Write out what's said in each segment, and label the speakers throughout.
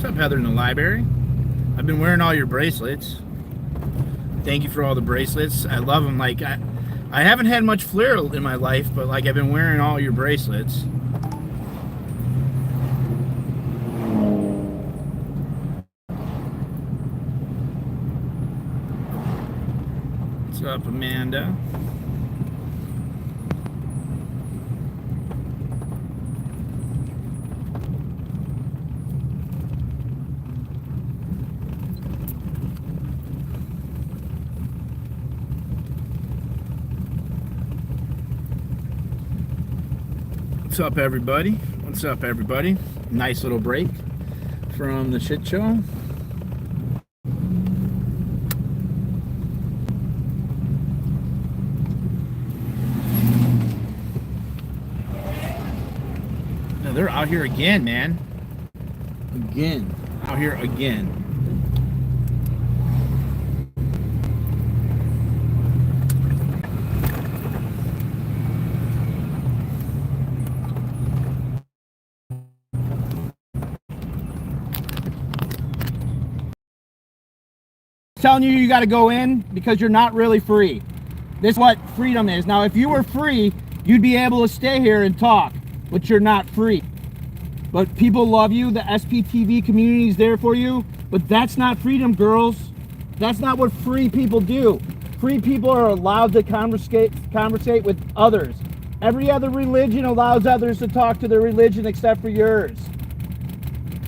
Speaker 1: What's up, Heather in the library? I've been wearing all your bracelets. Thank you for all the bracelets. I love them. Like, I haven't had much flair in my life, but like I've been wearing all your bracelets. What's up, Amanda? What's up, everybody? What's up, everybody? Nice little break from the shit show. Now they're out here again, man. Again. Out here again. Telling you got to go in because you're not really free. This is what freedom is. Now, if you were free, you'd be able to stay here and talk, but you're not free. But people love you. The SPTV community is there for you, but that's not freedom, girls. That's not what free people do. Free people are allowed to conversate with others. Every other religion allows others to talk to their religion except for yours.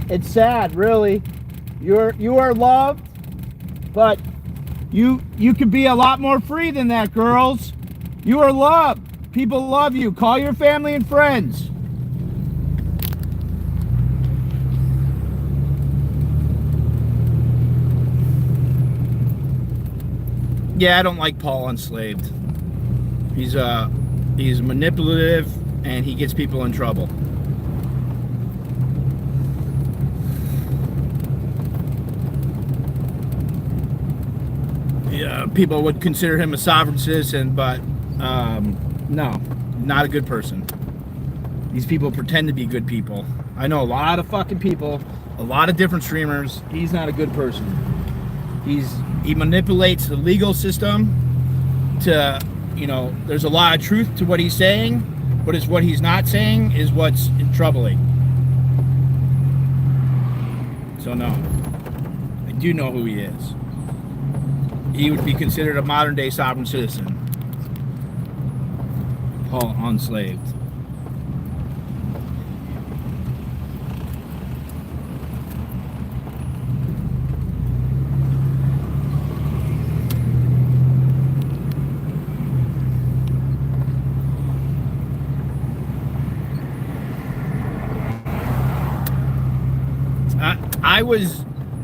Speaker 1: It's sad, really. You are loved. But you could be a lot more free than that, girls. You are loved. People love you. Call your family and friends. Yeah, I don't like Paul Enslaved. He's manipulative and he gets people in trouble. People would consider him a sovereign citizen, but no, not a good person. These people pretend to be good people. I know a lot of fucking people, a lot of different streamers. He's not a good person. He manipulates the legal system to, you know, there's a lot of truth to what he's saying, but it's what he's not saying is what's troubling. So no, I do know who he is. He would be considered a modern-day sovereign citizen. Paul Enslaved.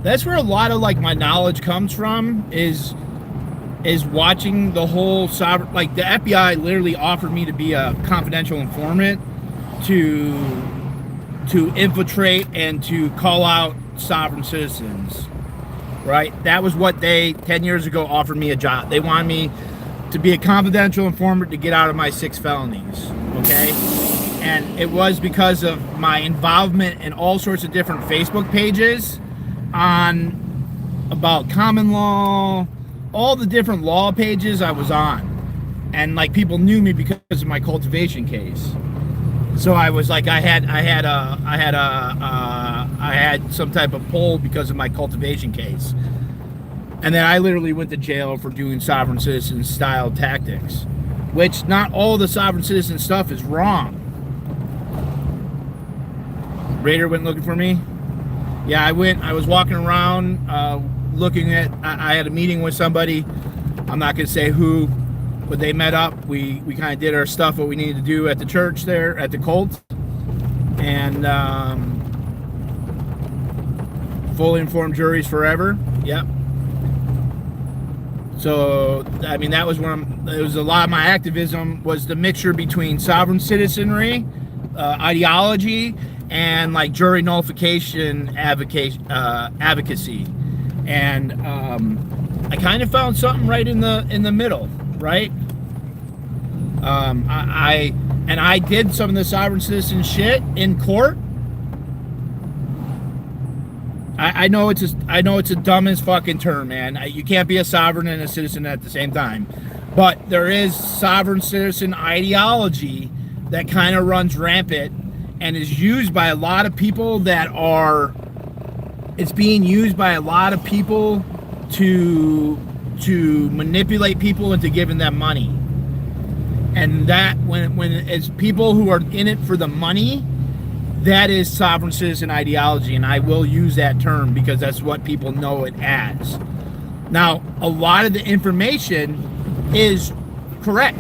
Speaker 1: That's where a lot of like my knowledge comes from, is watching the whole sovereign, like the FBI literally offered me to be a confidential informant to infiltrate and to call out sovereign citizens, right? That was what they 10 years ago offered me a job. They wanted me to be a confidential informant to get out of my 6 felonies, okay? And it was because of my involvement in all sorts of different Facebook pages about common law, all the different law pages I was on, and like people knew me because of my cultivation case. So I was like, I had some type of pull because of my cultivation case, and then I literally went to jail for doing sovereign citizen style tactics, which not all the sovereign citizen stuff is wrong. Raider went looking for me. Yeah, I was walking around looking at, I had a meeting with somebody, I'm not going to say who, but they met up, we kind of did our stuff, what we needed to do at the church there, at the cult, and fully informed juries forever, yep. So, I mean, that was it was a lot of my activism was the mixture between sovereign citizenry, ideology, and like jury nullification advocacy. And I kind of found something right in the middle, right? I did some of the sovereign citizen shit in court, I know it's a dumbest fucking term, man. You can't be a sovereign and a citizen at the same time. But there is sovereign citizen ideology that kind of runs rampant and is used by a lot of people it's being used by a lot of people to manipulate people into giving them money. And that when it's people who are in it for the money, that is sovereign citizen ideology, and I will use that term because that's what people know it as. Now, a lot of the information is correct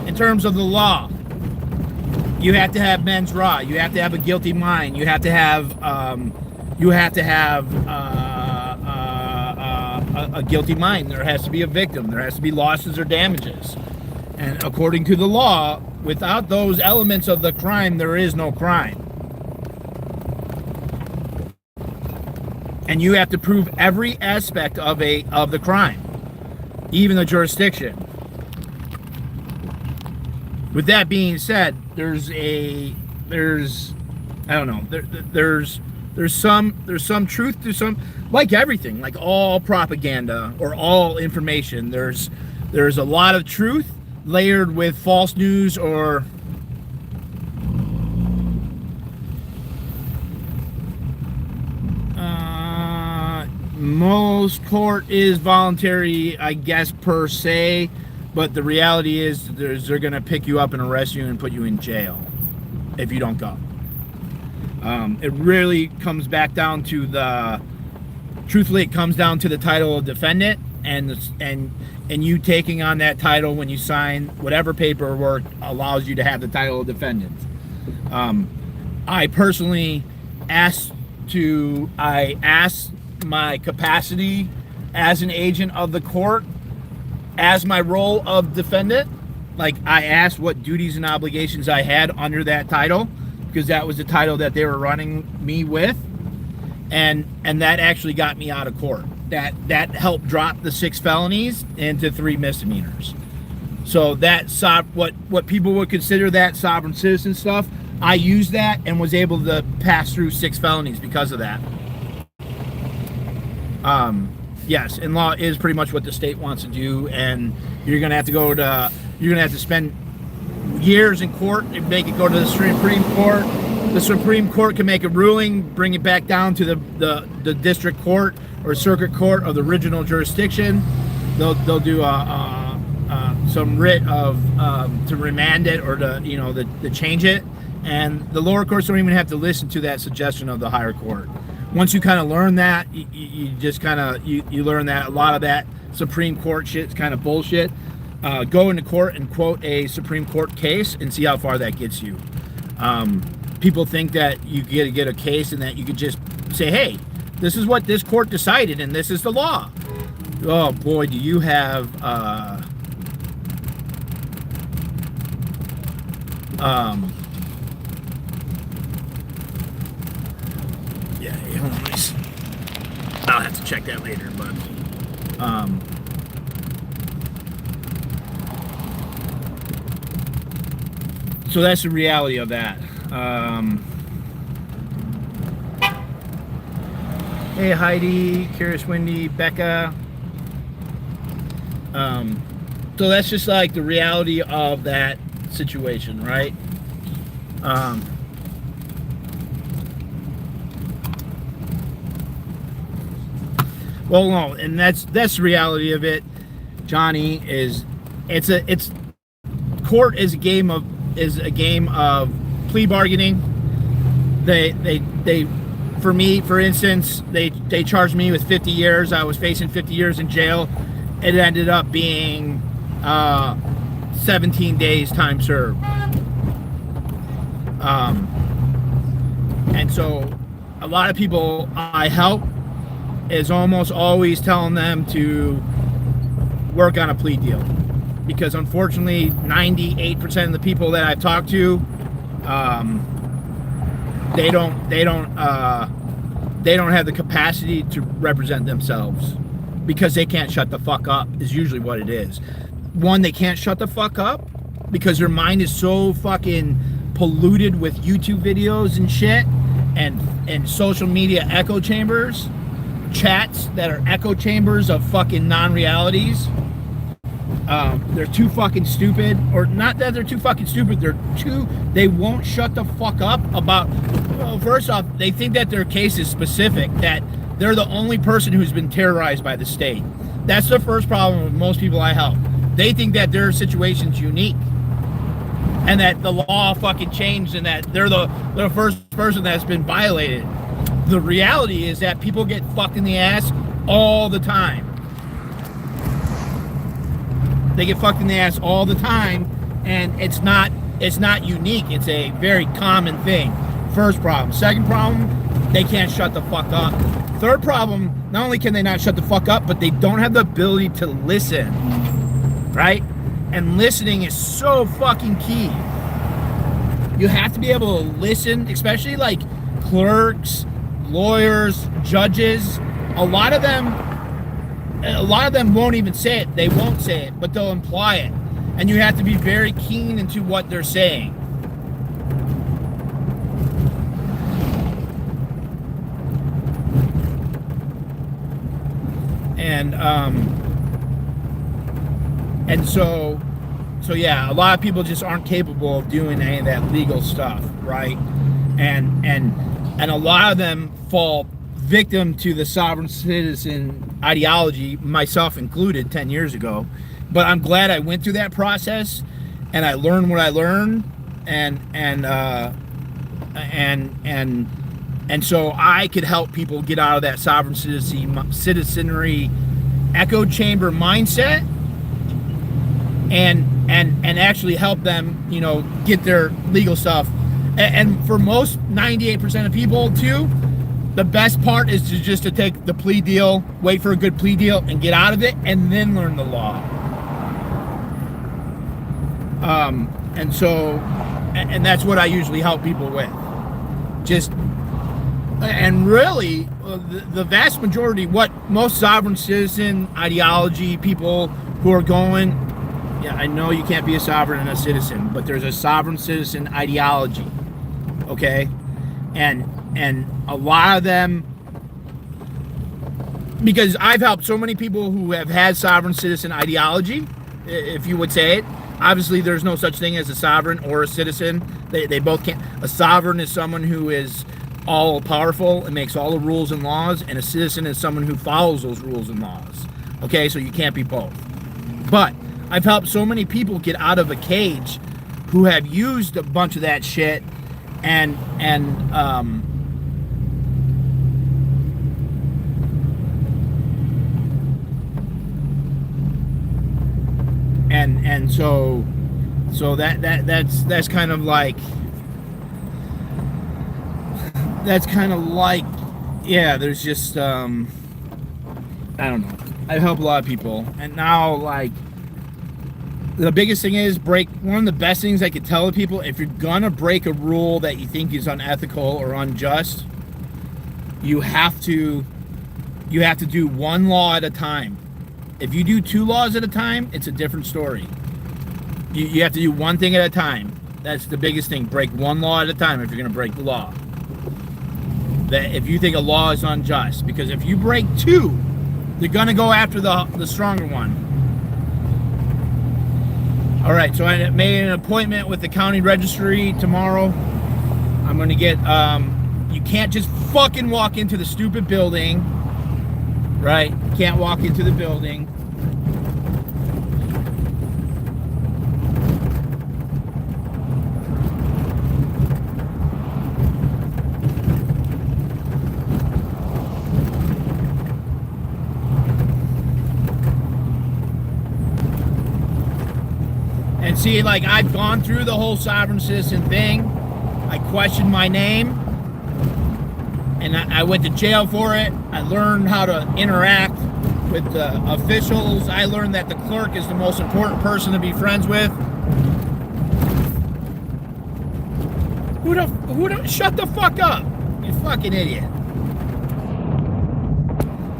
Speaker 1: in terms of the law. You have to have mens rea. You have to have a guilty mind. You have to have a guilty mind. There has to be a victim. There has to be losses or damages. And according to the law, without those elements of the crime, there is no crime. And you have to prove every aspect of the crime, even the jurisdiction. With that being said, there's some truth to some, like everything, like all propaganda or all information. There's a lot of truth layered with false news or most court is voluntary, I guess, per se, but the reality is they're going to pick you up and arrest you and put you in jail if you don't go. It really comes back down to it comes down to the title of defendant and you taking on that title when you sign whatever paperwork allows you to have the title of defendant. I personally asked my capacity as an agent of the court as my role of defendant. Like, I asked what duties and obligations I had under that title, because that was the title that they were running me with, and that actually got me out of court. That helped drop the 6 felonies into 3 misdemeanors. So that what people would consider that sovereign citizen stuff, I used that and was able to pass through 6 felonies because of that. Yes, and law is pretty much what the state wants to do, and you're gonna have to spend years in court and make it go to the Supreme Court. The Supreme Court can make a ruling, bring it back down to the district court or circuit court of the original jurisdiction. They'll do some writ of to remand it or to change it, and the lower courts don't even have to listen to that suggestion of the higher court. Once you kind of learn that, you just kind of you learn that a lot of that Supreme Court shit is kind of bullshit. Go into court and quote a Supreme Court case and see how far that gets you. People think that you get a case and that you could just say, hey, this is what this court decided and this is the law. Oh boy, do you have hold on, I'll have to check that later, but so that's the reality of that. Hey Heidi, Curious Wendy, Becca. So that's just like the reality of that situation, right? Well, no, and that's the reality of it, Johnny. It's court is a game of plea bargaining. They for me, for instance, they charged me with 50 years. I was facing 50 years in jail. It ended up being 17 days time served. And so a lot of people I help is almost always telling them to work on a plea deal, because unfortunately 98% of the people that I've talked to, they don't have the capacity to represent themselves because they can't shut the fuck up, is usually what it is. One, they can't shut the fuck up because their mind is so fucking polluted with YouTube videos and shit and social media echo chambers, chats that are echo chambers of fucking non-realities. They're too fucking stupid, or not that they're too fucking stupid, they won't shut the fuck up about, well, first off, they think that their case is specific, that they're the only person who's been terrorized by the state. That's the first problem with most people I help. They think that their situation's unique, and that the law fucking changed, and that they're the first person that's been violated. The reality is that people get fucked in the ass all the time. They get fucked in the ass all the time, and it's not unique. It's a very common thing. First problem. Second problem, they can't shut the fuck up. Third problem, not only can they not shut the fuck up, but they don't have the ability to listen, right? And listening is so fucking key. You have to be able to listen, especially like clerks, lawyers, judges. A lot of them won't even say it. They won't say it, but they'll imply it. And you have to be very keen into what they're saying. And so yeah, a lot of people just aren't capable of doing any of that legal stuff, right? And a lot of them fall victim to the sovereign citizen ideology, myself included, 10 years ago. But I'm glad I went through that process, and I learned what I learned, and so I could help people get out of that sovereign citizenry echo chamber mindset, and actually help them, you know, get their legal stuff. And for most 98% of people too, the best part is to take the plea deal, wait for a good plea deal, and get out of it, and then learn the law. And that's what I usually help people with. And really, the vast majority, what most sovereign citizen ideology people who are going, yeah, I know you can't be a sovereign and a citizen, but there's a sovereign citizen ideology, okay? And a lot of them, because I've helped so many people who have had sovereign citizen ideology, if you would say it. Obviously, there's no such thing as a sovereign or a citizen. They both can't. A sovereign is someone who is all powerful and makes all the rules and laws, and a citizen is someone who follows those rules and laws. Okay, so you can't be both. But I've helped so many people get out of a cage who have used a bunch of that shit and so that's kind of like yeah, there's just I don't know. I help a lot of people, and now, like, the biggest thing is one of the best things I could tell people, if you're gonna break a rule that you think is unethical or unjust, you have to do one law at a time. If you do two laws at a time, it's a different story. You have to do one thing at a time. That's the biggest thing. Break one law at a time if you're going to break the law. That if you think a law is unjust. Because if you break two, they're going to go after the stronger one. All right, so I made an appointment with the county registry tomorrow. I'm going to get, you can't just fucking walk into the stupid building. Right? Can't walk into the building. And see, like, I've gone through the whole sovereign citizen thing. I questioned my name. And I went to jail for it. I learned how to interact with the officials. I learned that the clerk is the most important person to be friends with. Shut the fuck up, you fucking idiot.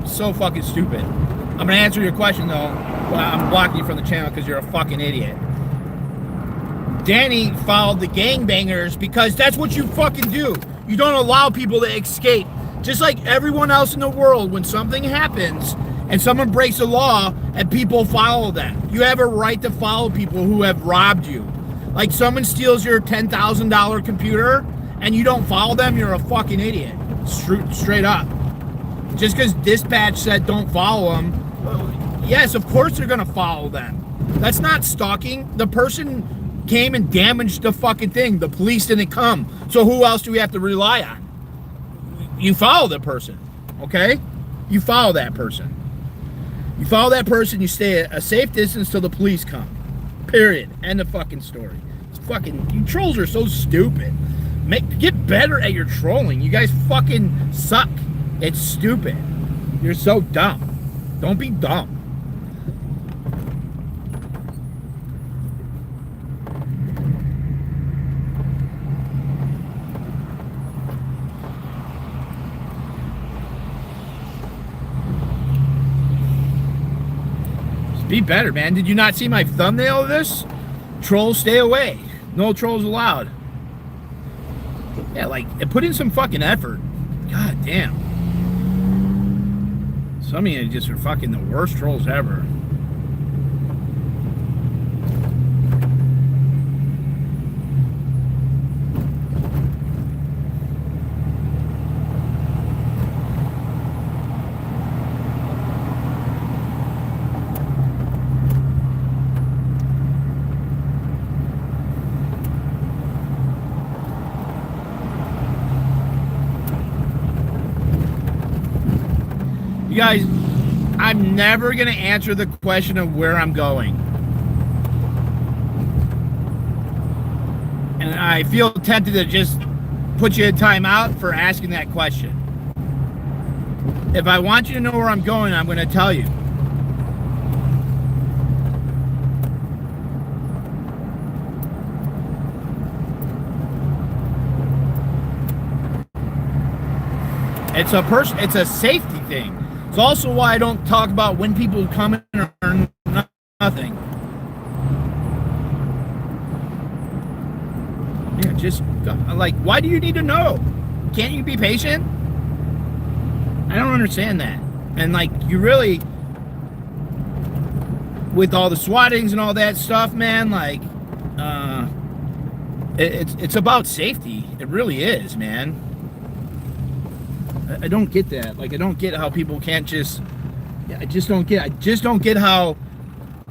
Speaker 1: So fucking stupid. I'm gonna answer your question though, but I'm blocking you from the channel because you're a fucking idiot. Danny followed the gangbangers because that's what you fucking do. You don't allow people to escape. Just like everyone else in the world, when something happens and someone breaks the law and people follow that, you have a right to follow people who have robbed you. Like someone steals your $10,000 computer and you don't follow them, you're a fucking idiot. Straight up. Just because dispatch said don't follow them, yes, of course they're going to follow them. That's not stalking. The person came and damaged the fucking thing. The police didn't come. So who else do we have to rely on? You follow the person, okay? You follow that person. You follow that person, you stay at a safe distance till the police come. Period. End of fucking story. It's fucking, you trolls are so stupid. Get better at your trolling. You guys fucking suck. It's stupid. You're so dumb. Don't be dumb. Be better, man. Did you not see my thumbnail of this? Trolls stay away. No trolls allowed. Yeah, like, put in some fucking effort. God damn. Some of you just are fucking the worst trolls ever. You guys, I'm never going to answer the question of where I'm going. And I feel tempted to just put you in timeout for asking that question. If I want you to know where I'm going, I'm going to tell you. It's a safety thing. It's also why I don't talk about when people come in or nothing. Yeah, just like, why do you need to know? Can't you be patient? I don't understand that. And like, you really, with all the swattings and all that stuff, man, like, it's about safety. It really is, man. I don't get that. Like, I don't get how people can't just, I just don't get how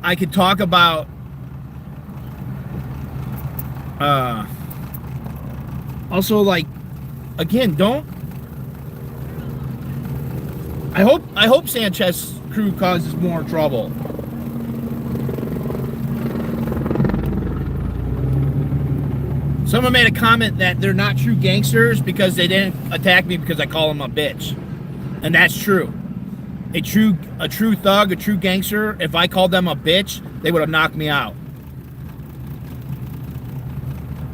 Speaker 1: I could talk about also, like, again, don't, I hope Sanchez crew causes more trouble. Someone made a comment that they're not true gangsters because they didn't attack me because I call them a bitch. And that's true. A true thug, a true gangster, if I called them a bitch, they would have knocked me out.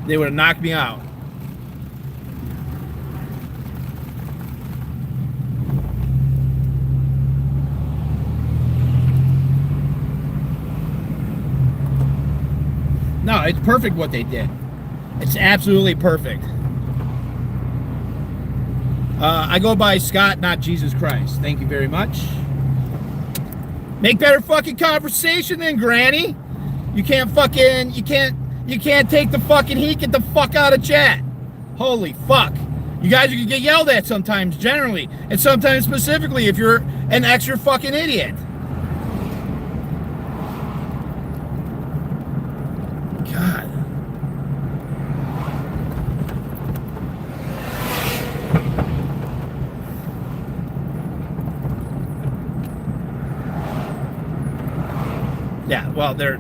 Speaker 1: They would have knocked me out. No, it's perfect what they did. It's absolutely perfect. I go by Scott, not Jesus Christ. Thank you very much. Make better fucking conversation then, Granny. You can't take the fucking heat. Get the fuck out of chat. Holy fuck. You guys can get yelled at sometimes, generally, and sometimes specifically if you're an extra fucking idiot. God. Yeah, well, they're...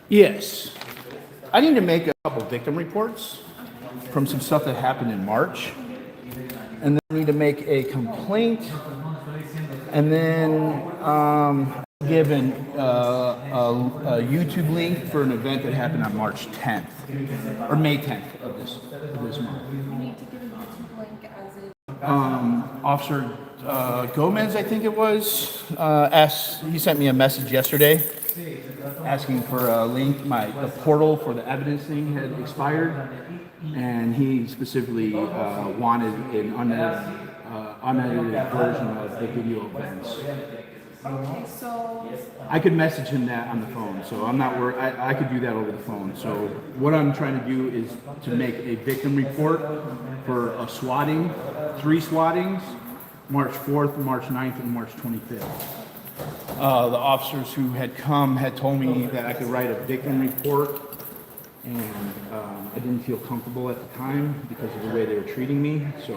Speaker 1: Yes. I need to make a couple victim reports from some stuff that happened in March. And then I need to make a complaint. And then give a YouTube link for an event that happened on March 10th. Or May 10th of this month.
Speaker 2: You need to give a YouTube link as in...
Speaker 1: Officer Gomez, I think it was, he sent me a message yesterday asking for a link. The portal for the evidence thing had expired, and he specifically wanted an unedited version of the video events.
Speaker 2: Okay, so...
Speaker 1: I could message him that on the phone, so I'm not worried. I could do that over the phone. So what I'm trying to do is to make a victim report for a swatting, 3 swattings, March 4th, March 9th, and March 25th. The officers who had come had told me that I could write a victim report, and I didn't feel comfortable at the time because of the way they were treating me, so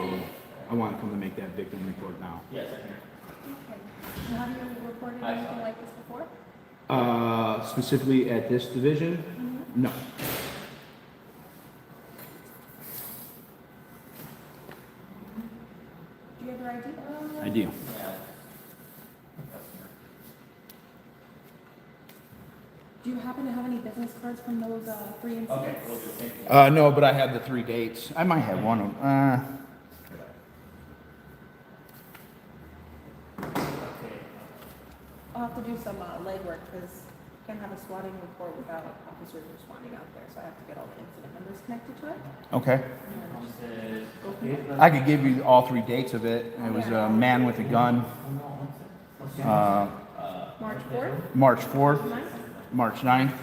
Speaker 1: I want to come and make that victim report now.
Speaker 2: Okay. And have you reported anything like this before?
Speaker 1: Specifically at this division? Mm-hmm. No.
Speaker 2: Do you have your ID?
Speaker 1: I do.
Speaker 2: Do you happen to have any business cards from those 3 incidents?
Speaker 1: No, but I have the 3 dates. I might have one of them.
Speaker 2: I'll have to do some legwork because you can't have a swatting report without officers responding out there, so I have to get all the incident numbers connected to it.
Speaker 1: Okay.
Speaker 2: Go from there.
Speaker 1: I could give you all 3 dates of it. It was a man with a gun.
Speaker 2: March 4th?
Speaker 1: March 4th,
Speaker 2: 9th?
Speaker 1: March 9th,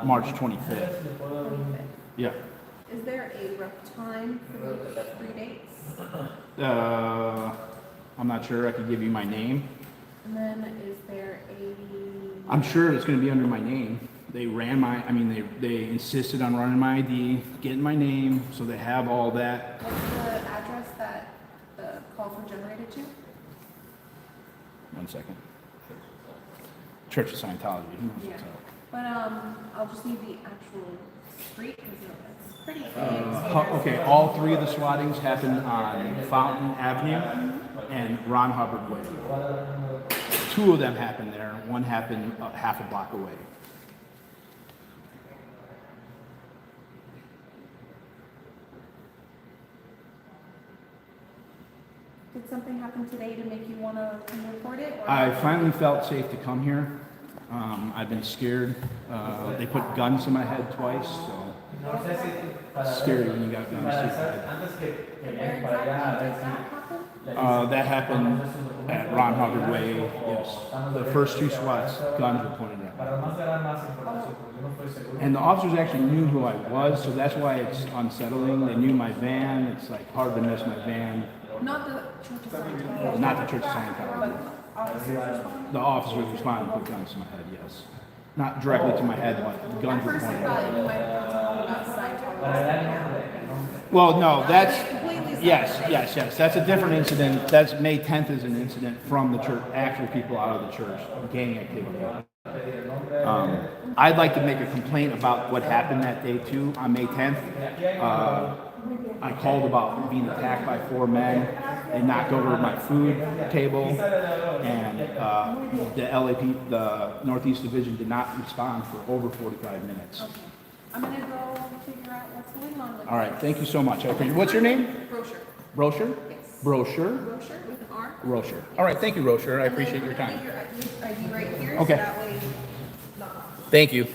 Speaker 1: March 25th.
Speaker 2: 25th.
Speaker 1: Yeah.
Speaker 2: Is there a rough time for the 3 dates?
Speaker 1: I'm not sure. I could give you my name.
Speaker 2: And then is there a...
Speaker 1: I'm sure it's going to be under my name. They ran they insisted on running my ID, getting my name, so they have all that.
Speaker 2: What's the address that the calls were generated to?
Speaker 1: 1 second. Church of Scientology. Who knows what's up?
Speaker 2: But I'll just need the actual street because it's pretty big.
Speaker 1: Okay, all 3 of the swattings happened on Fountain Avenue and Ron Hubbard Way. 2 of them happened there. 1 happened half a block away.
Speaker 2: Did something happen today to make you want to come report it? Or
Speaker 1: I finally felt safe to come here. I've been scared. They put guns to my head twice, so it's scary when you got guns to your head.
Speaker 2: where exactly did that happen?
Speaker 1: That happened at Ron Hubbard Way, yes. The first 2 swats, guns were pointed at me. And the officers actually knew who I was, so that's why it's unsettling. They knew my van. It's like hard to miss my van.
Speaker 2: Not the Church of Scientology.
Speaker 1: Not the Church of Scientology.
Speaker 2: Officers responded.
Speaker 1: The officers responded and put guns to my head, yes. Not directly to my head, but the guns
Speaker 2: At
Speaker 1: were
Speaker 2: first I
Speaker 1: pointed
Speaker 2: thought
Speaker 1: at me.
Speaker 2: you might have told about Scientology.
Speaker 1: Well, no, that's,
Speaker 2: Completely
Speaker 1: yes. That's a different incident. That's May 10th is an incident from the church, actual people out of the church, gang activity. I'd like to make a complaint about what happened that day too, on May 10th. I called about being attacked by 4 men. They knocked over my food table, and the the Northeast Division did not respond for over 45 minutes.
Speaker 2: Okay. I'm going to go figure out what's going on with
Speaker 1: All right, thank you so much. I appreciate it. What's your name?
Speaker 2: Brochure.
Speaker 1: Brochure?
Speaker 2: Yes.
Speaker 1: Brochure?
Speaker 2: Brochure with an R.
Speaker 1: Brochure. All right, thank you, Brochure. I appreciate your time.
Speaker 2: Your ID right here.
Speaker 1: Okay.
Speaker 2: So that way, not.
Speaker 1: Thank you.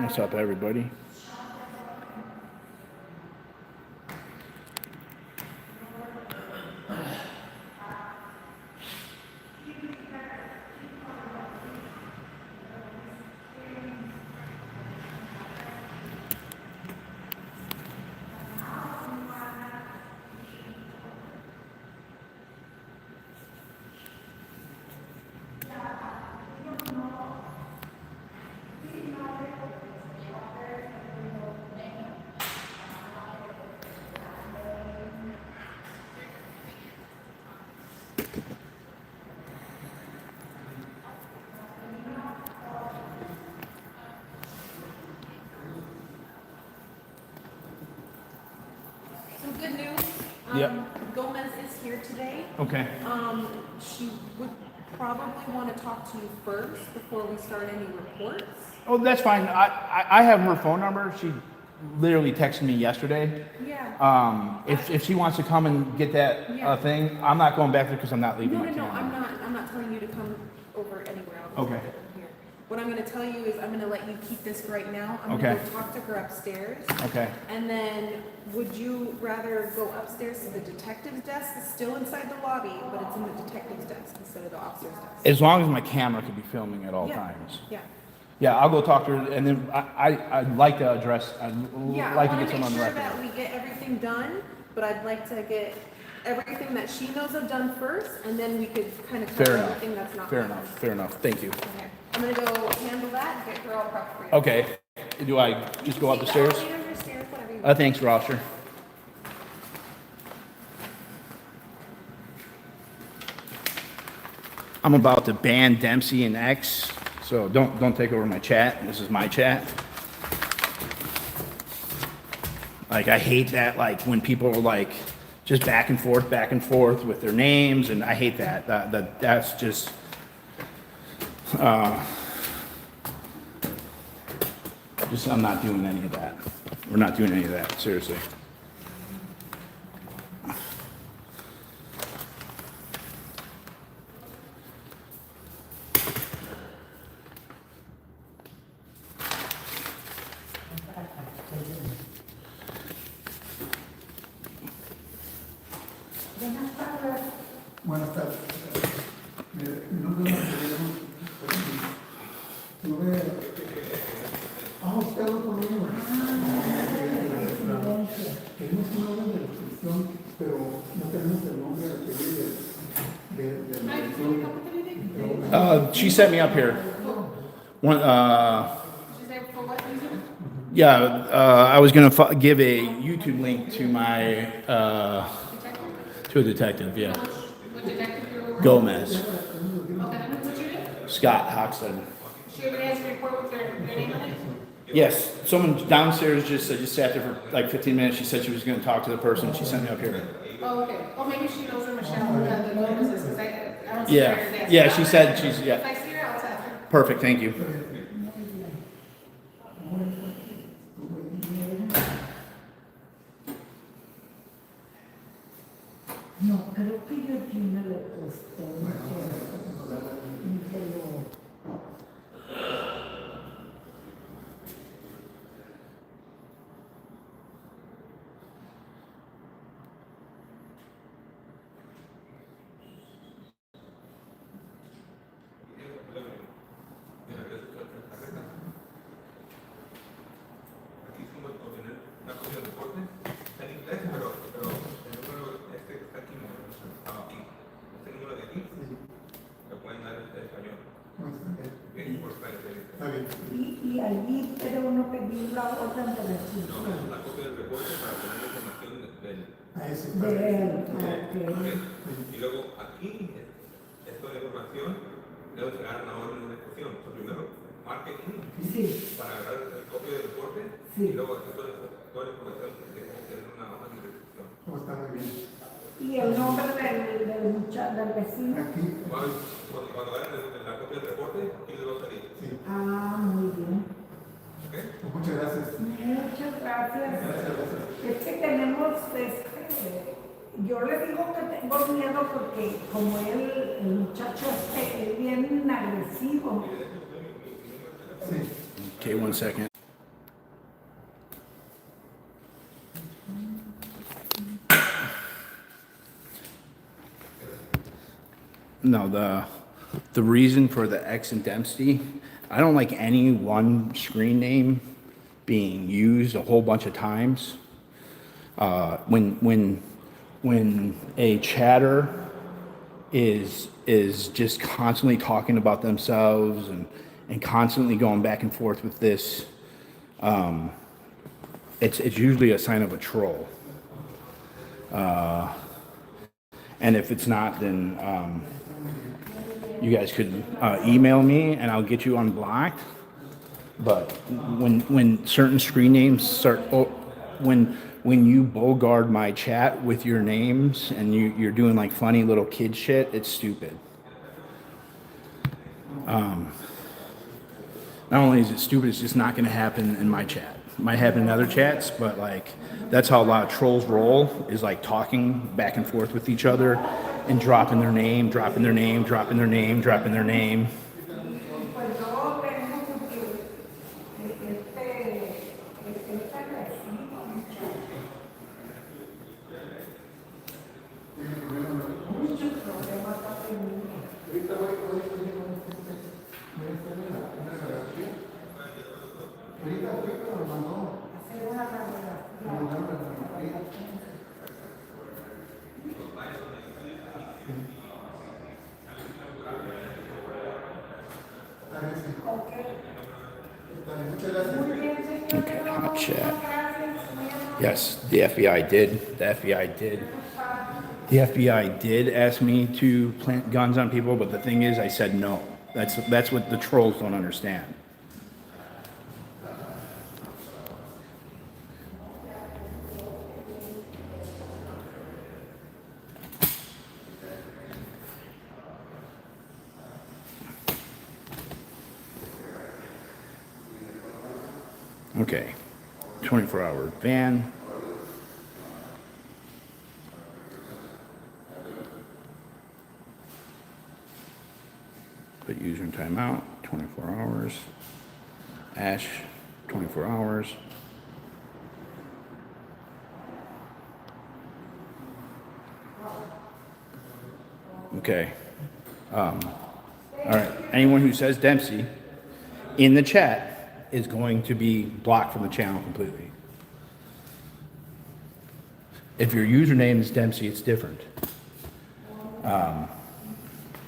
Speaker 1: What's up, everybody?
Speaker 2: Some good news.
Speaker 1: Yep.
Speaker 2: Gomez is here today.
Speaker 1: Okay.
Speaker 2: She would probably want to talk to you first before we start any reports.
Speaker 1: Oh, that's fine. I have her phone number. She literally texted me yesterday.
Speaker 2: Yeah.
Speaker 1: If she wants to come and get that
Speaker 2: Yeah.
Speaker 1: Thing, I'm not going back there because I'm not leaving
Speaker 2: No,
Speaker 1: my
Speaker 2: no, no.
Speaker 1: camera.
Speaker 2: I'm not telling you to come over anywhere else.
Speaker 1: Okay.
Speaker 2: Here. What I'm going to tell you is I'm going to let you keep this right now. I'm
Speaker 1: Okay.
Speaker 2: going to go talk to her upstairs.
Speaker 1: Okay.
Speaker 2: And then would you rather go upstairs to the detective's desk? It's still inside the lobby, but it's in the detective's desk instead of the officer's desk.
Speaker 1: As long as my camera could be filming at all
Speaker 2: Yeah.
Speaker 1: times.
Speaker 2: Yeah.
Speaker 1: Yeah, I'll go talk to her, and then I'd like to address.
Speaker 2: Yeah,
Speaker 1: like
Speaker 2: I
Speaker 1: to
Speaker 2: want
Speaker 1: get
Speaker 2: to
Speaker 1: some
Speaker 2: make
Speaker 1: on the
Speaker 2: sure
Speaker 1: record.
Speaker 2: that we get everything done, but I'd like to get everything that she knows of done first, and then we could kind of
Speaker 1: Fair
Speaker 2: cover
Speaker 1: enough.
Speaker 2: everything that's not
Speaker 1: Fair
Speaker 2: done.
Speaker 1: enough. Fair enough. Thank you.
Speaker 2: Okay, I'm gonna go handle that, get her all prepped for you.
Speaker 1: Okay. Do I just go up the
Speaker 2: Take
Speaker 1: stairs?
Speaker 2: elevators or stairs, whatever you want.
Speaker 1: Thanks, Roster. I'm about to ban Dempsey and X, so don't take over my chat. This is my chat. Like, I hate that, like, when people are like just back and forth with their names, and I hate that. That's just I'm not doing any of that. We're not doing any of that, seriously.
Speaker 3: Buenas tardes. Mire, mi nombre es Marcelino. Tuve... usted habla conmigo. Tenemos un orden de restricción, pero no tenemos el nombre de la restricción.
Speaker 1: She set me up here. I was gonna give a YouTube link to my to a detective. Yeah.
Speaker 4: What detective you're with?
Speaker 1: Gomez.
Speaker 4: Okay, what's your name?
Speaker 1: Scott-hochstetter.
Speaker 4: She already has a report with their name on it?
Speaker 1: Yes, someone downstairs just sat there for like 15 minutes. She said she was going to talk to the person. She sent me up here.
Speaker 4: Oh, okay. Well, maybe she knows her Michelle, the Gomez's, because I don't see her at her desk.
Speaker 1: Yeah, she said she's,
Speaker 4: If
Speaker 1: yeah.
Speaker 4: I see her, I'll tell her.
Speaker 1: Perfect, thank you.
Speaker 5: No, creo que yo aquí me lo costó.
Speaker 6: Aquí como obtener una copia del reporte, está en inglés, pero el número este que está aquí, este número de aquí, lo pueden dar en español. Bien, por
Speaker 3: Está bien.
Speaker 5: Y allí pero uno pedir la orden de
Speaker 6: No,
Speaker 5: restricción
Speaker 6: es una copia del reporte para tener la información del...
Speaker 3: A eso.
Speaker 5: de él.
Speaker 6: ¿ok? Y luego aquí, esto de información, debe llegar a una orden de ejecución. Entonces, primero, marque aquí
Speaker 5: Sí,
Speaker 6: para agarrar el copia del reporte
Speaker 5: Sí.
Speaker 6: y luego aquí toda la información que tengo que tener una orden de ejecución.
Speaker 3: Está muy bien.
Speaker 5: y el nombre del vecino.
Speaker 3: Aquí.
Speaker 6: Cuando agarren la copia del reporte, aquí les va a salir.
Speaker 3: Sí.
Speaker 5: Muy bien.
Speaker 6: ¿Ok?
Speaker 3: Pues muchas gracias.
Speaker 5: Muchas gracias.
Speaker 3: Gracias.
Speaker 5: Es que tenemos, yo le digo que tengo miedo porque como el muchacho es bien agresivo.
Speaker 3: Sí.
Speaker 1: Okay, one second.
Speaker 7: No, the reason for the X and Dempsey, I don't like any one screen name being used a whole bunch of times. When a chatter is just constantly talking about themselves and constantly going back and forth with this, it's usually a sign of a troll. And if it's not, then you guys could email me and I'll get you unblocked. But when certain screen names start, when you bogard my chat with your names and you're doing like funny little kid shit, it's stupid. Not only is it stupid, it's just not going to happen in my chat. It might happen in other chats, but like that's how a lot of trolls roll, is like talking back and forth with each other and dropping their name, dropping their name, dropping their name, dropping their name.
Speaker 5: Pues yo tengo que esta agresiva, muchos problemas está teniendo. Hacer una radiografía.
Speaker 7: Okay, hot chat. Yes, the FBI did. The FBI did ask me to plant guns on people, but the thing is, I said no. That's what the trolls don't understand. Okay, 24-hour ban. Put user in timeout, 24 hours. Ash, 24 hours. Okay. All right, anyone who says Dempsey in the chat is going to be blocked from the channel completely. If your username is Dempsey, it's different.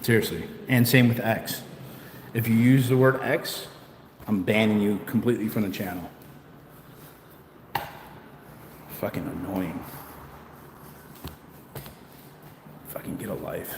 Speaker 7: Seriously. And same with X. If you use the word X, I'm banning you completely from the channel. Fucking annoying. Fucking get a life.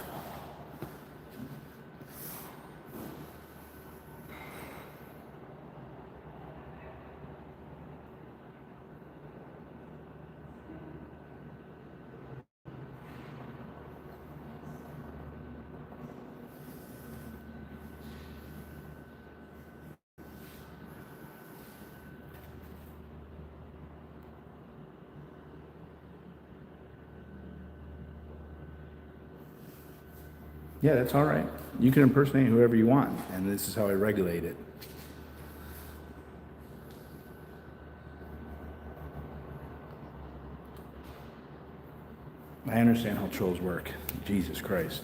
Speaker 7: Yeah, that's all right. You can impersonate whoever you want, and this is how I regulate it. I understand how trolls work. Jesus Christ.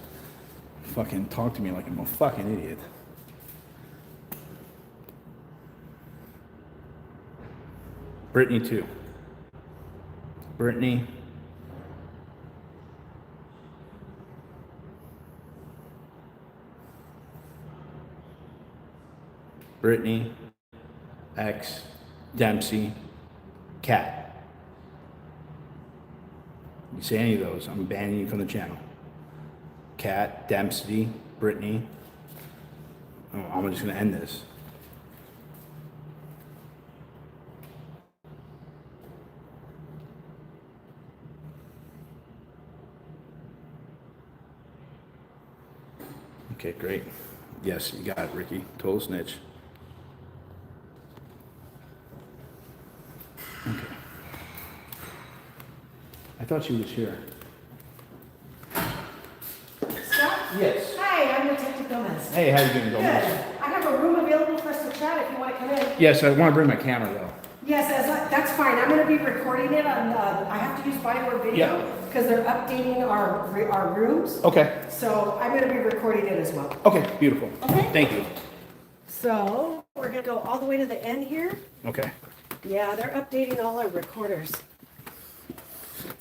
Speaker 7: Fucking talk to me like I'm a fucking idiot. Brittany too. Brittany. Brittany, X, Dempsey, Cat. You say any of those, I'm banning you from the channel. Cat, Dempsey, Brittany. Oh, I'm just gonna end this. Okay, great. Yes, you got it, Ricky. Total snitch. Okay. I thought she was here.
Speaker 5: Scott?
Speaker 7: Yes.
Speaker 5: Hi, I'm Detective Gomez.
Speaker 7: Hey, how you doing,
Speaker 5: Good.
Speaker 7: Gomez?
Speaker 5: I have a room available for us to chat if you want to come in.
Speaker 7: Yes, I want to bring my camera though.
Speaker 5: Yes, that's fine. I'm gonna be recording it on, I have to use Byword video
Speaker 7: Yeah.
Speaker 5: because they're updating our rooms.
Speaker 7: Okay.
Speaker 5: So I'm gonna be recording it as well.
Speaker 7: Okay, beautiful.
Speaker 5: Okay.
Speaker 7: Thank you.
Speaker 5: So we're gonna go all the way to the end here.
Speaker 7: Okay.
Speaker 5: Yeah, they're updating all our recorders.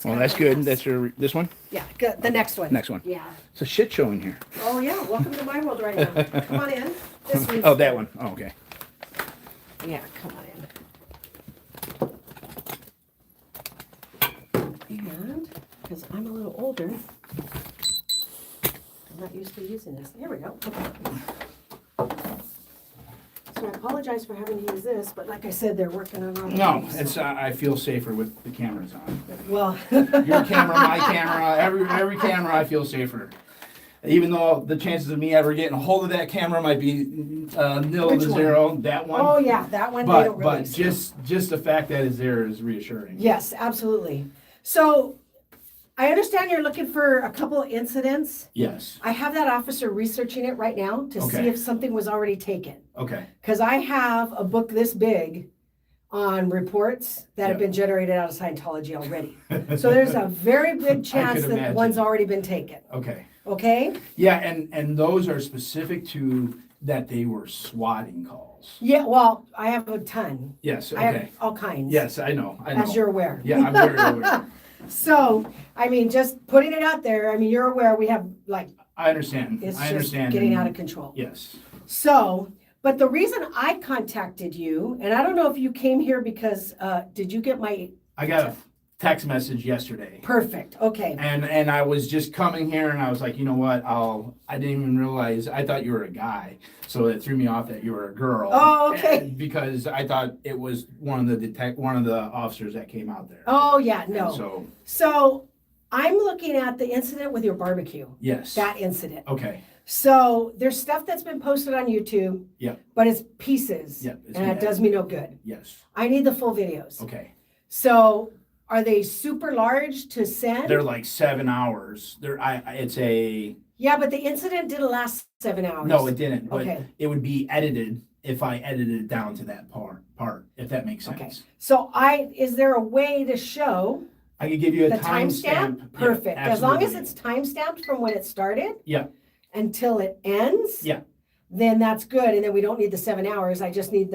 Speaker 7: Well, that's good. That's this one?
Speaker 5: Yeah, good. The next one.
Speaker 7: Next one.
Speaker 5: Yeah.
Speaker 7: It's a shit show in here.
Speaker 5: Oh yeah, welcome to my world right now. Come on in. This one's.
Speaker 7: Oh, that one. Oh, okay.
Speaker 5: Yeah, come on in. And, because I'm a little older, I'm not used to using this. Here we go. Okay. So I apologize for having to use this, but like I said, they're working on all.
Speaker 7: No, it's, I feel safer with the cameras on.
Speaker 5: Well.
Speaker 7: Your camera, my camera, every camera, I feel safer. Even though the chances of me ever getting a hold of that camera might be nil
Speaker 5: Which
Speaker 7: to
Speaker 5: one?
Speaker 7: zero. That one.
Speaker 5: Oh, yeah, that one. they don't
Speaker 7: But
Speaker 5: release.
Speaker 7: just the fact that it's there is reassuring.
Speaker 5: Yes, absolutely. So I understand you're looking for a couple of incidents.
Speaker 7: Yes.
Speaker 5: I have that officer researching it right now to see
Speaker 7: Okay.
Speaker 5: if something was already taken.
Speaker 7: Okay.
Speaker 5: Because I have a book this big on reports that have
Speaker 7: Yep.
Speaker 5: been generated out of Scientology already. So there's a very good chance that
Speaker 7: imagine.
Speaker 5: one's already been taken.
Speaker 7: Okay.
Speaker 5: Okay?
Speaker 7: Yeah, and those are specific to that they were swatting calls.
Speaker 5: Yeah, well, I have a ton.
Speaker 7: Yes.
Speaker 5: I have
Speaker 7: Okay.
Speaker 5: all kinds.
Speaker 7: Yes, I know.
Speaker 5: As you're aware.
Speaker 7: Yeah, I'm very aware.
Speaker 5: So, I mean, just putting it out there, I mean, you're aware we have, like,
Speaker 7: I understand.
Speaker 5: it's
Speaker 7: I
Speaker 5: just
Speaker 7: understand.
Speaker 5: getting
Speaker 7: and-
Speaker 5: out of control.
Speaker 7: Yes.
Speaker 5: So, but the reason I contacted you, and I don't know if you came here because, did you get my,
Speaker 7: I got a text message yesterday.
Speaker 5: perfect, okay.
Speaker 7: And I was just coming here and I was like, you know what, I didn't even realize, I thought you were a guy. So it threw me off that you were a girl.
Speaker 5: Oh, okay.
Speaker 7: And because I thought it was one of the officers that came out there.
Speaker 5: Oh, yeah,
Speaker 7: And
Speaker 5: no. So I'm looking at the incident with your barbecue,
Speaker 7: yes.
Speaker 5: that incident.
Speaker 7: Okay.
Speaker 5: So there's stuff that's been posted on YouTube.
Speaker 7: Yeah.
Speaker 5: But it's pieces.
Speaker 7: Yeah, it's
Speaker 5: And it
Speaker 7: been
Speaker 5: does me no good.
Speaker 7: Yes.
Speaker 5: I need the full videos.
Speaker 7: Okay.
Speaker 5: So are they super large to send?
Speaker 7: They're like 7 hours. It's a,
Speaker 5: Yeah, but the incident didn't last 7 hours.
Speaker 7: no, it didn't, but
Speaker 5: Okay.
Speaker 7: it would be edited if I edited it down to that part, if that makes sense.
Speaker 5: Okay. So is there a way to show
Speaker 7: I could give you a
Speaker 5: the
Speaker 7: timestamp.
Speaker 5: timestamp? Perfect.
Speaker 7: Yeah,
Speaker 5: As long as
Speaker 7: absolutely.
Speaker 5: it's timestamped from when it started
Speaker 7: Yeah,
Speaker 5: until it ends.
Speaker 7: Yeah.
Speaker 5: Then that's good. And then we don't need the 7 hours. I just need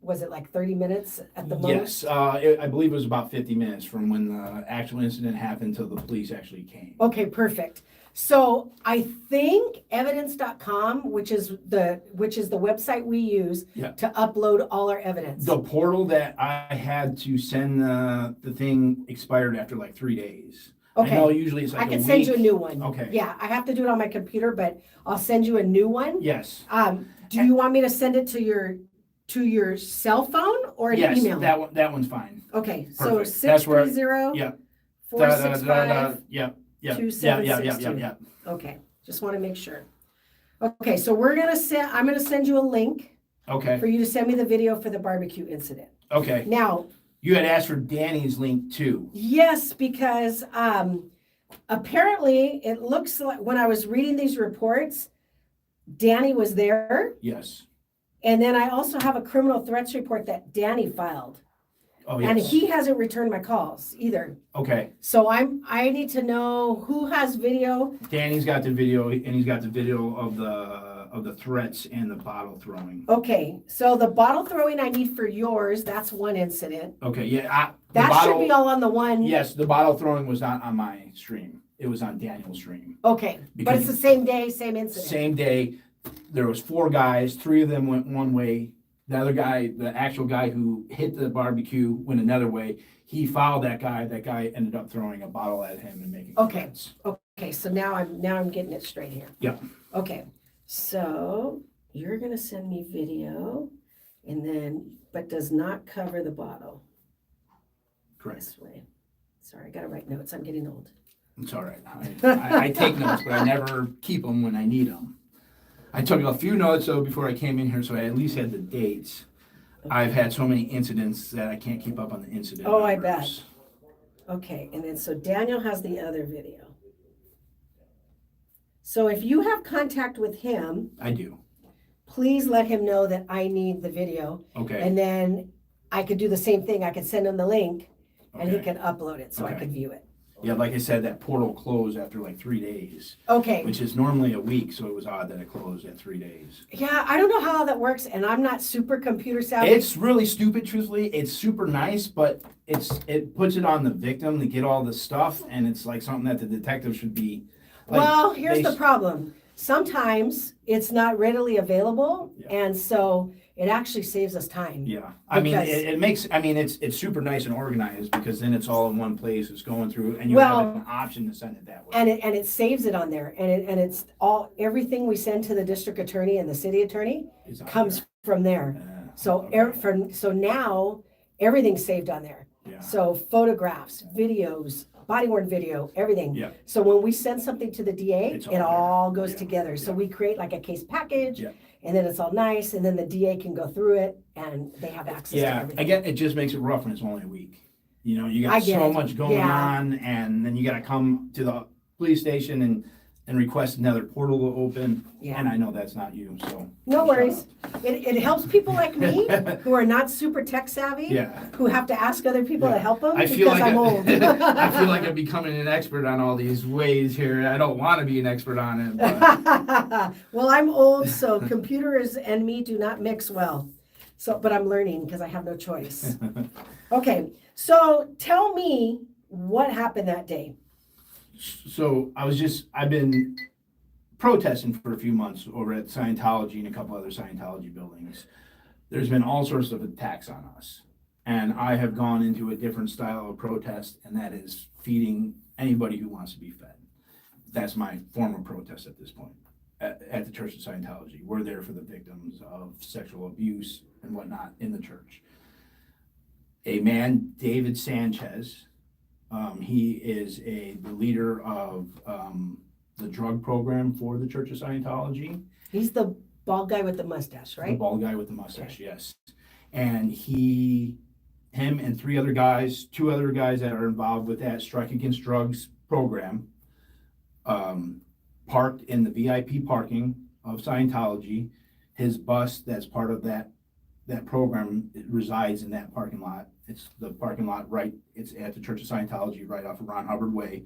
Speaker 5: was it like 30 minutes at the most?
Speaker 7: yes, I believe it was about 50 minutes from when the actual incident happened till the police actually came.
Speaker 5: Okay, perfect. So I think evidence.com, which is the website we use
Speaker 7: Yeah.
Speaker 5: to upload all our evidence.
Speaker 7: The portal that I had to send the thing expired after like 3 days.
Speaker 5: Okay.
Speaker 7: I know usually it's like
Speaker 5: I can
Speaker 7: a
Speaker 5: send you a
Speaker 7: week.
Speaker 5: new one.
Speaker 7: Okay.
Speaker 5: Yeah, I have to do it on my computer, but I'll send you a new one.
Speaker 7: Yes.
Speaker 5: Do you want me to send it to your cell phone or an
Speaker 7: Yes,
Speaker 5: email?
Speaker 7: that one's fine.
Speaker 5: Okay, so
Speaker 7: Perfect. That's where-
Speaker 5: 630
Speaker 7: Yeah.
Speaker 5: 465.
Speaker 7: Yeah. Yeah.
Speaker 5: 2762.
Speaker 7: Yeah.
Speaker 5: Okay, just want to make sure. Okay, so I'm gonna send you a link
Speaker 7: Okay.
Speaker 5: for you to send me the video for the barbecue incident.
Speaker 7: Okay.
Speaker 5: Now,
Speaker 7: You had asked for Danny's link too.
Speaker 5: yes, because apparently it looks like when I was reading these reports, Danny was there.
Speaker 7: Yes.
Speaker 5: And then I also have a criminal threats report that Danny filed.
Speaker 7: Oh,
Speaker 5: And
Speaker 7: yes.
Speaker 5: he hasn't returned my calls either.
Speaker 7: Okay.
Speaker 5: So I need to know who has video.
Speaker 7: Danny's got the video, and he's got the video of the threats and the bottle throwing.
Speaker 5: Okay, so the bottle throwing I need for yours, that's one incident.
Speaker 7: Okay. Yeah.
Speaker 5: That should be all on the one.
Speaker 7: Yes, the bottle throwing was not on my stream. It was on Daniel's stream.
Speaker 5: Okay, but
Speaker 7: Because-
Speaker 5: it's the same day, same incident.
Speaker 7: Same day, there was 4 guys. 3 of them went one way. The other guy, the actual guy who hit the barbecue, went another way. He followed that guy. That guy ended up throwing a bottle at him and making
Speaker 5: Okay.
Speaker 7: threats.
Speaker 5: Okay, so now I'm getting it straight here.
Speaker 7: Yeah.
Speaker 5: Okay, so you're gonna send me video and then, but does not cover the bottle
Speaker 7: Correct.
Speaker 5: this way. Sorry, I gotta write notes, I'm getting old.
Speaker 7: It's all right. I take notes, but I never keep them when I need them. I took a few notes though before I came in here, so I at least had the dates. I've had so many incidents that I can't keep up on the incident
Speaker 5: Oh, I
Speaker 7: numbers.
Speaker 5: Okay, and then so Daniel has the other video. So if you have contact with him,
Speaker 7: I do.
Speaker 5: please let him know that I need the video.
Speaker 7: Okay.
Speaker 5: And then I could do the same thing. I could send him the link and he
Speaker 7: Okay.
Speaker 5: could upload it so I
Speaker 7: Okay.
Speaker 5: could view it.
Speaker 7: Yeah, like I said, that portal closed after like 3 days,
Speaker 5: Okay.
Speaker 7: which is normally a week, so it was odd that it closed at 3 days.
Speaker 5: Yeah, I don't know how that works, and I'm not super computer savvy.
Speaker 7: It's really stupid, truthfully. It's super nice, but it puts it on the victim to get all the stuff, and it's like something that the detective should be. Like,
Speaker 5: Well, here's
Speaker 7: they
Speaker 5: the problem. Sometimes it's not readily available,
Speaker 7: Yeah.
Speaker 5: and so it actually saves us time.
Speaker 7: Yeah, I mean,
Speaker 5: Because-
Speaker 7: it makes, I mean, it's super nice and organized because then it's all in one place, it's going through, and you
Speaker 5: Well,
Speaker 7: have an option to send it that way.
Speaker 5: And it saves it on there, and it's all, everything we send to the district attorney and the city attorney
Speaker 7: It's on
Speaker 5: comes
Speaker 7: there.
Speaker 5: from there.
Speaker 7: Yeah,
Speaker 5: So,
Speaker 7: okay.
Speaker 5: so now, everything's saved on there.
Speaker 7: Yeah.
Speaker 5: So photographs, videos, body worn video, everything.
Speaker 7: Yeah.
Speaker 5: So when we send something to the DA,
Speaker 7: It's all
Speaker 5: it
Speaker 7: there.
Speaker 5: all goes
Speaker 7: Yeah,
Speaker 5: together. So
Speaker 7: yeah.
Speaker 5: we create like a case package,
Speaker 7: Yeah.
Speaker 5: and then it's all nice, and then the DA can go through it, and they have access to
Speaker 7: Yeah,
Speaker 5: everything.
Speaker 7: again, it just makes it rough when it's only a week. You know, you
Speaker 5: I
Speaker 7: got
Speaker 5: get
Speaker 7: so
Speaker 5: it.
Speaker 7: much going
Speaker 5: Yeah.
Speaker 7: on, and then you gotta come to the police station and request another portal to open.
Speaker 5: Yeah.
Speaker 7: And I know that's not you, so.
Speaker 5: No
Speaker 7: shut
Speaker 5: worries.
Speaker 7: up.
Speaker 5: It helps people like me who are not super tech savvy,
Speaker 7: Yeah.
Speaker 5: who have to ask other people to
Speaker 7: Yeah.
Speaker 5: help them
Speaker 7: I feel
Speaker 5: because
Speaker 7: like
Speaker 5: I'm old.
Speaker 7: I feel like I'm becoming an expert on all these ways here. I don't want to be an expert on it, but
Speaker 5: Well, I'm old, so computers and me do not mix well. So, but I'm learning because I have no choice. Okay, so tell me what happened that day.
Speaker 7: so I've been protesting for a few months over at Scientology and a couple other Scientology buildings. There's been all sorts of attacks on us. And I have gone into a different style of protest, and that is feeding anybody who wants to be fed. That's my form of protest at this point. At the Church of Scientology, we're there for the victims of sexual abuse and whatnot in the church. A man, David Sanchez, he is the leader of the drug program for the Church of Scientology.
Speaker 5: He's the bald guy with the mustache,
Speaker 7: The
Speaker 5: right?
Speaker 7: bald guy with the mustache, yes. And him and two other guys that are involved with that Strike Against Drugs program, parked in the VIP parking of Scientology. His bus that's part of that program, it resides in that parking lot. It's the parking lot it's at the Church of Scientology right off of Ron Hubbard Way.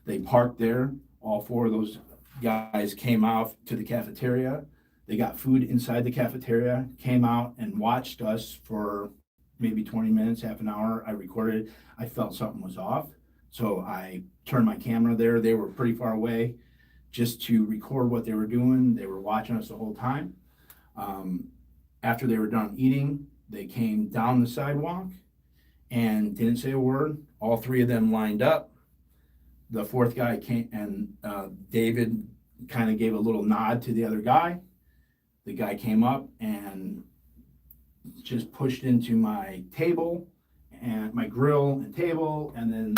Speaker 7: They parked there. All four of those guys came out to the cafeteria. They got food inside the cafeteria, came out and watched us for maybe 20 minutes, half an hour. I recorded it. I felt something was off. So I turned my camera there. They were pretty far away just to record what they were doing. They were watching us the whole time. After they were done eating, they came down the sidewalk and didn't say a word. All three of them lined up. The fourth guy came, and David kind of gave a little nod to the other guy. The guy came up and just pushed into my table and my grill and table, and then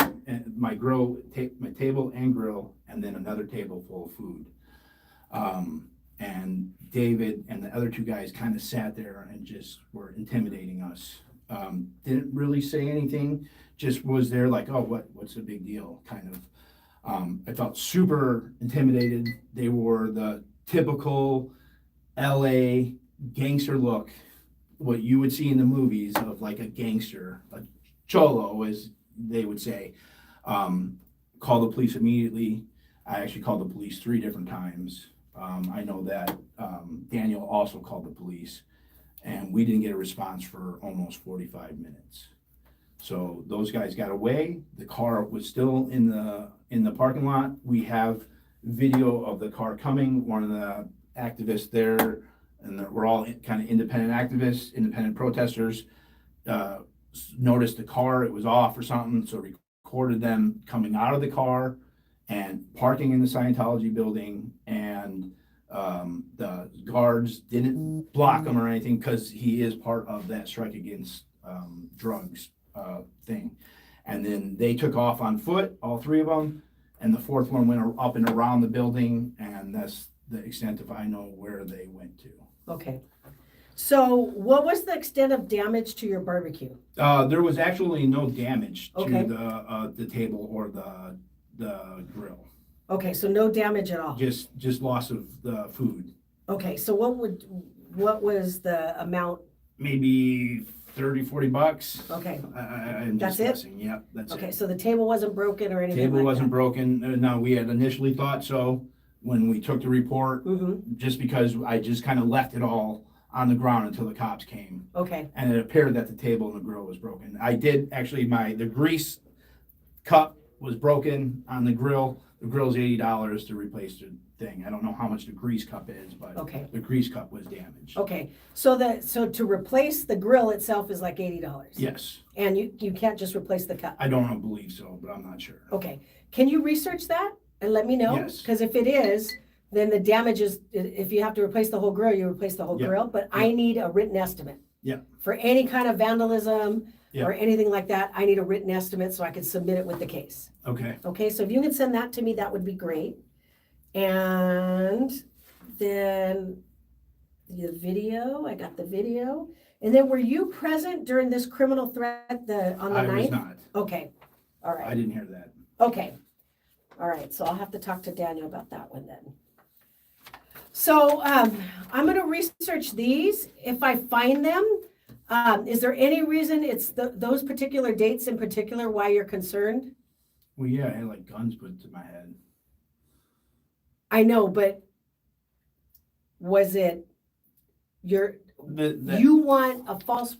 Speaker 7: my table and grill, and then another table full of food. And David and the other two guys kind of sat there and just were intimidating us. Didn't really say anything, just was there like, oh, what's the big deal, kind of. I felt super intimidated. They wore the typical LA gangster look, what you would see in the movies of like a gangster, a cholo, as they would say. Called the police immediately. I actually called the police 3 different times. I know that Daniel also called the police, and we didn't get a response for almost 45 minutes. So those guys got away. The car was still in the parking lot. We have video of the car coming. One of the activists there, and we're all kind of independent activists, independent protesters, noticed the car, it was off or something, so recorded them coming out of the car and parking in the Scientology building, and the guards didn't block him or anything because he is part of that Strike Against Drugs thing. And then they took off on foot, all 3 of them, and the 4th one went up and around the building, and that's the extent of I know where they went to.
Speaker 5: Okay. So what was the extent of damage to your barbecue?
Speaker 7: There was actually no damage
Speaker 5: Okay.
Speaker 7: to the table or the grill.
Speaker 5: Okay, so no damage at all.
Speaker 7: Just loss of the food.
Speaker 5: Okay, so what was the amount?
Speaker 7: Maybe $30-40.
Speaker 5: Okay,
Speaker 7: I'm
Speaker 5: That's
Speaker 7: just
Speaker 5: it?
Speaker 7: guessing. Yep, that's
Speaker 5: okay,
Speaker 7: it.
Speaker 5: so the table wasn't broken or anything
Speaker 7: Table
Speaker 5: like
Speaker 7: wasn't
Speaker 5: that?
Speaker 7: broken. No, we had initially thought so when we took the report, just because I just kind of left it all on the ground until the cops came.
Speaker 5: Okay,
Speaker 7: And it appeared that the table and the grill was broken. I did actually, the grease cup was broken on the grill. The grill's $80 to replace the thing. I don't know how much the grease cup is, but
Speaker 5: Okay.
Speaker 7: the grease cup was damaged.
Speaker 5: okay, so to replace the grill itself is like $80?
Speaker 7: Yes,
Speaker 5: And you can't just replace the cup?
Speaker 7: I don't believe so, but I'm not sure.
Speaker 5: Okay, can you research that and let me know?
Speaker 7: Yes.
Speaker 5: Because if it is, then the damage is, if you have to replace the whole grill, you replace the whole
Speaker 7: Yeah.
Speaker 5: grill, but I need a written estimate.
Speaker 7: Yeah.
Speaker 5: For any kind of vandalism
Speaker 7: Yeah.
Speaker 5: or anything like that, I need a written estimate so I can submit it with the case.
Speaker 7: Okay.
Speaker 5: Okay, so if you can send that to me, that would be great. And then the video, I got the video. And then were you present during this criminal threat on the
Speaker 7: I
Speaker 5: 9th?
Speaker 7: was not.
Speaker 5: Okay, all
Speaker 7: I
Speaker 5: right,
Speaker 7: didn't hear that.
Speaker 5: okay. All right, so I'll have to talk to Daniel about that one then. So I'm gonna research these. If I find them, is there any reason it's those particular dates in particular why you're concerned?
Speaker 7: Well, yeah, I had like guns put to my head.
Speaker 5: I know, but was it you want a false,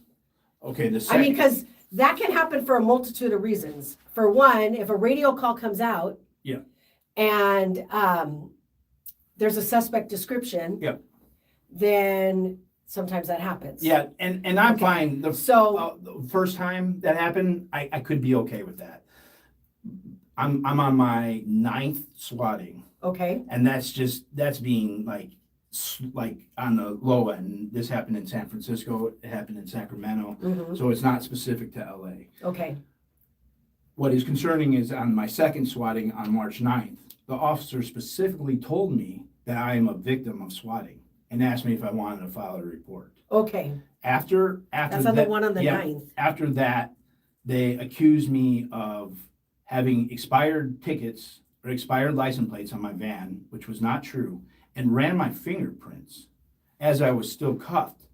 Speaker 7: Okay, the
Speaker 5: I
Speaker 7: second.
Speaker 5: mean, because that can happen for a multitude of reasons. For one, if a radio call comes out.
Speaker 7: Yeah.
Speaker 5: And there's a suspect description.
Speaker 7: Yeah.
Speaker 5: Then sometimes that happens.
Speaker 7: Yeah, and I'm
Speaker 5: Okay.
Speaker 7: fine.
Speaker 5: So,
Speaker 7: The first time that happened, I could be okay with that. I'm on my 9th swatting,
Speaker 5: okay,
Speaker 7: and that's being like on the low end. This happened in San Francisco, it happened in Sacramento, so it's not specific to LA.
Speaker 5: okay,
Speaker 7: What is concerning is on my second swatting on March 9th, the officer specifically told me that I am a victim of swatting and asked me if I wanted to file a report.
Speaker 5: okay.
Speaker 7: After
Speaker 5: That's on the
Speaker 7: that-
Speaker 5: one on the
Speaker 7: yeah,
Speaker 5: 9th.
Speaker 7: After that, they accused me of having expired tickets or expired license plates on my van, which was not true, and ran my fingerprints as I was still cuffed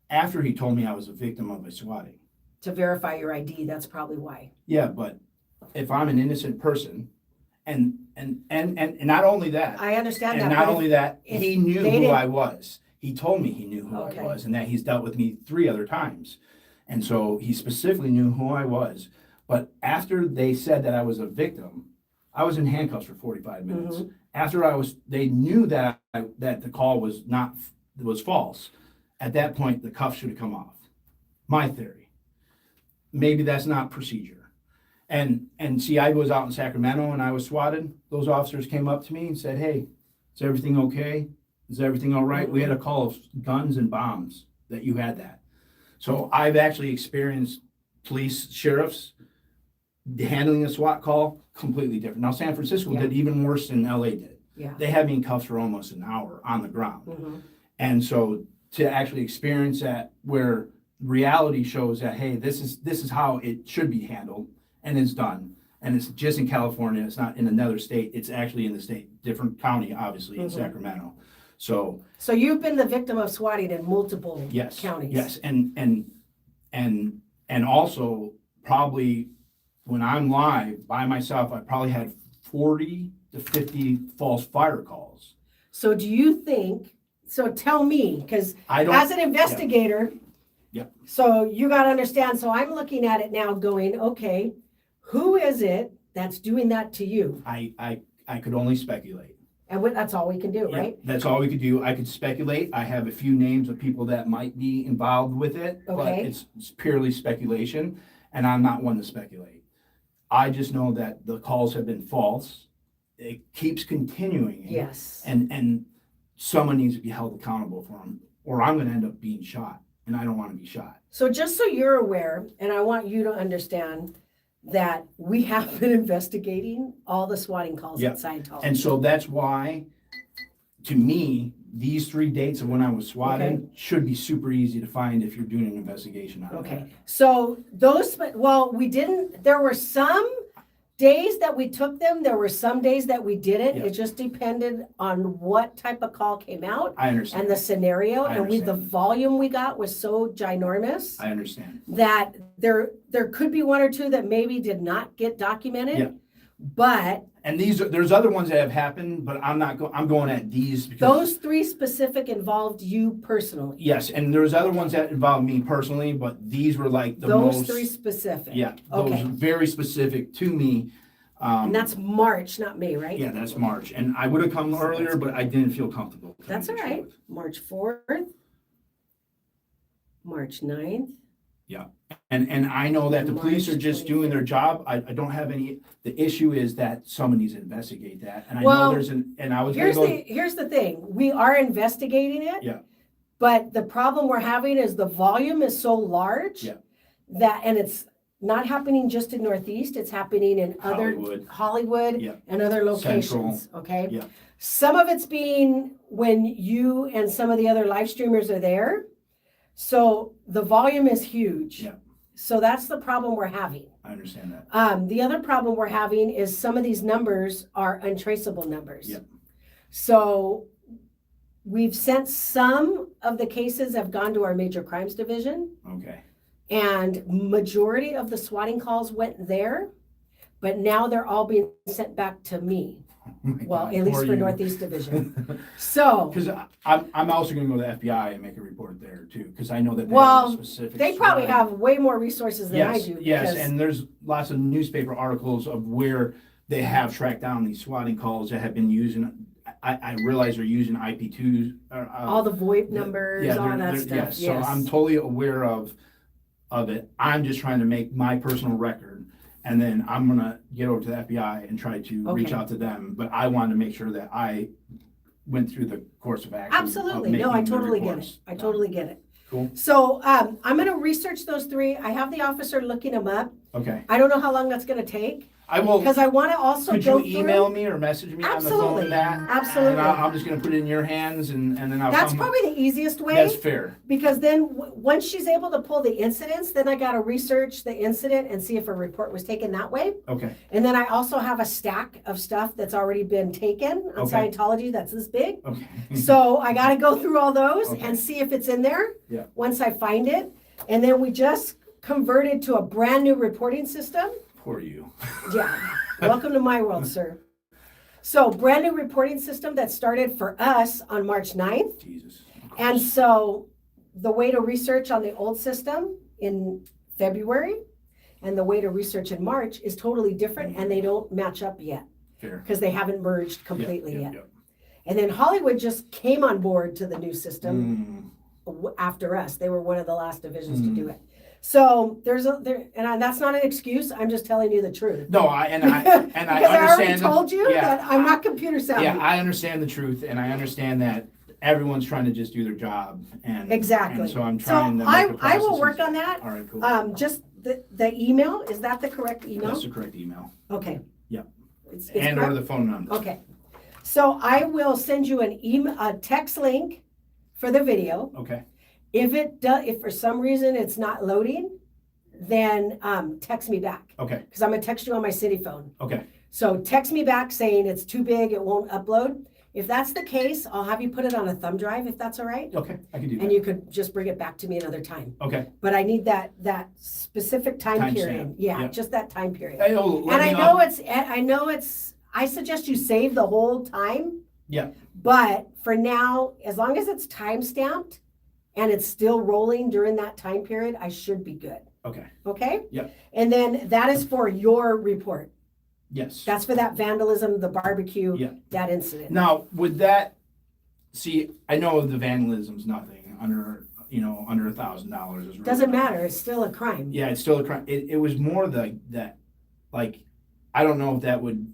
Speaker 7: after he told me I was a victim of a swatting.
Speaker 5: To verify your ID, that's probably why.
Speaker 7: Yeah, but if I'm an innocent person, and not only that,
Speaker 5: I understand
Speaker 7: and
Speaker 5: that.
Speaker 7: not
Speaker 5: but if-
Speaker 7: only that,
Speaker 5: if
Speaker 7: he knew
Speaker 5: they
Speaker 7: who
Speaker 5: didn't-
Speaker 7: I was. He told me he knew who
Speaker 5: Okay.
Speaker 7: I was and that he's dealt with me 3 other times. And so he specifically knew who I was. But after they said that I was a victim, I was in handcuffs for 45 minutes.
Speaker 5: Mm-hmm.
Speaker 7: After they knew that that the call was false. At that point, the cuffs should have come off. My theory. Maybe that's not procedure. And see, I was out in Sacramento and I was swatted. Those officers came up to me and said, "Hey, is everything okay? Is everything all right? We had a call of guns and bombs that you had that." So I've actually experienced police, sheriffs handling a SWAT call completely different. Now, San Francisco
Speaker 5: Yeah.
Speaker 7: did even worse than LA did.
Speaker 5: Yeah.
Speaker 7: They had me in cuffs for almost an hour on the ground.
Speaker 5: Mhm.
Speaker 7: And so to actually experience that where reality shows that, hey, this is how it should be handled and it's done. And it's just in California, it's not in another state, it's actually in the state, different county, obviously, in
Speaker 5: Mhm.
Speaker 7: Sacramento. So,
Speaker 5: So you've been the victim of swatting in multiple
Speaker 7: yes,
Speaker 5: counties?
Speaker 7: yes, and also probably when I'm live by myself, I probably had 40 to 50 false fire calls.
Speaker 5: So do you think, so tell me, because
Speaker 7: I don't.
Speaker 5: as an investigator,
Speaker 7: Yep.
Speaker 5: so you got to understand, so I'm looking at it now going, okay, who is it that's doing that to you?
Speaker 7: I could only speculate.
Speaker 5: And that's all we can do,
Speaker 7: Yeah,
Speaker 5: right?
Speaker 7: that's all we could do. I could speculate. I have a few names of people that might be involved with it, but
Speaker 5: Okay.
Speaker 7: it's purely speculation, and I'm not one to speculate. I just know that the calls have been false. It keeps continuing.
Speaker 5: Yes.
Speaker 7: And someone needs to be held accountable for them, or I'm going to end up being shot, and I don't want to be shot.
Speaker 5: So just so you're aware, and I want you to understand that we have been investigating all the swatting calls
Speaker 7: Yeah.
Speaker 5: at Scientology.
Speaker 7: And so that's why, to me, these 3 dates of when I was swatted
Speaker 5: Okay.
Speaker 7: should be super easy to find if you're doing an investigation on
Speaker 5: Okay,
Speaker 7: that.
Speaker 5: so those, well, we didn't, there were some days that we took them, there were some days that we didn't.
Speaker 7: Yeah.
Speaker 5: It just depended on what type of call came out
Speaker 7: I understand.
Speaker 5: and the scenario.
Speaker 7: I
Speaker 5: And the
Speaker 7: understand.
Speaker 5: volume we got was so ginormous
Speaker 7: I understand.
Speaker 5: that there could be one or two that maybe did not get documented.
Speaker 7: Yeah.
Speaker 5: But
Speaker 7: And there's other ones that have happened, but I'm going at these because.
Speaker 5: those 3 specific involved you personally.
Speaker 7: Yes, and there's other ones that involve me personally, but these were like the
Speaker 5: Those
Speaker 7: most.
Speaker 5: 3 specific.
Speaker 7: Yeah, those
Speaker 5: Okay.
Speaker 7: very specific to me.
Speaker 5: And that's March, not May, right?
Speaker 7: Yeah, that's March, and I would have come earlier, but I didn't feel comfortable.
Speaker 5: That's all right. March 4th, March 9th.
Speaker 7: Yeah, and I know that the police are just doing their job. I don't have any, the issue is that someone needs to investigate that. And I know
Speaker 5: Well,
Speaker 7: and I was gonna go.
Speaker 5: Here's the thing, we are investigating it.
Speaker 7: Yeah.
Speaker 5: But the problem we're having is the volume is so large.
Speaker 7: Yeah.
Speaker 5: That, and it's not happening just in Northeast, it's happening in other Hollywood
Speaker 7: Yeah.
Speaker 5: and other
Speaker 7: Central.
Speaker 5: locations, okay?
Speaker 7: Yeah.
Speaker 5: Some of it's being when you and some of the other live streamers are there. So the volume is huge.
Speaker 7: Yeah.
Speaker 5: So that's the problem we're having.
Speaker 7: I understand that.
Speaker 5: The other problem we're having is some of these numbers are untraceable numbers.
Speaker 7: Yep.
Speaker 5: So we've sent some of the cases have gone to our major crimes division,
Speaker 7: Okay.
Speaker 5: and majority of the swatting calls went there, but now they're all being sent back to me. Well, at least for Northeast Division. So,
Speaker 7: Because I'm also gonna go to the FBI and make a report there too, because I know that they
Speaker 5: Well,
Speaker 7: have a specific.
Speaker 5: they probably
Speaker 7: swatting.
Speaker 5: have way more resources than I
Speaker 7: Yes,
Speaker 5: do.
Speaker 7: yes,
Speaker 5: because-
Speaker 7: and there's lots of newspaper articles of where they have tracked down these swatting calls that have been using, I realize they're using IP2s.
Speaker 5: all the VoIP numbers,
Speaker 7: Yeah,
Speaker 5: all
Speaker 7: they're-
Speaker 5: that
Speaker 7: they're-
Speaker 5: stuff,
Speaker 7: yes,
Speaker 5: yes.
Speaker 7: So I'm totally aware of it. I'm just trying to make my personal record. And then I'm gonna get over to the FBI and try to reach
Speaker 5: Okay.
Speaker 7: out to them, but I wanted to make sure that I went through the course of action. of
Speaker 5: Absolutely, no, I
Speaker 7: making the
Speaker 5: totally get it,
Speaker 7: reports.
Speaker 5: I totally get it.
Speaker 7: Cool,
Speaker 5: So, I'm gonna research those 3, I have the officer looking them up,
Speaker 7: okay.
Speaker 5: I don't know how long that's gonna take,
Speaker 7: I will,
Speaker 5: because I wanna also
Speaker 7: could
Speaker 5: go
Speaker 7: you
Speaker 5: through.
Speaker 7: email me or message me on the phone
Speaker 5: Absolutely,
Speaker 7: with that?
Speaker 5: absolutely.
Speaker 7: And I'm just gonna put it in your hands and then I'll
Speaker 5: That's
Speaker 7: come.
Speaker 5: probably the easiest way.
Speaker 7: That's fair.
Speaker 5: Because then, once she's able to pull the incidents, then I gotta research the incident and see if a report was taken that way.
Speaker 7: Okay,
Speaker 5: And then I also have a stack of stuff that's already been taken on
Speaker 7: Okay.
Speaker 5: Scientology that's this big.
Speaker 7: okay.
Speaker 5: So I gotta go through all those
Speaker 7: Okay.
Speaker 5: and see if it's in there.
Speaker 7: Yeah.
Speaker 5: Once I find it. And then we just converted to a brand new reporting system.
Speaker 7: Poor you.
Speaker 5: Yeah, welcome to my world, sir. So brand new reporting system that started for us on March 9th.
Speaker 7: Jesus.
Speaker 5: And so the way to research on the old system in February and the way to research in March is totally different, and they don't match up yet
Speaker 7: Fair.
Speaker 5: because they haven't merged
Speaker 7: Yep,
Speaker 5: completely
Speaker 7: yep,
Speaker 5: yet.
Speaker 7: yep.
Speaker 5: And then Hollywood just came on board to the new system
Speaker 7: Mm,
Speaker 5: after us. They were one of the last divisions to do it. So that's not an excuse. I'm just telling you the truth.
Speaker 7: No, I
Speaker 5: Because I already
Speaker 7: understand.
Speaker 5: told you
Speaker 7: yeah,
Speaker 5: that I'm not computer savvy.
Speaker 7: Yeah, I understand the truth, and I understand that everyone's trying to just do their job, and
Speaker 5: Exactly.
Speaker 7: And so I'm trying to.
Speaker 5: I
Speaker 7: make the
Speaker 5: will
Speaker 7: processes-
Speaker 5: work on that.
Speaker 7: All right, cool.
Speaker 5: Just the email, is that the correct email?
Speaker 7: That's the correct email.
Speaker 5: Okay.
Speaker 7: Yep.
Speaker 5: It's
Speaker 7: And or
Speaker 5: correct?
Speaker 7: the phone number.
Speaker 5: Okay. So I will send you an email, a text link for the video.
Speaker 7: Okay.
Speaker 5: If for some reason it's not loading, then text me back,
Speaker 7: Okay.
Speaker 5: because I'm gonna text you on my city phone.
Speaker 7: Okay.
Speaker 5: So text me back saying it's too big, it won't upload. If that's the case, I'll have you put it on a thumb drive, if that's all right.
Speaker 7: Okay. I can do
Speaker 5: And
Speaker 7: that.
Speaker 5: you could just bring it back to me another time.
Speaker 7: Okay.
Speaker 5: But I need that specific time
Speaker 7: Timestamp,
Speaker 5: period. Yeah,
Speaker 7: yep.
Speaker 5: just that time period.
Speaker 7: Hey, oh, let
Speaker 5: And
Speaker 7: me
Speaker 5: I know I suggest you save the whole time.
Speaker 7: Yeah.
Speaker 5: But for now, as long as it's time stamped and it's still rolling during that time period, I should be good.
Speaker 7: Okay.
Speaker 5: Okay?
Speaker 7: Yep.
Speaker 5: And then that is for your report.
Speaker 7: Yes.
Speaker 5: That's for that vandalism, the barbecue,
Speaker 7: Yeah.
Speaker 5: that incident.
Speaker 7: Now, with that, see, I know the vandalism's nothing under $1,000 is.
Speaker 5: Doesn't matter. It's still a crime.
Speaker 7: Yeah, it's still a crime. It was more like, I don't know if that would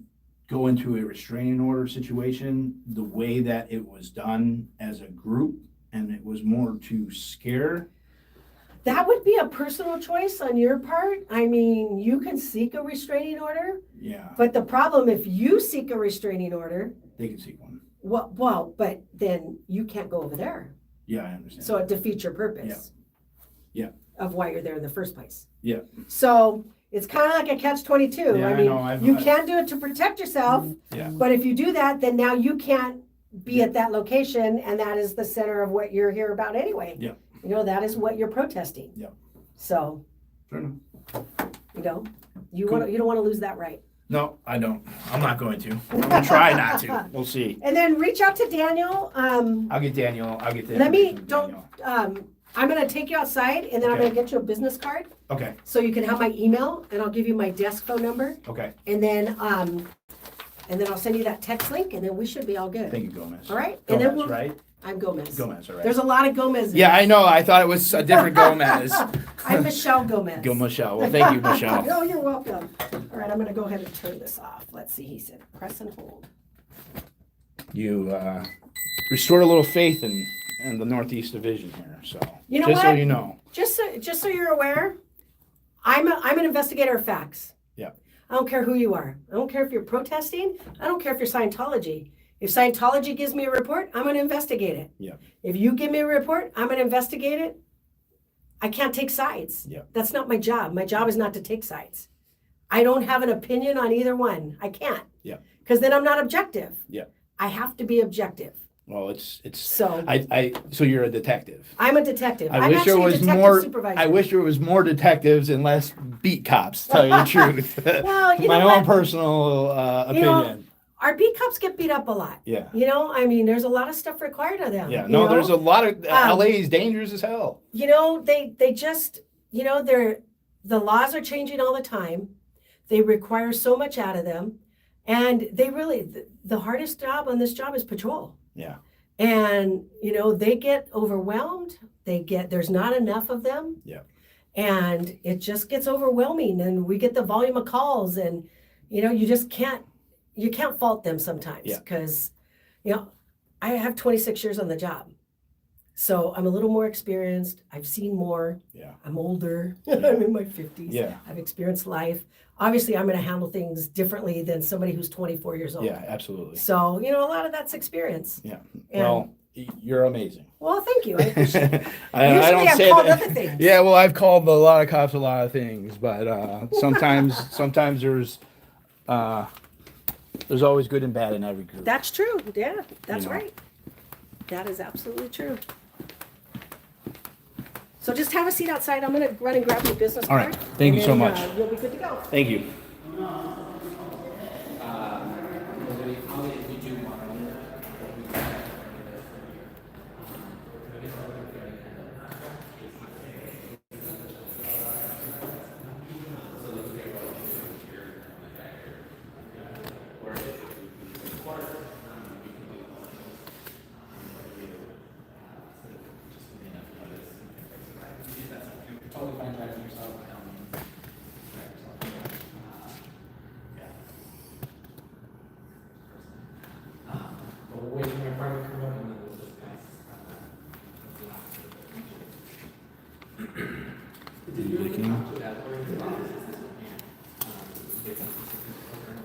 Speaker 7: go into a restraining order situation, the way that it was done as a group, and it was more to scare.
Speaker 5: That would be a personal choice on your part. I mean, you can seek a restraining order,
Speaker 7: Yeah,
Speaker 5: but the problem, if you seek a restraining order,
Speaker 7: they can seek one.
Speaker 5: but then you can't go over there.
Speaker 7: Yeah, I understand.
Speaker 5: So it defeats your purpose.
Speaker 7: Yeah.
Speaker 5: Of why you're there in the first place.
Speaker 7: Yeah.
Speaker 5: So It's kind of like a catch-22.
Speaker 7: Yeah,
Speaker 5: I
Speaker 7: I
Speaker 5: mean,
Speaker 7: know.
Speaker 5: you can do it to protect yourself,
Speaker 7: Yeah.
Speaker 5: but if you do that, then now you can't be at that location, and that is the center of what you're here about anyway.
Speaker 7: Yeah.
Speaker 5: You know, that is what you're protesting.
Speaker 7: Yeah.
Speaker 5: So,
Speaker 7: Fair enough.
Speaker 5: you know, you
Speaker 7: Cool.
Speaker 5: don't want to lose that right.
Speaker 7: No, I don't. I'm not going to. I'm gonna try not to. We'll see.
Speaker 5: And then reach out to Daniel.
Speaker 7: I'll get Daniel. I'll get the
Speaker 5: Let me,
Speaker 7: information from Daniel.
Speaker 5: I'm gonna take you outside, and then I'm
Speaker 7: Okay.
Speaker 5: gonna get you a business card,
Speaker 7: Okay.
Speaker 5: so you can have my email, and I'll give you my desk phone number,
Speaker 7: Okay.
Speaker 5: and then I'll send you that text link, and then we should be all good.
Speaker 7: Thank you, Gomez.
Speaker 5: All right? And then
Speaker 7: Gomez, right?
Speaker 5: I'm Gomez.
Speaker 7: Gomez, all right.
Speaker 5: There's a lot of Gomez's.
Speaker 7: Yeah, I know. I thought it was a different Gomez.
Speaker 5: I'm Michelle Gomez.
Speaker 7: Go, Michelle. Well, thank you, Michelle.
Speaker 5: Oh, you're welcome. All right, I'm gonna go ahead and turn this off. Let's see, he said, press and hold.
Speaker 7: You restored a little faith in the Northeast Division here. So
Speaker 5: You know
Speaker 7: just so
Speaker 5: what?
Speaker 7: you know.
Speaker 5: Just so you're aware, I'm an investigator of facts.
Speaker 7: Yeah.
Speaker 5: I don't care who you are. I don't care if you're protesting. I don't care if you're Scientology. If Scientology gives me a report, I'm going to investigate it.
Speaker 7: Yeah.
Speaker 5: If you give me a report, I'm going to investigate it. I can't take sides.
Speaker 7: Yeah.
Speaker 5: That's not my job. My job is not to take sides. I don't have an opinion on either one. I can't.
Speaker 7: Yeah.
Speaker 5: Because then I'm not objective.
Speaker 7: Yeah.
Speaker 5: I have to be objective.
Speaker 7: Well, it's
Speaker 5: So
Speaker 7: so you're a detective.
Speaker 5: I'm a detective.
Speaker 7: I
Speaker 5: I'm
Speaker 7: wish there
Speaker 5: actually a
Speaker 7: was
Speaker 5: detective
Speaker 7: more.
Speaker 5: supervisor.
Speaker 7: I wish there was more detectives and less beat cops. To tell you the truth.
Speaker 5: Well, you
Speaker 7: My
Speaker 5: know
Speaker 7: own
Speaker 5: what?
Speaker 7: personal
Speaker 5: You know,
Speaker 7: opinion.
Speaker 5: Our beat cops get beat up a lot.
Speaker 7: Yeah.
Speaker 5: You know, I mean, there's a lot of stuff required of them.
Speaker 7: Yeah.
Speaker 5: you
Speaker 7: No,
Speaker 5: know?
Speaker 7: there's a lot of LA is dangerous as hell.
Speaker 5: You know, they just, you know, the laws are changing all the time. They require so much out of them, and they really the hardest job on this job is patrol.
Speaker 7: Yeah.
Speaker 5: And you know, they get overwhelmed. There's not enough of them.
Speaker 7: Yeah.
Speaker 5: And it just gets overwhelming, and we get the volume of calls, and you know, you can't fault them sometimes.
Speaker 7: Yeah.
Speaker 5: Because you know, I have 26 years on the job, so I'm a little more experienced. I've seen more.
Speaker 7: Yeah.
Speaker 5: I'm older. I'm in my 50s.
Speaker 7: Yeah.
Speaker 5: I've experienced life. Obviously, I'm going to handle things differently than somebody who's 24 years old.
Speaker 7: Yeah. Absolutely.
Speaker 5: So, you know, a lot of that's experience.
Speaker 7: Yeah.
Speaker 5: And-
Speaker 7: Well, you're amazing.
Speaker 5: Well, thank you. I appreciate it.
Speaker 7: I
Speaker 5: Usually
Speaker 7: don't
Speaker 5: I've
Speaker 7: say
Speaker 5: called
Speaker 7: that.
Speaker 5: other things.
Speaker 7: Yeah, well, I've called a lot of cops a lot of things, but sometimes there's always good and bad in every group.
Speaker 5: That's true. Yeah, that's
Speaker 7: You know.
Speaker 5: right. That is absolutely true. So just have a seat outside. I'm going to run and grab your business
Speaker 7: All
Speaker 5: card.
Speaker 7: right. Thank
Speaker 5: and
Speaker 7: you so
Speaker 5: then,
Speaker 7: much.
Speaker 5: You'll be good to go.
Speaker 7: Thank you.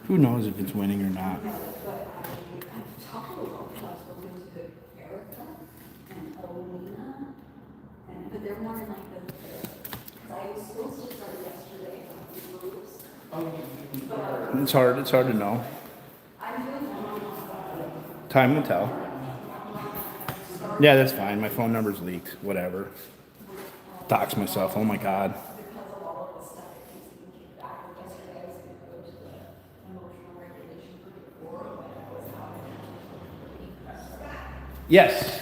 Speaker 7: Who knows if it's winning or not?
Speaker 8: But they're more in like the, I was supposed to start yesterday on the moves.
Speaker 7: It's hard to know. Time will tell. Yeah, that's fine. My phone number's leaked. Whatever. Dox myself. Oh my God. Yes.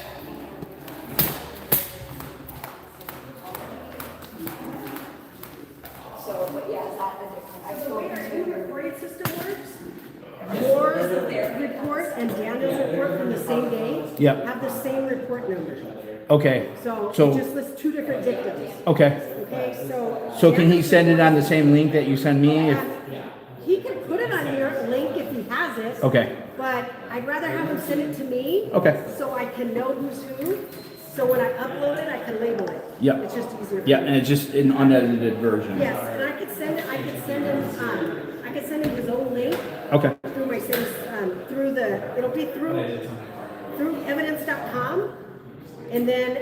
Speaker 8: So, but yeah, is that a different, I
Speaker 5: The way our new reporting system works, your report and Daniel's report from the same day
Speaker 7: Yep.
Speaker 5: have the same report number.
Speaker 7: Okay.
Speaker 5: So
Speaker 7: So-
Speaker 5: it just lists two different victims.
Speaker 7: Okay.
Speaker 5: Okay, so.
Speaker 7: So can he send it on the same link that you send me?
Speaker 5: He can put it on your link if he has it.
Speaker 7: Okay.
Speaker 5: But I'd rather have him send it to me.
Speaker 7: Okay.
Speaker 5: So I can know who's who. So when I upload it, I can label it.
Speaker 7: Yep.
Speaker 5: It's just easier. for
Speaker 7: Yeah,
Speaker 5: me.
Speaker 7: and it's just an unedited version.
Speaker 5: Yes, and I could send him his own link
Speaker 7: Okay.
Speaker 5: through my it'll be through evidence.com, and then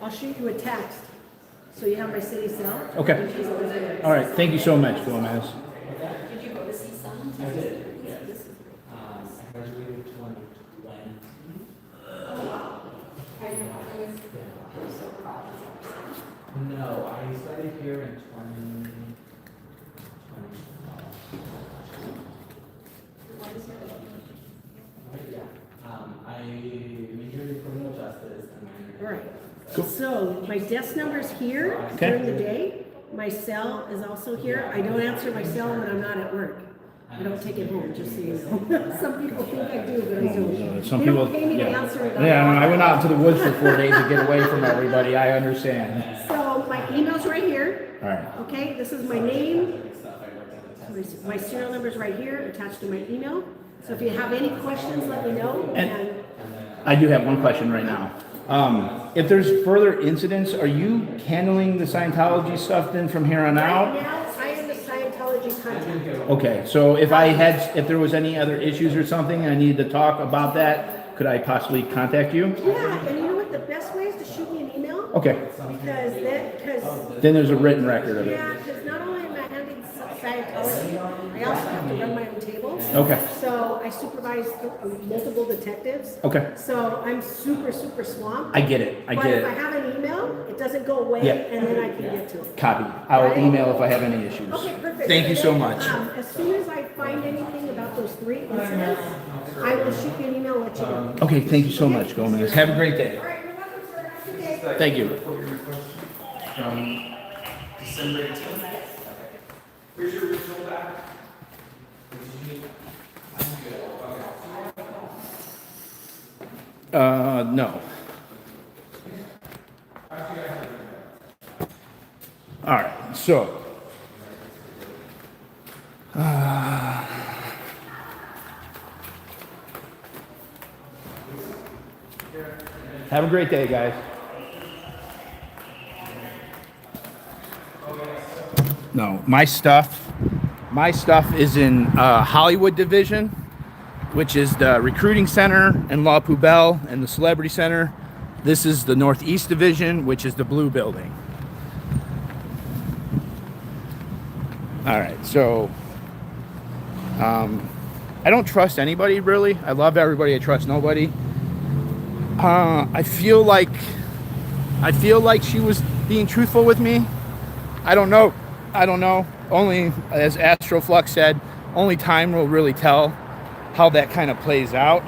Speaker 5: I'll shoot you a text So you have my city cell.
Speaker 7: Okay.
Speaker 5: And she's always there.
Speaker 7: All right. Thank you so much, Gomez.
Speaker 8: Did you go to see some?
Speaker 9: I did. I graduated 2020. No, I studied here in 2020. I majored in criminal justice and minored in
Speaker 5: All right.
Speaker 7: Cool.
Speaker 5: So my desk number's here
Speaker 7: Okay.
Speaker 5: during the day. My cell is also here. I don't answer my cell when I'm not at work. I don't take it home, just so you know. Some people think I do, but I don't.
Speaker 7: Some
Speaker 5: They
Speaker 7: people,
Speaker 5: don't pay me to
Speaker 7: yeah.
Speaker 5: answer it.
Speaker 7: Yeah, I went out to the woods for 4 days to get away from everybody. I understand.
Speaker 5: So my email's right here.
Speaker 7: All right.
Speaker 5: Okay, this is my name. My serial number's right here, attached to my email. So if you have any questions, let me know.
Speaker 7: And I do have one question right now. If there's further incidents, are you handling the Scientology stuff then from here on
Speaker 5: Right
Speaker 7: out?
Speaker 5: now, I am the Scientology contact.
Speaker 7: Okay, so if there was any other issues or something, and I needed to talk about that, could I possibly contact you?
Speaker 5: Yeah, and you know what, the best way is to shoot me an email.
Speaker 7: Okay,
Speaker 5: Because
Speaker 7: then there's a written record of it.
Speaker 5: yeah, because not only am I handling Scientology, I also have to run my own table.
Speaker 7: Okay,
Speaker 5: So I supervise multiple detectives.
Speaker 7: okay.
Speaker 5: So I'm super, super swamped.
Speaker 7: I get it, I
Speaker 5: But
Speaker 7: get
Speaker 5: if I
Speaker 7: it.
Speaker 5: have an email, it doesn't go away,
Speaker 7: Yeah.
Speaker 5: and then I can get to it.
Speaker 7: Copy. I'll email if I have any issues.
Speaker 5: Okay, perfect.
Speaker 7: Thank you so much.
Speaker 5: As soon as I find anything about those 3 incidents, I will shoot you an email and let you know.
Speaker 7: Okay, thank you so much, Gomez. Have a great day.
Speaker 5: All right, you're welcome, sir. Have a good day.
Speaker 7: Thank you.
Speaker 6: From December 18th. Where's your original back?
Speaker 7: No. All right, so. Have a great day, guys. No, my stuff is in Hollywood division, which is the recruiting center and La Poubelle and the celebrity center. This is the Northeast division, which is the blue building. All right, so I don't trust anybody really. I love everybody. I trust nobody. I feel like she was being truthful with me. I don't know. Only, as Astroflux said, only time will really tell how that kind of plays out.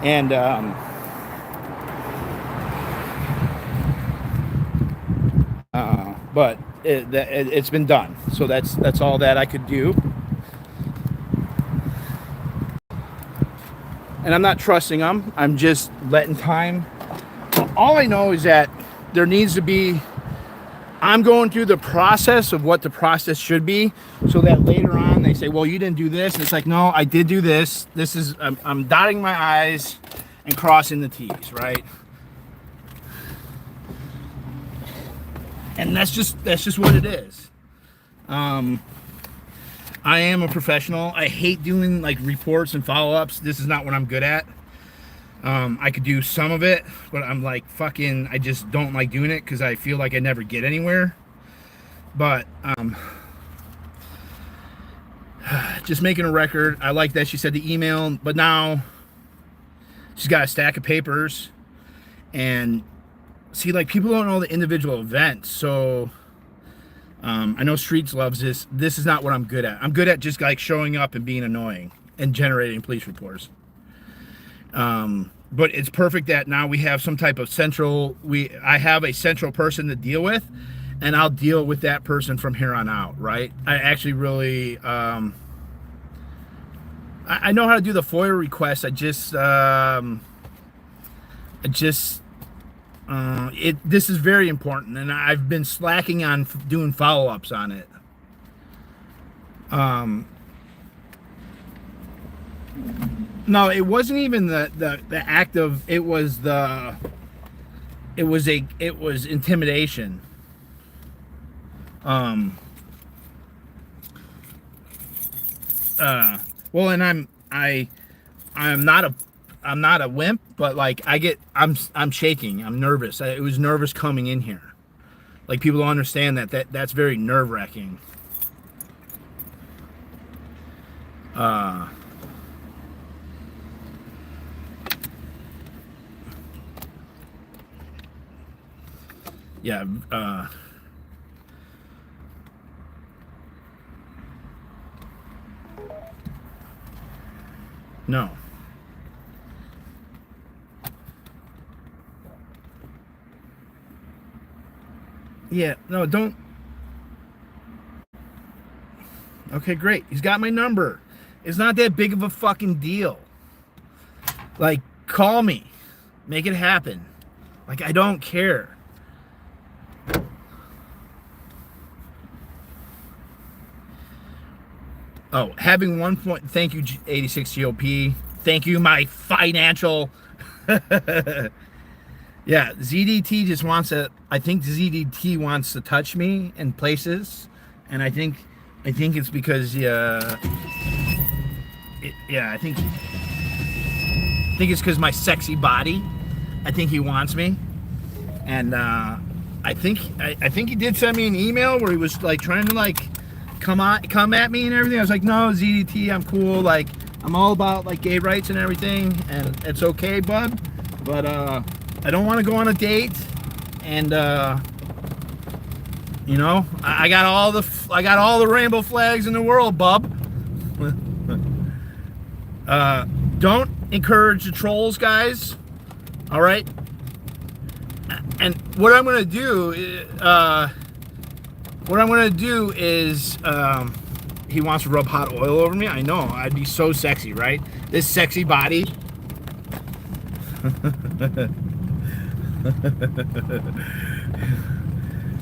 Speaker 7: And but it's been done. So that's all that I could do. And I'm not trusting them. I'm just letting time. All I know is that there needs to be. I'm going through the process of what the process should be, so that later on they say, "Well, you didn't do this." And it's like, no, I did do this. This is I'm dotting my I's and crossing the T's, right? And that's just what it is. I am a professional. I hate doing like reports and follow-ups. This is not what I'm good at. I could do some of it, but I'm like I just don't like doing it because I feel like I never get anywhere. But just making a record. I like that she said the email, but now she's got a stack of papers, and see, like, people don't know the individual events. So I know Streets loves this. This is not what I'm good at. I'm good at just like showing up and being annoying and generating police reports. But it's perfect that now we have some type of I have a central person to deal with, and I'll deal with that person from here on out, right? I actually really, I know how to do the FOIA request. This is very important, and I've been slacking on doing follow-ups on it. No, it wasn't even the act of it was intimidation. Well, and I'm not a wimp, but like I'm shaking. I'm nervous. It was nervous coming in here. Like, people don't understand that's very nerve-wracking. Yeah, no. Yeah, no, don't. Okay, great. He's got my number. It's not that big of a fucking deal. Like, call me. Make it happen. Like, I don't care. Oh, having 1 point. Thank you, 86 GOP. Thank you, my financial. Yeah, ZDT just wants to. I think ZDT wants to touch me in places, and I think it's because I think it's because my sexy body. I think he wants me, and I think he did send me an email where he was like trying to like come at me and everything. I was like, no, ZDT, I'm cool. Like, I'm all about like gay rights and everything, and it's okay, bud. But I don't want to go on a date, and you know, I got all the rainbow flags in the world, bub. Don't encourage the trolls, guys. All right. And what I'm gonna do is, he wants to rub hot oil over me. I know, I'd be so sexy, right? This sexy body.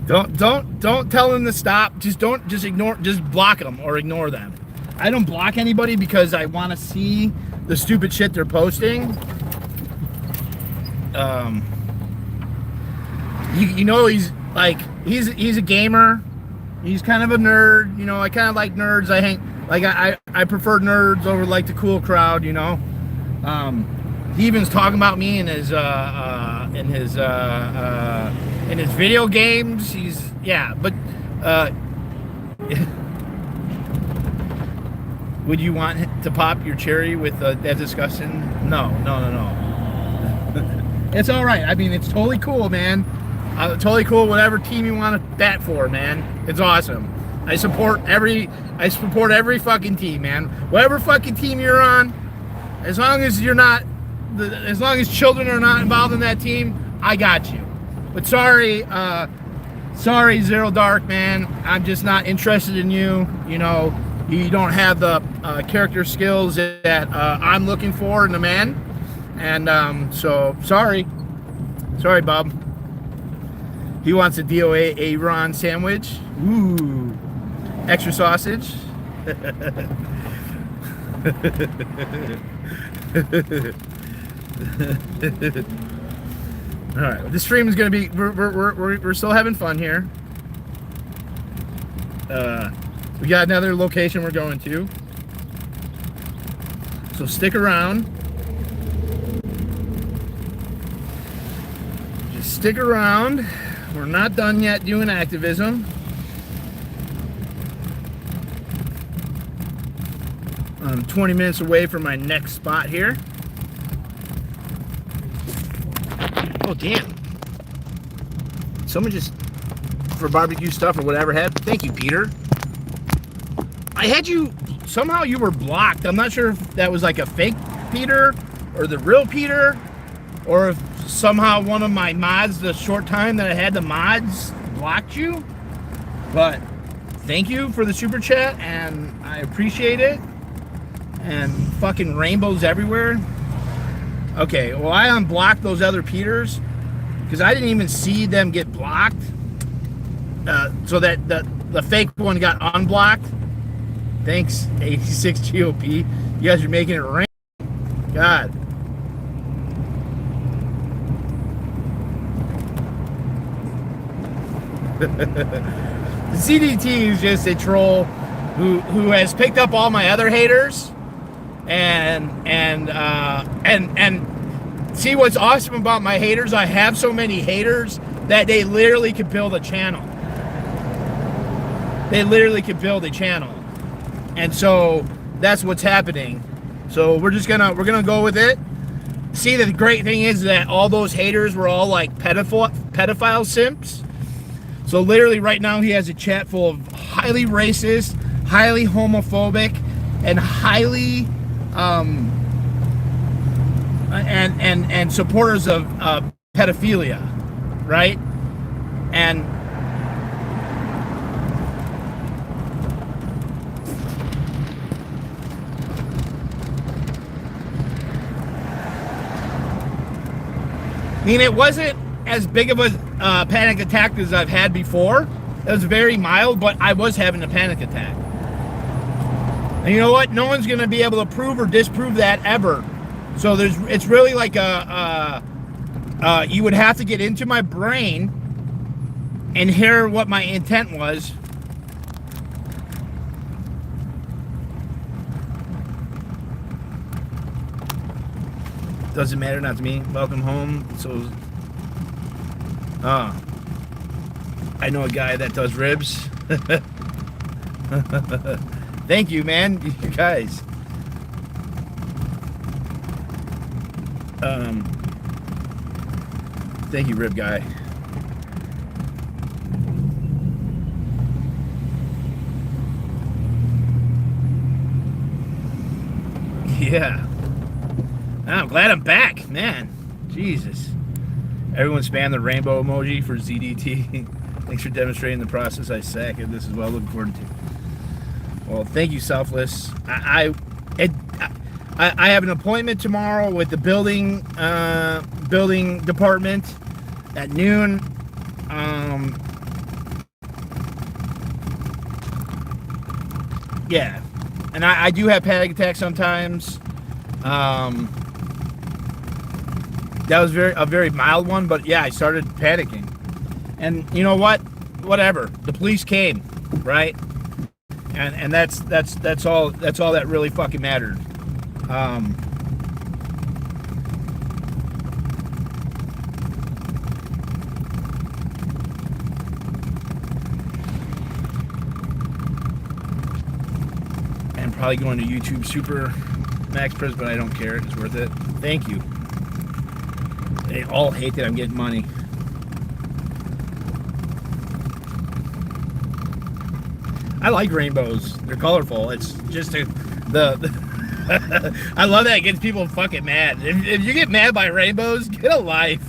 Speaker 7: Don't tell them to stop. Just block them or ignore them. I don't block anybody because I want to see the stupid shit they're posting. You know, he's a gamer. He's kind of a nerd. You know, I kind of like nerds. I prefer nerds over like the cool crowd. You know. He even's talking about me in his video games. But would you want to pop your cherry with that discussion? No. It's all right. I mean, it's totally cool, man. Totally cool. Whatever team you want to bat for, man. It's awesome. I support every fucking team, man. Whatever fucking team you're on, as long as children are not involved in that team, I got you. But sorry, Zero Dark, man. I'm just not interested in you. You know, you don't have the character skills that I'm looking for in a man. And so, sorry, Bob. He wants a D.o.A. Aaron sandwich. Ooh, extra sausage. All right, this stream is gonna be. We're still having fun here. We got another location we're going to, so stick around. Just stick around. We're not done yet doing activism. I'm 20 minutes away from my next spot here. Oh, damn. Someone just, for barbecue stuff or whatever, thank you, Peter. I had you, somehow you were blocked. I'm not sure if that was like a fake Peter or the real Peter, or if somehow one of my mods, the short time that I had the mods, blocked you. But thank you for the super chat, and I appreciate it. And fucking rainbows everywhere. Okay, well, I unblocked those other Peters because I didn't even see them get blocked. So that the fake one got unblocked. Thanks, 86 GOP. You guys are making it rain. God. The CDT is just a troll who has picked up all my other haters and see what's awesome about my haters. I have so many haters
Speaker 1: that they literally could build a channel. They literally could build a channel. And so that's what's happening. So we're gonna go with it. See, the great thing is that all those haters were all like pedophile simps. So literally right now he has a chat full of highly racist, highly homophobic, and highly and supporters of pedophilia, right? And I mean, it wasn't as big of a panic attack as I've had before. It was very mild, but I was having a panic attack. And you know what? No one's going to be able to prove or disprove that ever. So it's really like you would have to get into my brain and hear what my intent was. Doesn't matter, not to me. Welcome home. So, I know a guy that does ribs. Thank you, man. You guys. Thank you, rib guy. Yeah. I'm glad I'm back, man. Jesus. Everyone spam the rainbow emoji for ZDT. Thanks for demonstrating the process. I second this as well. Looking forward to. Well, thank you, Selfless. I have an appointment tomorrow with the building department at noon. Yeah, and I do have panic attacks sometimes. That was a very mild one, but yeah, I started panicking. And you know what? Whatever. The police came, right? And that's all that really fucking mattered. I'm probably going to YouTube Super Max Priz, but I don't care. It's worth it. Thank you. They all hate that I'm getting money. I like rainbows. They're colorful. It's just I love that. It gets people fucking mad. If you get mad by rainbows, get a life.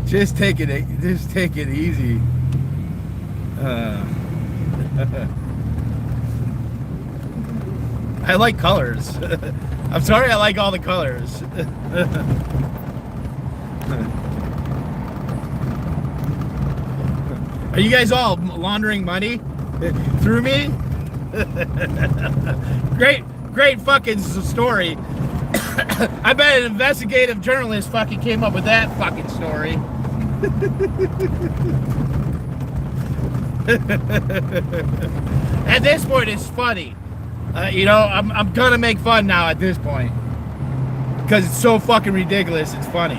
Speaker 1: Just take it easy. I like colors. I'm sorry, I like all the colors. Are you guys all laundering money through me? Great fucking story. I bet an investigative journalist fucking came up with that fucking story. At this point, it's funny. You know, I'm gonna make fun now at this point. Because it's so fucking ridiculous, it's funny.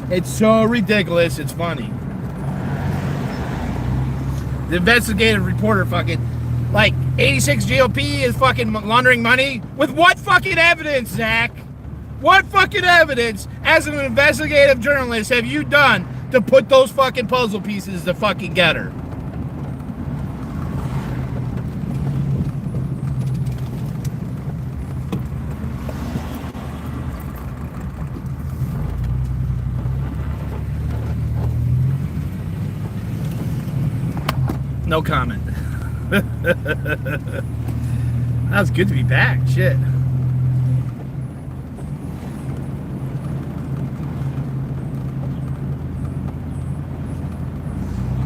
Speaker 1: It's so ridiculous, it's funny. The investigative reporter fucking, like, 86 GOP is fucking laundering money? With what fucking evidence, Zach? What fucking evidence, as an investigative journalist, have you done to put those fucking puzzle pieces to fucking get her? No comment. That was good to be back. Shit.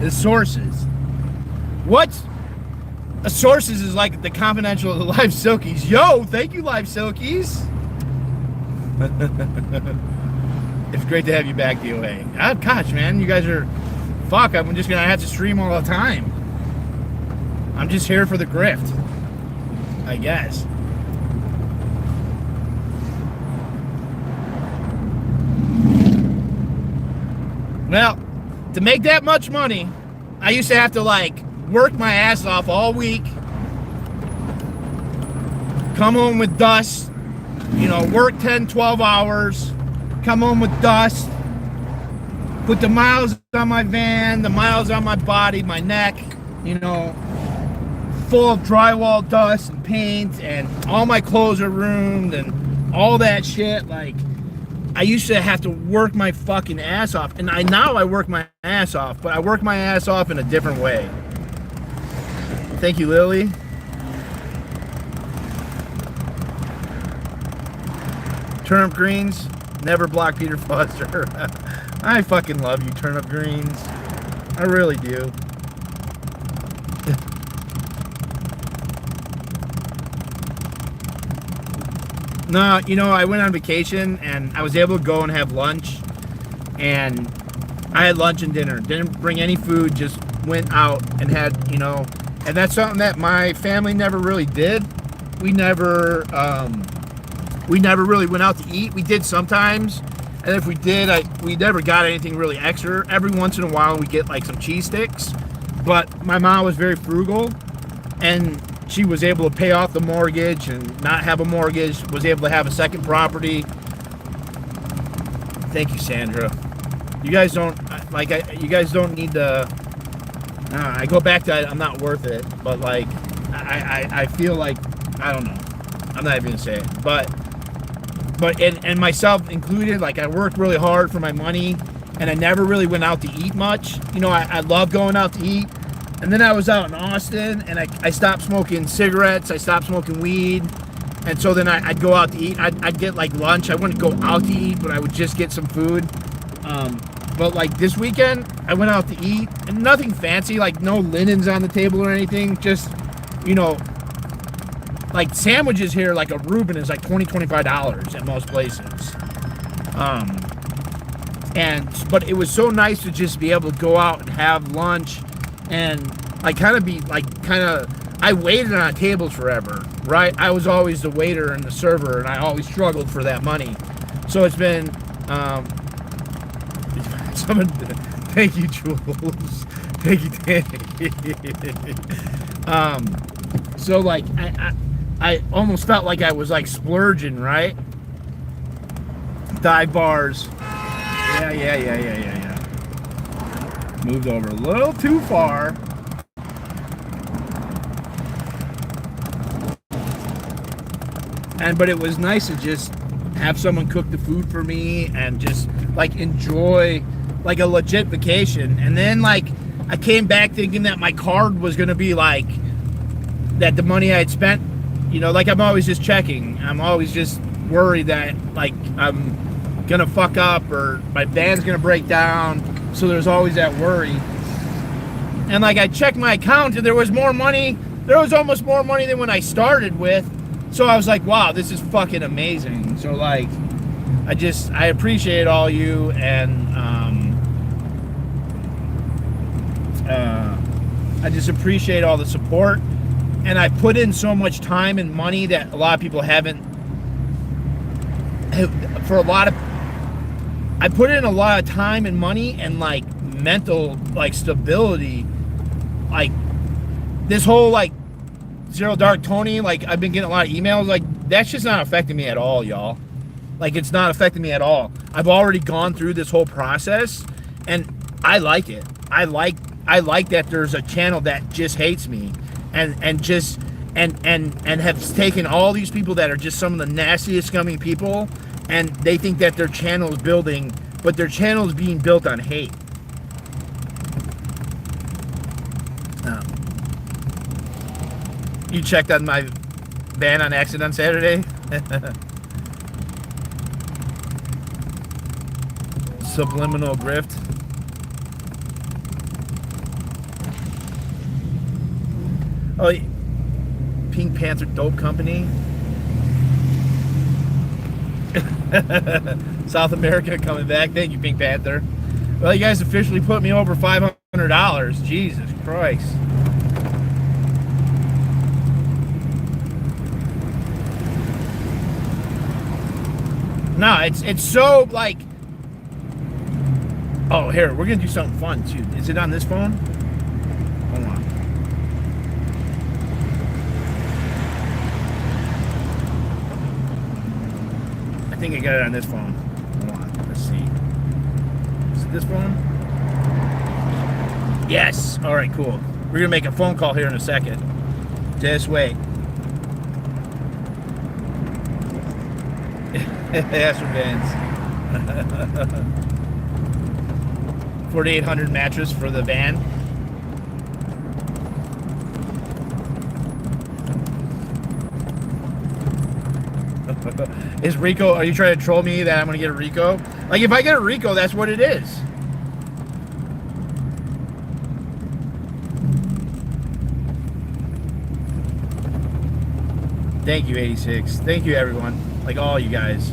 Speaker 1: The sources. What? A sources is like the confidential of the Live Silkies. Yo, thank you, Live Silkies. It's great to have you back, D.o.A. Gosh, man, you guys are. Fuck, I'm just gonna have to stream all the time. I'm just here for the grift, I guess. Well, to make that much money, I used to have to like work my ass off all week, come home with dust, you know, work 10, 12 hours, come home with dust, put the miles on my van, the miles on my body, my neck, you know, full of drywall dust and paint, and all my clothes are ruined and all that shit. Like, I used to have to work my fucking ass off, and now I work my ass off, but I work my ass off in a different way. Thank you, Lily. Turnip greens, never block Peter Foster. I fucking love you, turnip greens. I really do. No, you know, I went on vacation and I was able to go and have lunch, and I had lunch and dinner. Didn't bring any food, just went out and had, you know, and that's something that my family never really did. We never really went out to eat. We did sometimes, and if we did, we never got anything really extra. Every once in a while we get like some cheese sticks, but my mom was very frugal, and she was able to pay off the mortgage and not have a mortgage, was able to have a second property. Thank you, Sandra. You guys don't, like, you guys don't need to, I go back to, I'm not worth it, but like, I feel like, I don't know. I'm not even gonna say it, but and myself included, like, I worked really hard for my money, and I never really went out to eat much. You know, I love going out to eat. And then I was out in Austin, and I stopped smoking cigarettes, I stopped smoking weed, and so then I'd go out to eat. I'd get like lunch. I wouldn't go out to eat, but I would just get some food. But like this weekend, I went out to eat, and nothing fancy, like no linens on the table or anything, just, you know, like sandwiches here, like a Reuben is like $20-$25 at most places. But it was so nice to just be able to go out and have lunch, and like I waited on tables forever, right? I was always the waiter and the server, and I always struggled for that money. So it's been, thank you, Jules. Thank you, Danny. So like, I almost felt like I was like splurging, right? Dive bars. Yeah. Moved over a little too far. But it was nice to just have someone cook the food for me and just like enjoy like a legit vacation. And then like I came back thinking that my card was gonna be like that, the money I had spent, you know, like I'm always just checking. I'm always just worried that like I'm gonna fuck up or my van's gonna break down. So there's always that worry. And like I checked my account and there was more money. There was almost more money than when I started with. So I was like, wow, this is fucking amazing. So like, I appreciate all you, and I just appreciate all the support. And I put in so much time and money that a lot of people haven't. I put in a lot of time and money and like mental like stability, like this whole like Zero Dark Tony, like I've been getting a lot of emails, like that's just not affecting me at all, y'all. Like it's not affecting me at all. I've already gone through this whole process and I like it. I like that there's a channel that just hates me and have taken all these people that are just some of the nastiest scummy people, and they think that their channel is building, but their channel is being built on hate. You checked on my van on accident on Saturday? Subliminal grift. Oh, Pink Panther Dope Company. South America coming back. Thank you, Pink Panther. Well, you guys officially put me over $500. Jesus Christ. No, it's so like
Speaker 7: Oh, here, we're gonna do something fun too. Is it on this phone? Hold on. I think I got it on this phone. Hold on, let's see. Is it this phone? Yes. All right, cool. We're gonna make a phone call here in a second. Just wait. That's from Vans. 4,800 mattress for the van. Is Rico, are you trying to troll me that I'm gonna get a Rico? Like, if I get a Rico, that's what it is. Thank you, 86. Thank you, everyone. Like, all you guys.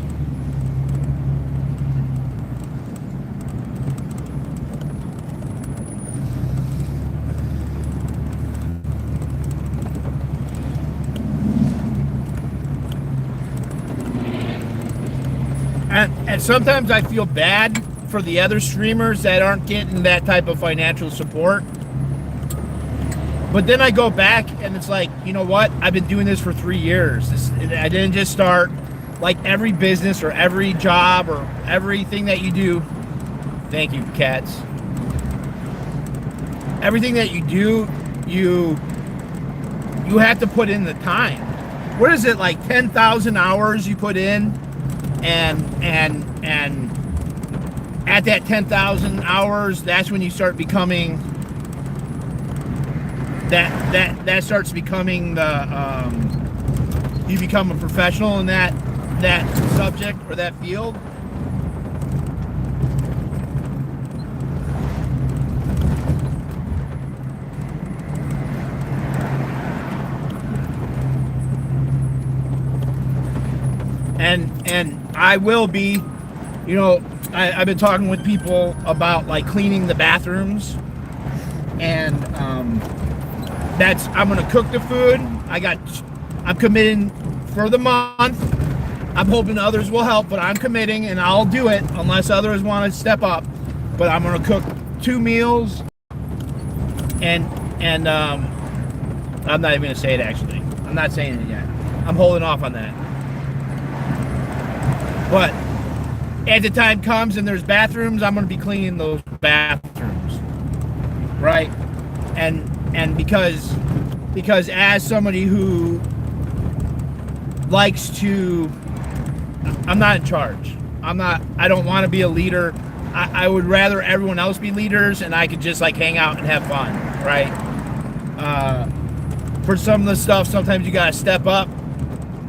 Speaker 7: And sometimes I feel bad for the other streamers that aren't getting that type of financial support. But then I go back and it's like, you know what? I've been doing this for 3 years. I didn't just start. Like every business or every job or everything that you do. Thank you, cats. Everything that you do, you have to put in the time. What is it, like 10,000 hours you put in? And at that 10,000 hours, that's when you start becoming that starts becoming the you become a professional in that subject or that field. And I will be, you know, I've been talking with people about like cleaning the bathrooms, and I'm gonna cook the food. I'm committing for the month. I'm hoping others will help, but I'm committing and I'll do it unless others want to step up. But I'm gonna cook 2 meals, and I'm not even gonna say it actually. I'm not saying it yet. I'm holding off on that. But as the time comes and there's bathrooms, I'm going to be cleaning those bathrooms, right? And because as somebody who likes to, I'm not in charge. I don't want to be a leader. I would rather everyone else be leaders and I could just like hang out and have fun, right? For some of the stuff, sometimes you got to step up.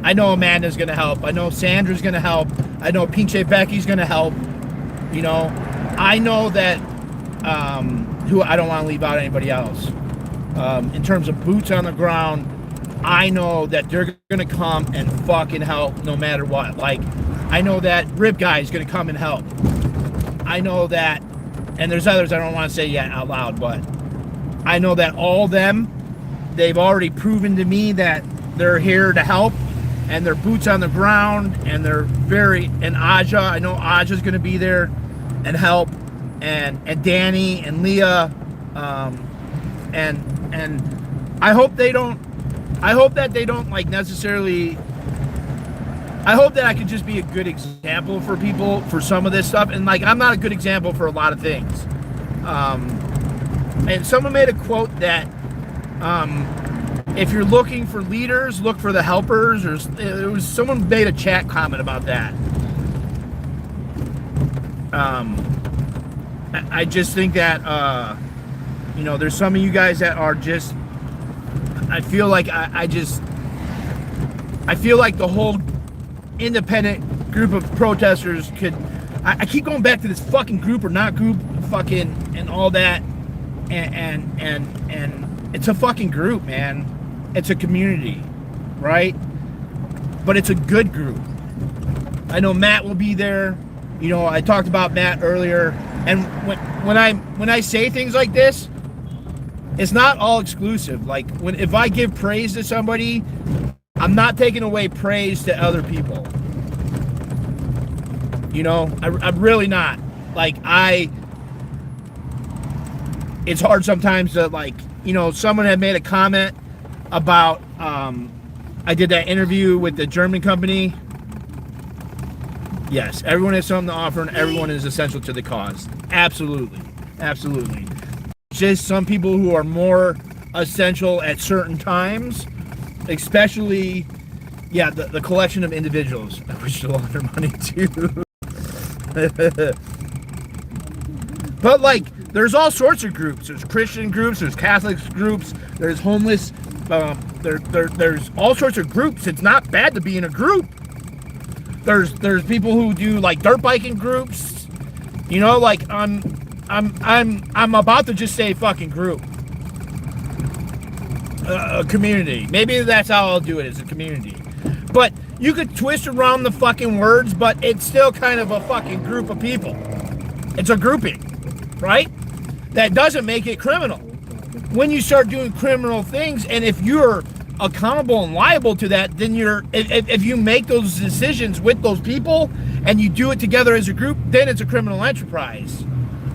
Speaker 7: I know Amanda's going to help. I know Sandra's going to help. I know Pinche Becky's going to help. You know, I know that, who I don't want to leave out anybody else. In terms of boots on the ground, I know that they're going to come and fucking help no matter what. Like, I know that Rib Guy is going to come and help. I know that, and there's others I don't want to say yet out loud, but I know that all them, they've already proven to me that they're here to help. And they're boots on the ground, and they're and Aja, I know Aja's gonna be there and help, and Danny and Leah, and I hope that they don't like necessarily, I hope that I could just be a good example for people for some of this stuff, and like I'm not a good example for a lot of things. And someone made a quote that if you're looking for leaders, look for the helpers. Or it was someone made a chat comment about that. I just think that you know, there's some of you guys that are just. I feel like I feel like the whole independent group of protesters could. I keep going back to this fucking group or not group, fucking and all that, and it's a fucking group, man. It's a community, right? But it's a good group. I know Matt will be there. You know, I talked about Matt earlier. And when I say things like this, it's not all exclusive. Like if I give praise to somebody, I'm not taking away praise to other people. You know, I'm really not. Like
Speaker 1: it's hard sometimes to, like, you know, someone had made a comment about, I did that interview with the German company. Yes, everyone has something to offer and everyone is essential to the cause. Absolutely. Absolutely. Just some people who are more essential at certain times, especially, yeah, the collection of individuals. I wish a lot of their money too. But, like, there's all sorts of groups. There's Christian groups, there's Catholic groups, there's homeless, there's all sorts of groups. It's not bad to be in a group. There's people who do, like, dirt biking groups. You know, like, I'm about to just say fucking group. A community. Maybe that's how I'll do it, as a community. But you could twist around the fucking words, but it's still kind of a fucking group of people. It's a grouping, right? That doesn't make it criminal. When you start doing criminal things, and if you're accountable and liable to that, then if you make those decisions with those people and you do it together as a group, then it's a criminal enterprise.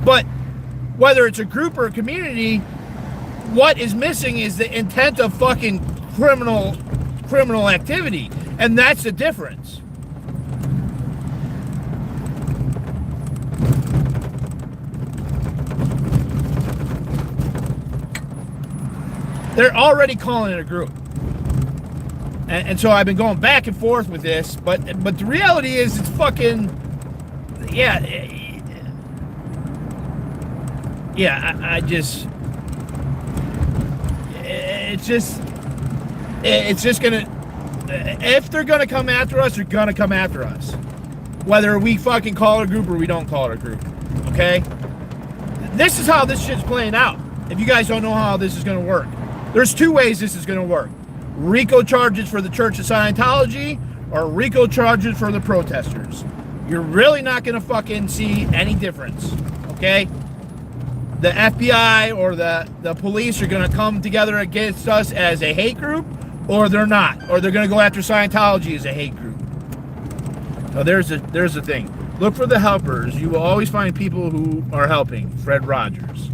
Speaker 1: But whether it's a group or a community, what is missing is the intent of fucking criminal activity, and that's the difference. They're already calling it a group. And so I've been going back and forth with this, but the reality is it's fucking, I just, it's just gonna, if they're gonna come after us, they're gonna come after us. Whether we fucking call it a group or we don't call it a group, okay? This is how this shit's playing out. If you guys don't know how this is gonna work. There's two ways this is gonna work. RICO charges for the Church of Scientology or RICO charges for the protesters. You're really not gonna fucking see any difference, okay? The FBI or the police are gonna come together against us as a hate group, or they're not, or they're gonna go after Scientology as a hate group. So there's the thing. Look for the helpers. You will always find people who are helping. Fred Rogers.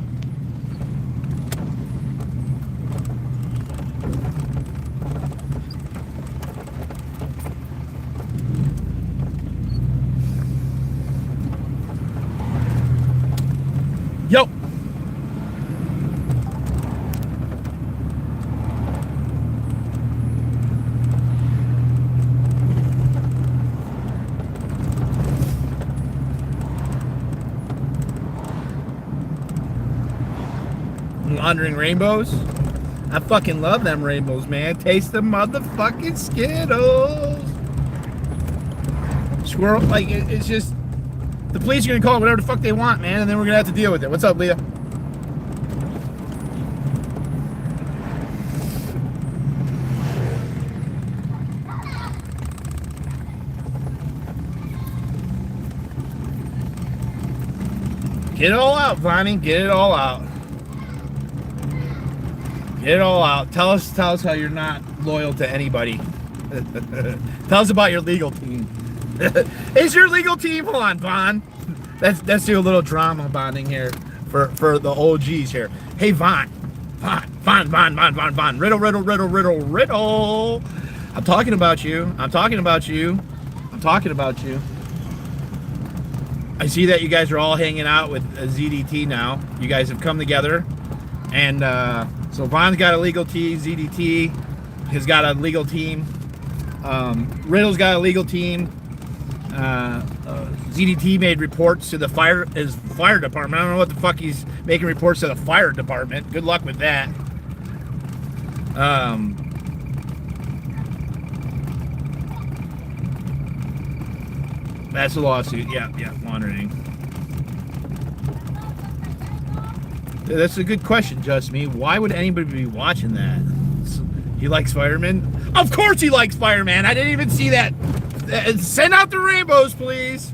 Speaker 1: Yo. Wandering rainbows. I fucking love them rainbows, man. Taste the motherfucking Skittles. Squirrel, like, it's just, the police are gonna call it whatever the fuck they want, man, and then we're gonna have to deal with it. What's up, Leah? Get it all out, Vonnie. Get it all out. Get it all out. Tell us how you're not loyal to anybody. Tell us about your legal team. Is your legal team? Hold on, Vaughn. Let's do a little drama bonding here for the OGs here. Hey, Vaughn. Riddle. I'm talking about you. I see that you guys are all hanging out with ZDT now. You guys have come together. And so Vaughn's got a legal team. ZDT has got a legal team. Riddle's got a legal team. ZDT made reports to his fire department. I don't know what the fuck he's making reports to the fire department. Good luck with that. That's a lawsuit. Yeah, monitoring. That's a good question, Just Me. Why would anybody be watching that? He likes firemen? Of course he likes firemen. I didn't even see that. Send out the rainbows, please.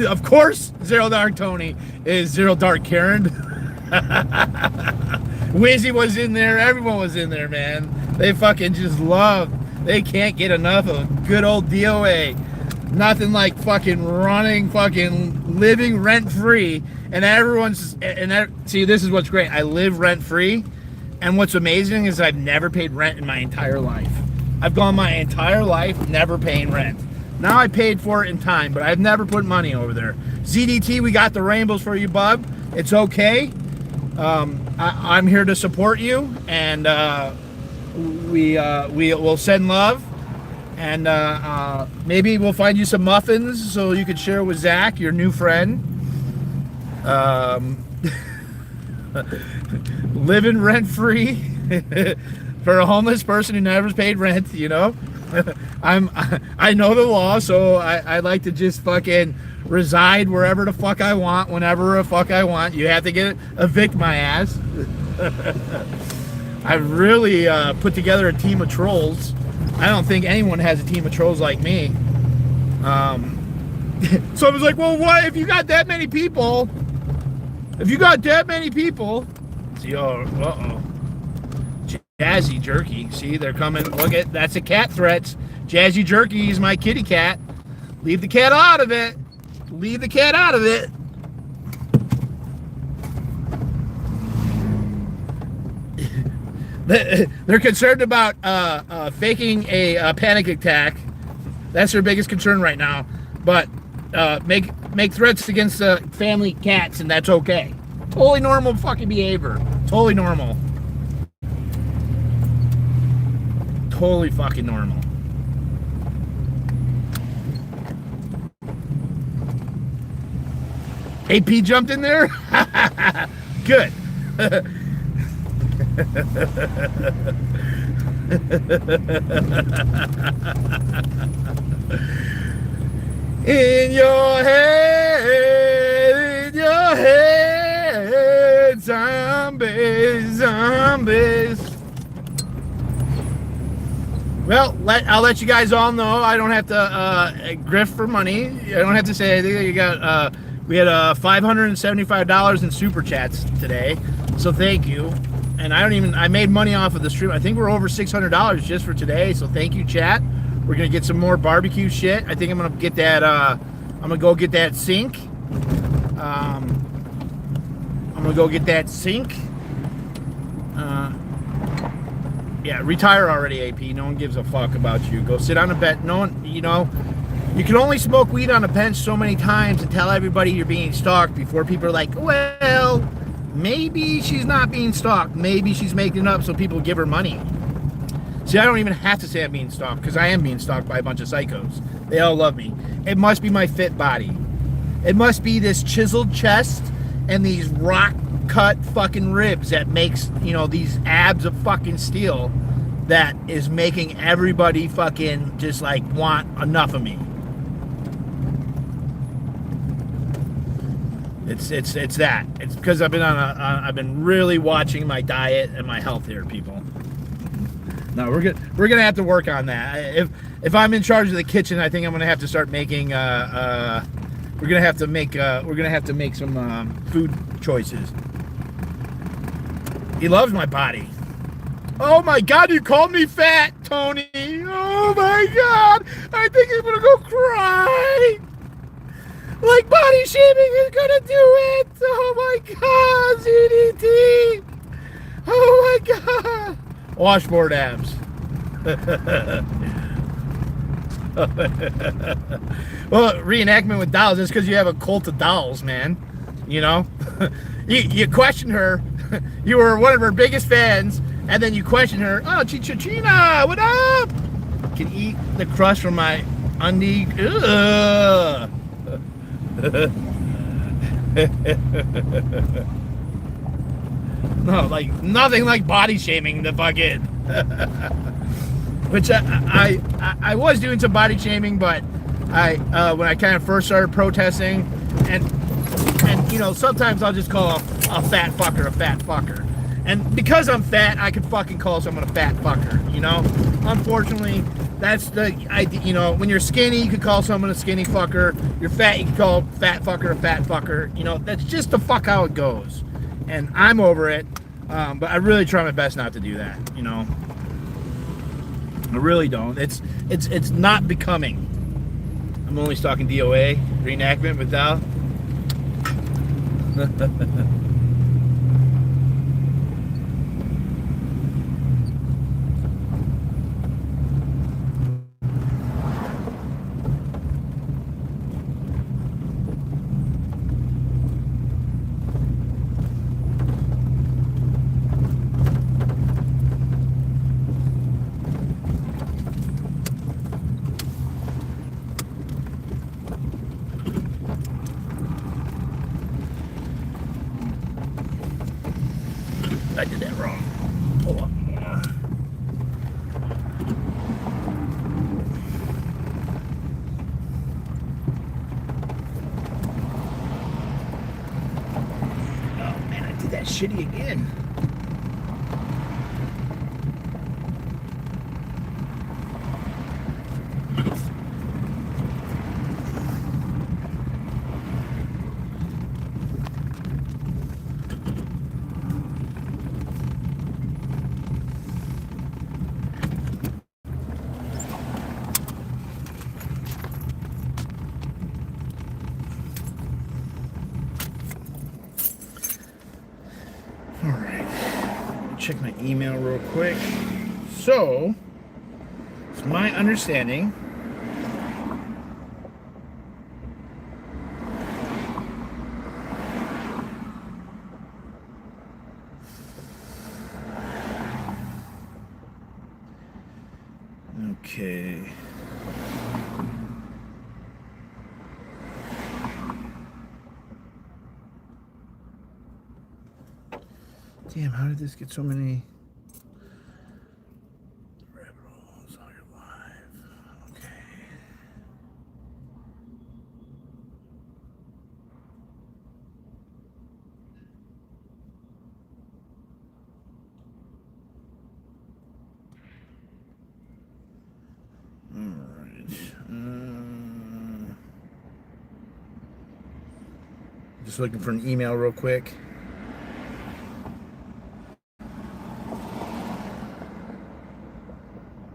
Speaker 1: Of course, Zero Dark Tony is Zero Dark Karen. Wizzy was in there. Everyone was in there, man. They fucking just love. They can't get enough of good old D.O.A. Nothing like fucking running fucking living rent free, and see, this is what's great. I live rent free, and what's amazing is I've never paid rent in my entire life. I've gone my entire life never paying rent. Now I paid for it in time, but I've never put money over there. ZDT, we got the rainbows for you, bub. It's okay. I'm here to support you, and we'll send love, and maybe we'll find you some muffins so you can share with Zach, your new friend. Living rent free for a homeless person who never paid rent, you know. I know the law, so I like to just fucking reside wherever the fuck I want, whenever the fuck I want. You have to evict my ass. I've really put together a team of trolls. I don't think anyone has a team of trolls like me. So I was like, well, what if you got that many people? If you got that many people, see, uh-oh. Jazzy Jerky, see, they're coming. Look at, that's a cat threat. Jazzy Jerky is my kitty cat. Leave the cat out of it. Leave the cat out of it. They're concerned about faking a panic attack. That's their biggest concern right now. But make threats against family cats, and that's okay. Totally normal fucking behavior. Totally normal. Totally fucking normal. AP jumped in there? Good. In your head, zombies, zombies. Well, I'll let you guys all know. I don't have to grift for money. I don't have to say anything. You got we had $575 in super chats today, so thank you. And I made money off of the stream. I think we're over $600 just for today, so thank you, chat. We're gonna get some more barbecue shit. I think I'm gonna get that. I'm gonna go get that sink. I'm gonna go get that sink. Yeah, retire already, AP. No one gives a fuck about you. Go sit on a bench. No one, you know, you can only smoke weed on a bench so many times and tell everybody you're being stalked before people are like, well, maybe she's not being stalked. Maybe she's making it up so people give her money. See, I don't even have to say I'm being stalked, because I am being stalked by a bunch of psychos. They all love me. It must be my fit body. It must be this chiseled chest and these rock cut fucking ribs that makes, you know, these abs of fucking steel that is making everybody fucking just like want enough of me. It's that. It's because I've been I've been really watching my diet and my health here, people. No, we're gonna have to work on that. If I'm in charge of the kitchen, I think I'm gonna have to start making we're gonna have to make some food choices. He loves my body. Oh my God, you called me fat, Tony. Oh my God, I think I'm gonna go cry. Like body shaming is gonna do it. Oh my God, ZDT. Oh my God. Washboard abs. Well, reenactment with dolls is because you have a cult of dolls, man. You know, you question her. You were one of her biggest fans, and then you question her. Oh, Chichina, what up? Can eat the crust from my undie. Ugh. No, like nothing like body shaming the fucking. Which I was doing some body shaming, but when I kind of first started protesting, and you know, sometimes I'll just call a fat fucker, and because I'm fat, I could fucking call someone a fat fucker. You know, unfortunately, that's you know, when you're skinny, you could call someone a skinny fucker. You're fat, you can call fat fucker a fat fucker. You know, that's just the fuck how it goes, and I'm over it. But I really try my best not to do that. You know, I really don't. It's not becoming. I'm only stalking D.o.A. reenactment with Zelle.
Speaker 7: I did that wrong. Hold on. Oh man, I did that shitty again. All right, check my email real quick. So, it's my understanding okay. Damn, how did this get so many rabbit holes all your life? Okay. Just looking for an email real quick.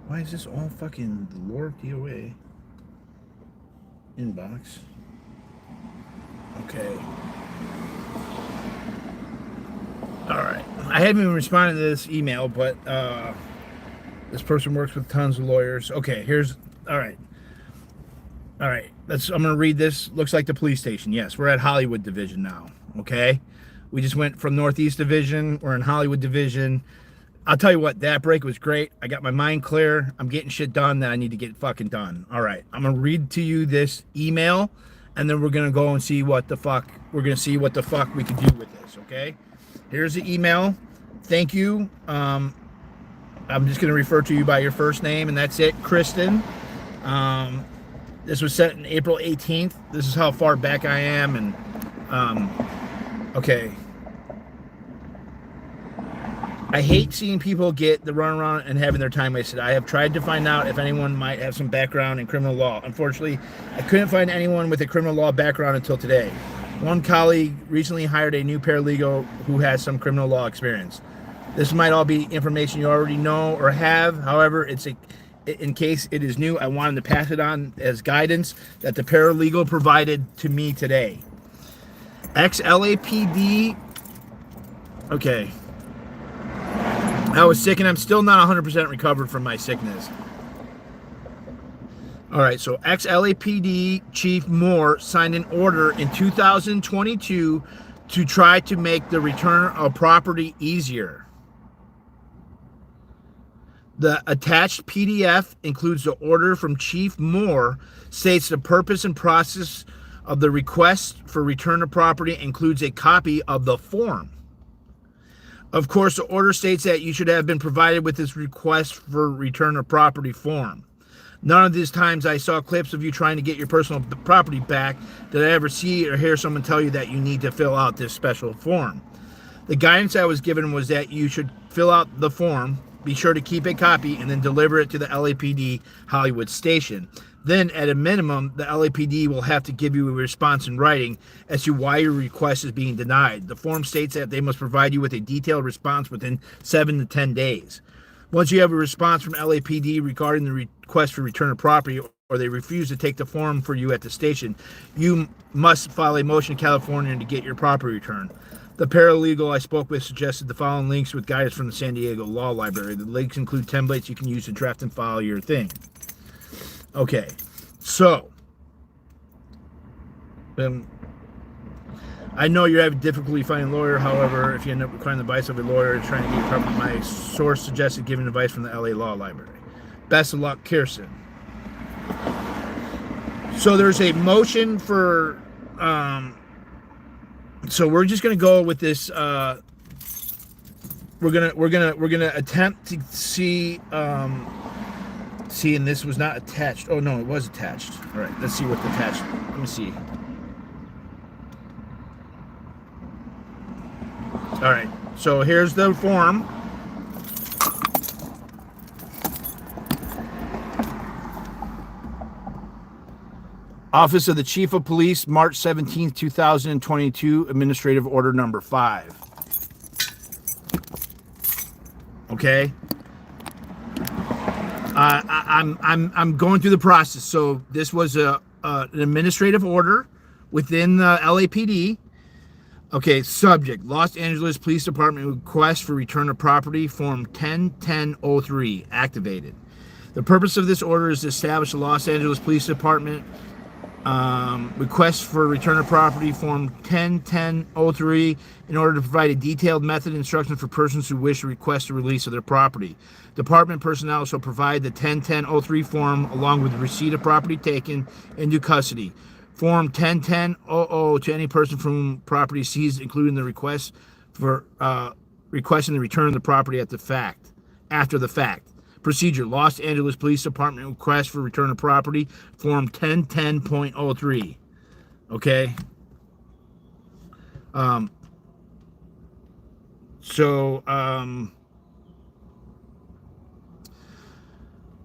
Speaker 7: Why is this all fucking the Lore of D.o.A. inbox? Okay. Alright. I haven't even responded to this email, but this person works with tons of lawyers. Okay, here's alright. Alright. I'm gonna read this. Looks like the police station. Yes, we're at Hollywood Division now. Okay? We just went from Northeast Division. We're in Hollywood Division. I'll tell you what, that break was great. I got my mind clear. I'm getting shit done that I need to get fucking done. All right, I'm gonna read to you this email, and then we're gonna go and see what the fuck we can do with this. Okay, here's the email. Thank you. I'm just gonna refer to you by your first name, and that's it, Kristen. This was sent on April 18th. This is how far back I am, and okay. I hate seeing people get the runaround and having their time wasted. I have tried to find out if anyone might have some background in criminal law. Unfortunately, I couldn't find anyone with a criminal law background until today. One colleague recently hired a new paralegal who has some criminal law experience. This might all be information you already know or have. However, in case it is new, I wanted to pass it on as guidance that the paralegal provided to me today. Ex-LAPD. Okay. I was sick and I'm still not 100% recovered from my sickness. All right, so ex-LAPD Chief Moore signed an order in 2022 to try to make the return of property easier. The attached PDF includes the order from Chief Moore, states the purpose and process of the request for return of property, includes a copy of the form. Of course, the order states that you should have been provided with this request for return of property form. None of these times I saw clips of you trying to get your personal property back did I ever see or hear someone tell you that you need to fill out this special form. The guidance I was given was that you should fill out the form, be sure to keep a copy, and then deliver it to the LAPD Hollywood station. Then, at a minimum, the LAPD will have to give you a response in writing as to why your request is being denied. The form states that they must provide you with a detailed response within 7 to 10 days. Once you have a response from LAPD regarding the request for return of property
Speaker 1: or they refuse to take the form for you at the station, you must file a motion in California to get your property returned. The paralegal I spoke with suggested the following links with guidance from the San Diego Law Library. The links include templates you can use to draft and file your thing. Okay, so I know you're having difficulty finding a lawyer. However, if you end up requiring the advice of a lawyer trying to get your property, my source suggested giving advice from the LA Law Library. Best of luck, Kirsten. So there's a motion for so we're just gonna go with this we're gonna attempt to see and this was not attached. Oh no, it was attached. All right, let's see what's attached. Let me see. All right, so here's the form. Office of the Chief of Police, March 17th, 2022, Administrative Order Number 5. Okay. I'm going through the process. So this was an administrative order within the LAPD. Okay, subject, Los Angeles Police Department request for return of property, Form 101003, activated. The purpose of this order is to establish the Los Angeles Police Department request for return of property, Form 101003, in order to provide a detailed method and instructions for persons who wish to request a release of their property. Department personnel shall provide the 101003 form along with the receipt of property taken into custody. Form 101000 to any person from whom property is seized, including the request for requesting the return of the property after the fact. Procedure, Los Angeles Police Department request for return of property, Form 1010.03. Okay.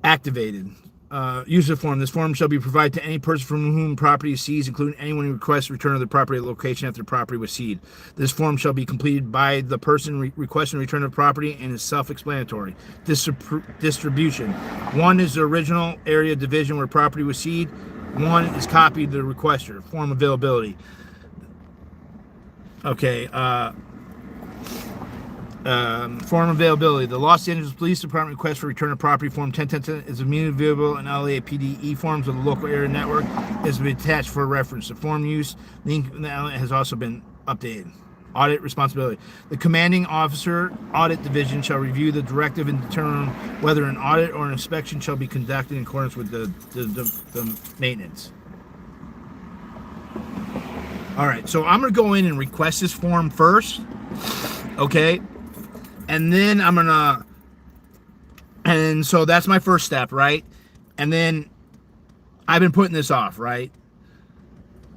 Speaker 1: Activated. Use of form. This form shall be provided to any person from whom property is seized, including anyone who requests return of the property at the location after the property was seized. This form shall be completed by the person requesting return of property and is self-explanatory. Distribution. 1 is the original area division where property was seized. 1 is copied to the requester. Form availability. Okay. Form availability. The Los Angeles Police Department request for return of property, Form 1010 is immediately available in LAPD e-forms of the local area network. Is to be attached for reference. The form use link has also been updated. Audit responsibility. The commanding officer audit division shall review the directive and determine whether an audit or an inspection shall be conducted in accordance with the maintenance. All right, so I'm going to go in and request this form first. Okay. And then and so that's my first step, right? And then I've been putting this off, right?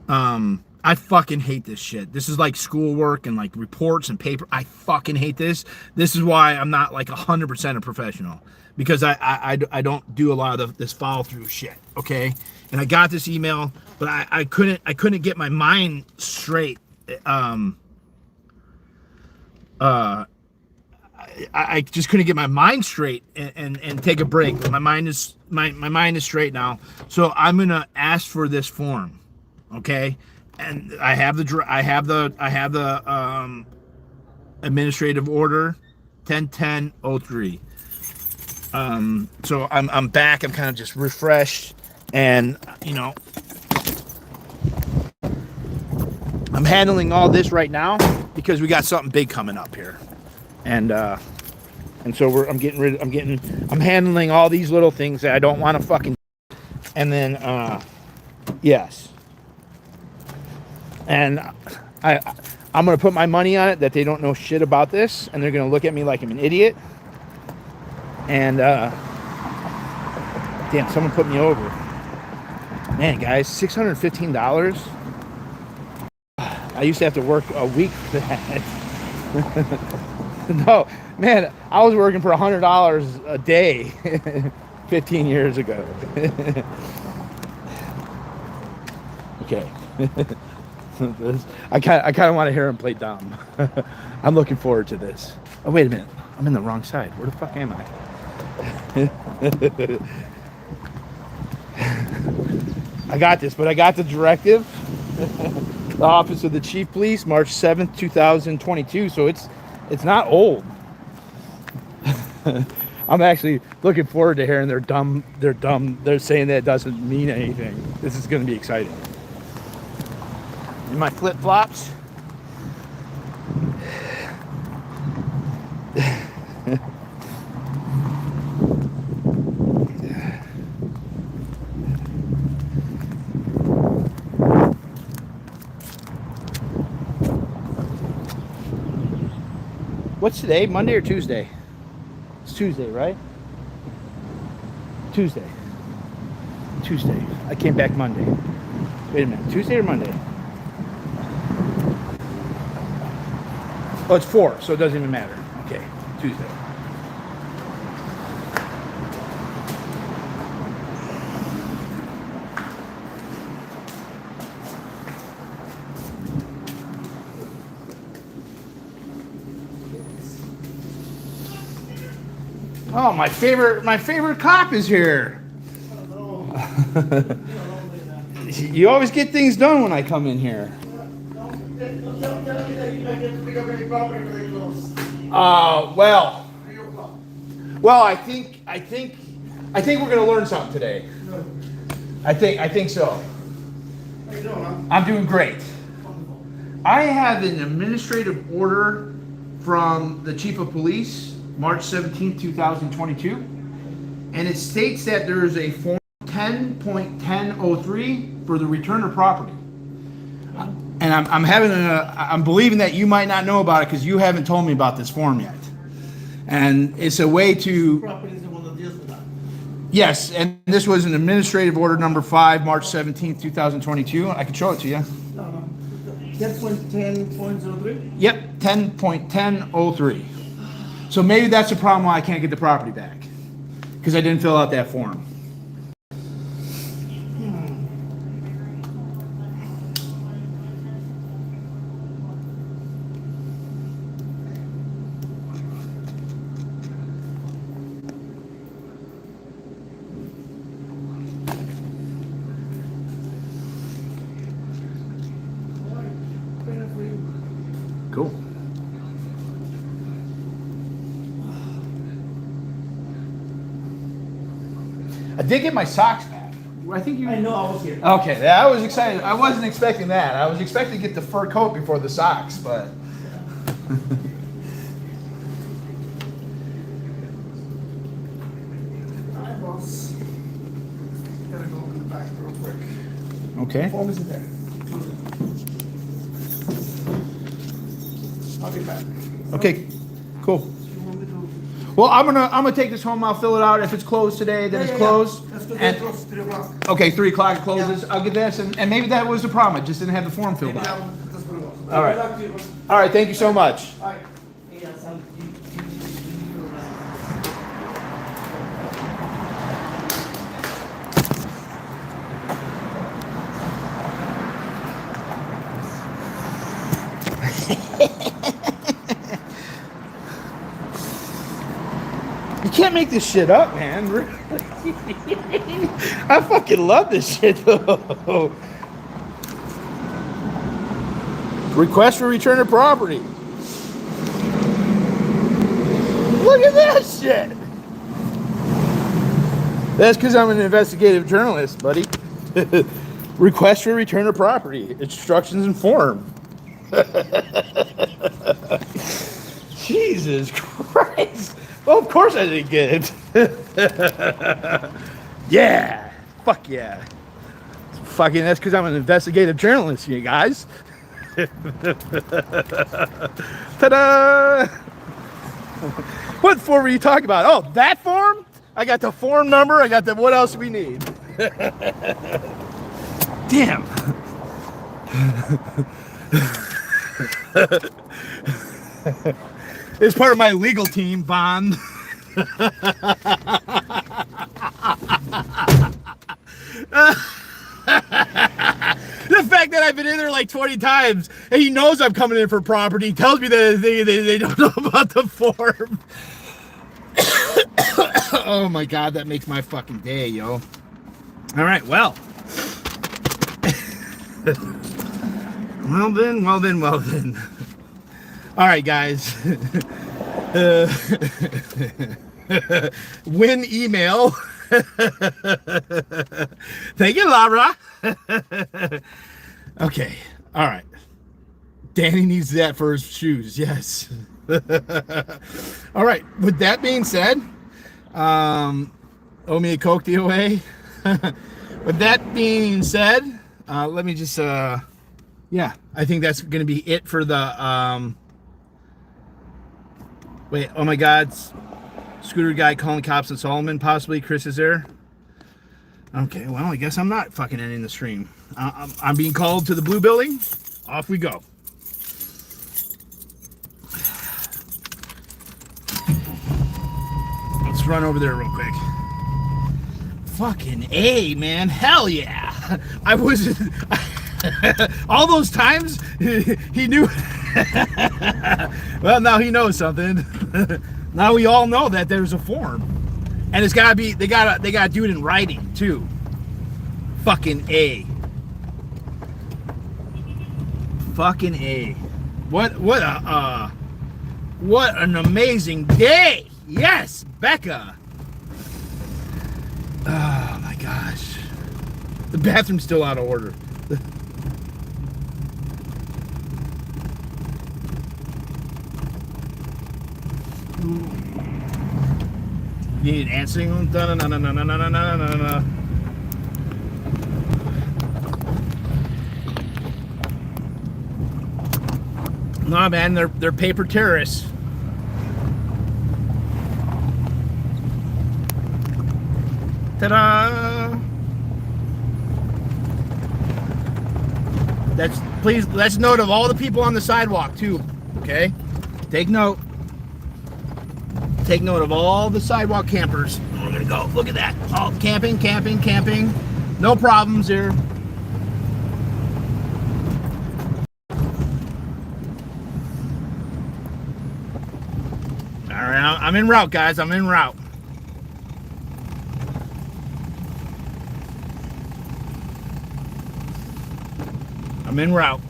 Speaker 1: I fucking hate this shit. This is like schoolwork and like reports and paper. I fucking hate this. This is why I'm not like 100% a professional, because I don't do a lot of this follow through shit. Okay. And I got this email, but I couldn't get my mind straight. I just couldn't get my mind straight and take a break. My mind is straight now. So I'm gonna ask for this form, okay? And I have the administrative order 101003. So I'm back. I'm kind of just refreshed, and I'm handling all this right now because we got something big coming up here. And so I'm handling all these little things that I don't want to fucking, and then yes, and I'm gonna put my money on it that they don't know shit about this, and they're gonna look at me like I'm an idiot. And damn, someone put me over. Man, guys, $615. I used to have to work a week for that. No, man, I was working for $100 a day 15 years ago. Okay. I kind of want to hear him play dumb. I'm looking forward to this. Oh, wait a minute. I'm in the wrong side. Where the fuck am I?
Speaker 7: I got this, but I got the directive. The Office of the Chief Police, March 7th, 2022. So it's not old. I'm actually looking forward to hearing they're dumb. They're saying that it doesn't mean anything. This is going to be exciting. In my flip-flops. What's today? Monday or Tuesday? It's Tuesday, right? Tuesday. I came back Monday. Wait a minute. Tuesday or Monday? Oh, it's 4, so it doesn't even matter. Okay, Tuesday. Oh, my favorite cop is here. You always get things done when I come in here. Well, I think we're gonna learn something today. I think so. I'm doing great. I have an administrative order from the Chief of Police, March 17th, 2022, and it states that there is a form 10.1003 for the return of property. And I'm believing that you might not know about it because you haven't told me about this form yet. And it's a way to.
Speaker 3: Property is the one that deals with that.
Speaker 7: Yes, and this was an administrative order number 5, March 17th, 2022. I can show it to you.
Speaker 3: No. 10.10.03?
Speaker 7: Yep, 10.1003. So maybe that's the problem why I can't get the property back. Because I didn't fill out that form. Cool. I did get my socks back. I think you.
Speaker 3: I know, I was here.
Speaker 7: Okay, I was excited. I wasn't expecting that. I was expecting to get the fur coat before the socks, but.
Speaker 3: Hi, boss. Gotta go in the back real quick.
Speaker 7: Okay.
Speaker 3: Form is in there. I'll be back.
Speaker 7: Okay. Cool.
Speaker 3: You want me to-
Speaker 7: Well, I'm gonna take this home. I'll fill it out. If it's closed today, then it's closed.
Speaker 3: Let's go
Speaker 7: And-
Speaker 3: close, 3 o'clock.
Speaker 7: Okay, 3 o'clock it closes. I'll get this, and maybe that was the problem. I just didn't have the form filled
Speaker 3: Maybe
Speaker 7: out.
Speaker 3: that's what it was.
Speaker 7: All right.
Speaker 3: Good luck to you, boss.
Speaker 7: All right. Thank you so much.
Speaker 3: All right. Yes, I'll.
Speaker 7: You can't make this shit up, man. I fucking love this shit, though. Request for return of property. Look at that shit. That's because I'm an investigative journalist, buddy. Request for return of property. Instructions and form. Jesus Christ. Well, of course I didn't get it. Yeah. Fuck yeah. Fucking that's because I'm an investigative journalist, you guys. Ta-da! What form were you talking about? Oh, that form? I got the form number. I got the what else we need. Damn. It's part of my legal team, Bond. The fact that I've been in there like 20 times and he knows I'm coming in for property tells me that they don't know about the form. Oh my God, that makes my fucking day, yo. All right, well, Well then. All right, guys. Win email. Thank you, Laura. Okay. All right. Danny needs that for his shoes. Yes. All right. With that being said, owe me a Coke, D.o.A. With that being said, let me just, yeah, I think that's going to be it for the, wait, oh my God, scooter guy calling cops on Solomon, possibly. Chris is there. Okay, well, I guess I'm not fucking ending the stream. I'm being called to the blue building. Off we go. Let's run over there real quick. Fucking A, man. Hell yeah. I was... all those times, he knew... Well, now he knows something. Now we all know that there's a form. And it's gotta be... They gotta do it in writing, too. Fucking A. Fucking A. What an amazing day. Yes, Becca. Oh my gosh. The bathroom's still out of order. You need an answering? No. Nah, man, they're paper terrorists. Ta-da! Let's note of all the people on the sidewalk too. Okay, take note. Take note of all the sidewalk campers. We're gonna go. Look at that. Oh, camping. No problems here. All right, I'm en route, guys. I'm en route. I'm en route.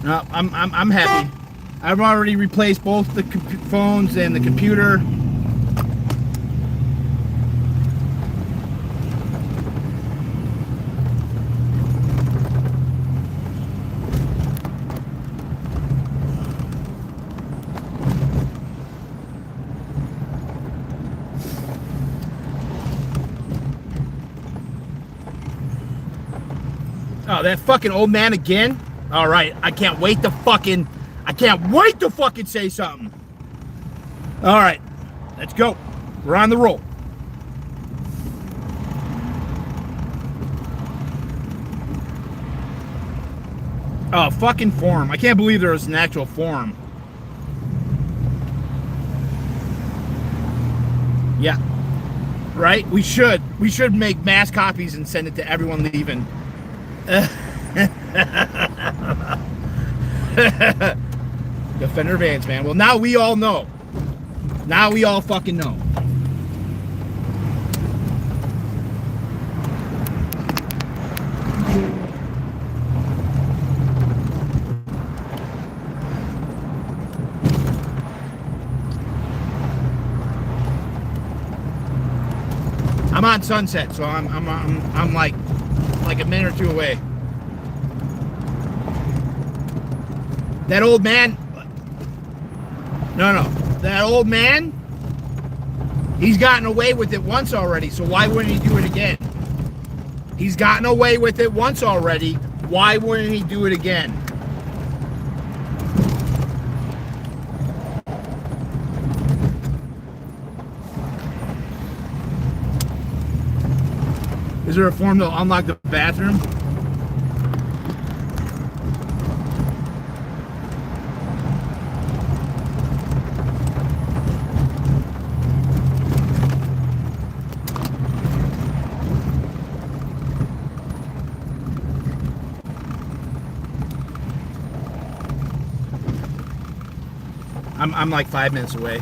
Speaker 7: No, I'm happy. I've already replaced both the phones and the computer. Oh, that fucking old man again? All right, I can't wait to fucking say something. All right, let's go. We're on the roll. Oh, fucking form. I can't believe there was an actual form. Yeah. Right? We should make mass copies and send it to everyone leaving. Defender Vans, man. Well, now we all know. Now we all fucking know. I'm on Sunset, so I'm like a minute or two away. That old man. No. That old man. He's gotten away with it once already, so why wouldn't he do it again? He's gotten away with it once already. Why wouldn't he do it again? Is there a form to unlock the bathroom? I'm like 5 minutes away.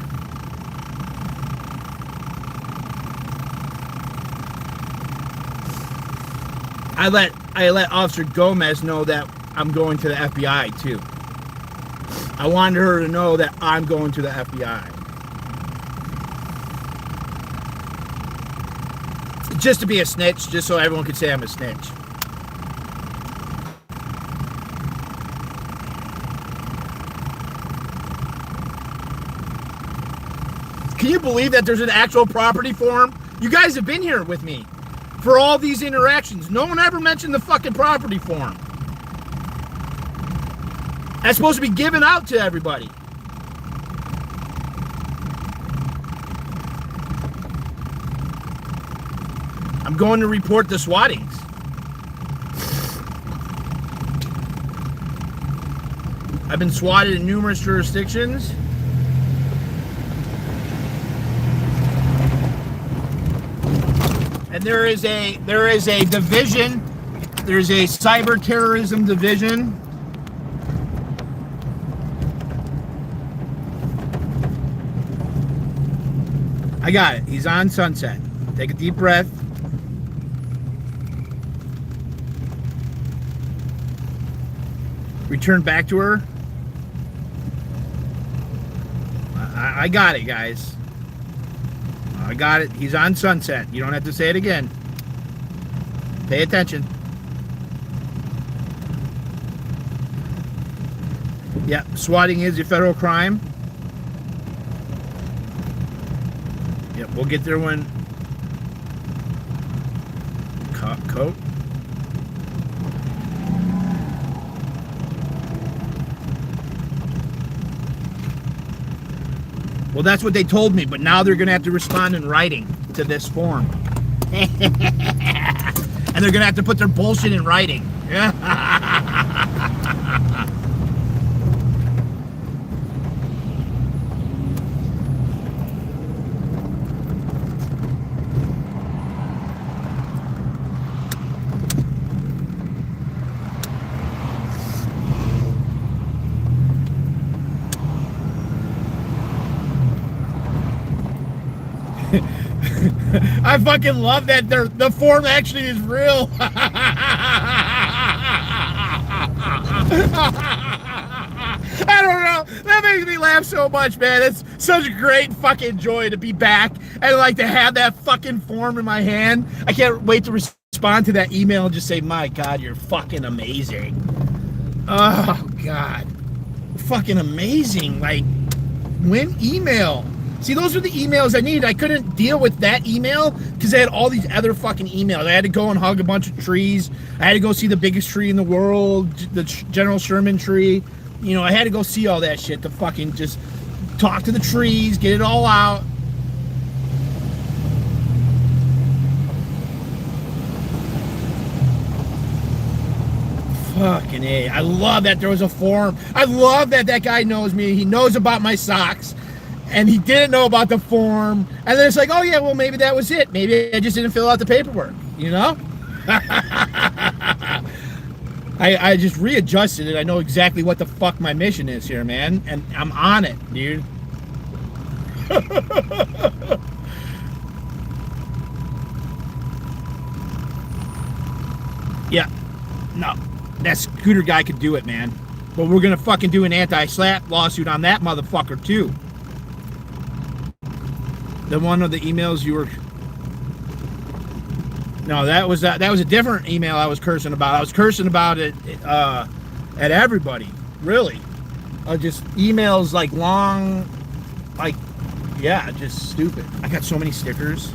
Speaker 1: I let Officer Gomez know that I'm going to the FBI too. I wanted her to know that I'm going to the FBI. Just to be a snitch, just so everyone could say I'm a snitch. Can you believe that there's an actual property form? You guys have been here with me for all these interactions. No one ever mentioned the fucking property form. That's supposed to be given out to everybody. I'm going to report the Swattings. I've been swatted in numerous jurisdictions. And there is a division. There's a cyber terrorism division. I got it. He's on Sunset. Take a deep breath. Return back to her. I got it, guys. I got it. He's on Sunset. You don't have to say it again. Pay attention. Yeah, swatting is a federal crime. Yep, we'll get there when... Coat. Well, that's what they told me, but now they're going to have to respond in writing to this form. And they're going to have to put their bullshit in writing. I fucking love that the form actually is real. I don't know. That makes me laugh so much, man. It's such a great fucking joy to be back and like to have that fucking form in my hand. I can't wait to respond to that email and just say, my God, you're fucking amazing. Oh, God. Fucking amazing. Like, when email. See, those are the emails I needed. I couldn't deal with that email because I had all these other fucking emails. I had to go and hug a bunch of trees. I had to go see the biggest tree in the world, the General Sherman tree. You know, I had to go see all that shit to fucking just talk to the trees, get it all out. Fucking A. I love that there was a forum. I love that that guy knows me. He knows about my socks. And he didn't know about the form. And then it's like, oh yeah, well maybe that was it. Maybe I just didn't fill out the paperwork, you know? I just readjusted it. I know exactly what the fuck my mission is here, man. And I'm on it, dude. Yeah. No. That scooter guy could do it, man. But we're gonna fucking do an anti-slap lawsuit on that motherfucker too. The one of the emails you were... No, that was a different email I was cursing about. I was cursing about it at everybody, really. Just emails like long, like, yeah, just stupid. I got so many stickers.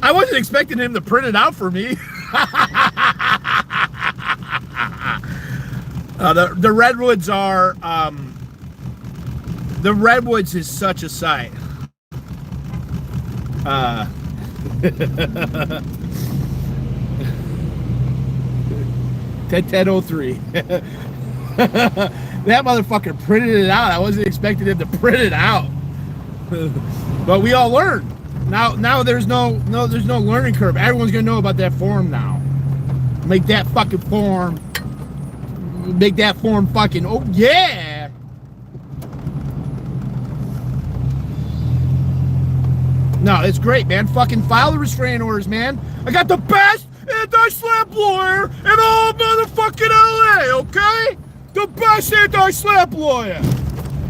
Speaker 1: I wasn't expecting him to print it out for me. The redwoods are... the redwoods is such a sight. 10:03. That motherfucker printed it out. I wasn't expecting him to print it out. But we all learned. Now there's no learning curve. Everyone's gonna know about that form now. Make that fucking form. Make that form fucking. Oh yeah. No, it's great, man. Fucking file the restraining orders, man. I got the best anti-slap lawyer in all motherfucking LA, okay? The best anti-slap lawyer.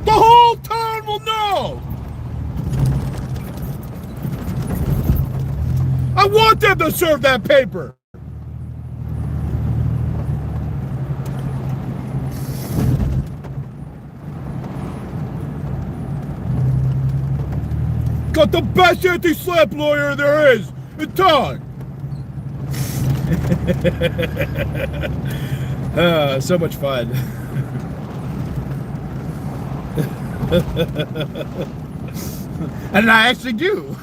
Speaker 1: The whole town will know. I want them to serve that paper. Got the best anti-slap lawyer there is in town. So much fun. And I actually do.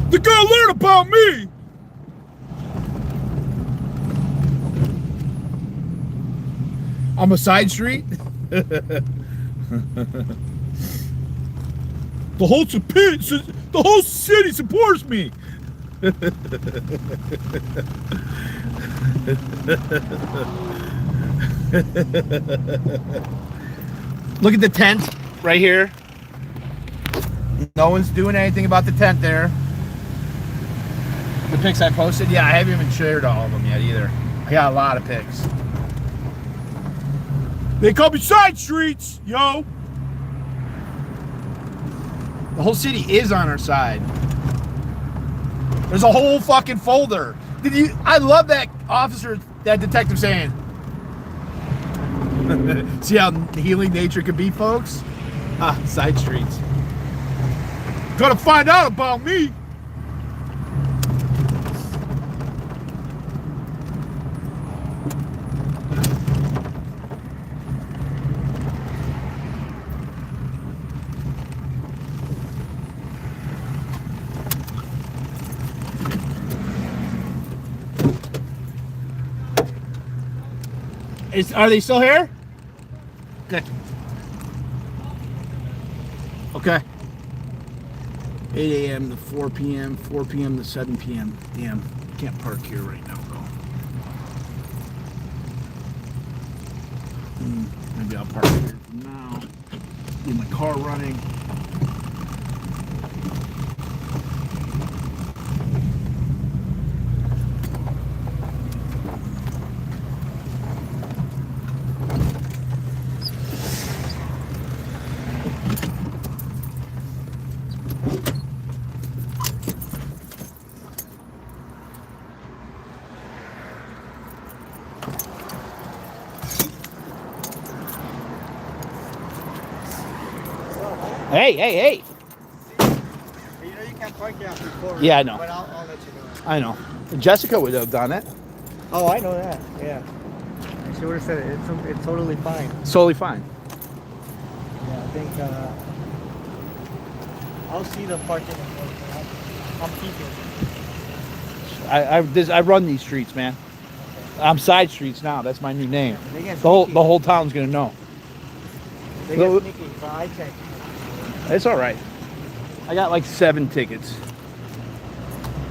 Speaker 1: They're gonna learn about me. I'm a side street. The whole city supports me. Look at the tent right here. No one's doing anything about the tent there. The pics I posted, yeah, I haven't even shared all of them yet either. I got a lot of pics. They call me side streets, yo. The whole city is on our side. There's a whole fucking folder. I love that officer, that detective saying, see how healing nature can be, folks? Ah, side streets. Gotta find out about me. Are they still here? Okay. Okay. 8 a.m. to 4 p.m., 4 p.m. to 7 p.m. Damn, can't park here right now, though. Maybe I'll park here for now. Leave my car running. Hey.
Speaker 10: You know you can't park here after 4.
Speaker 1: Yeah, I know.
Speaker 10: But I'll let you know.
Speaker 1: I know. Jessica would have done it.
Speaker 10: Oh, I know that. Yeah. She would have said it. It's totally fine.
Speaker 1: It's totally fine.
Speaker 10: Yeah, I think I'll see the parking. I'm peeking.
Speaker 1: I run these streets, man. I'm side streets now. That's my new name.
Speaker 10: They get
Speaker 1: The
Speaker 10: sneaky.
Speaker 1: whole town's gonna know.
Speaker 10: They get sneaky, so I check.
Speaker 1: It's all right. I got like 7 tickets.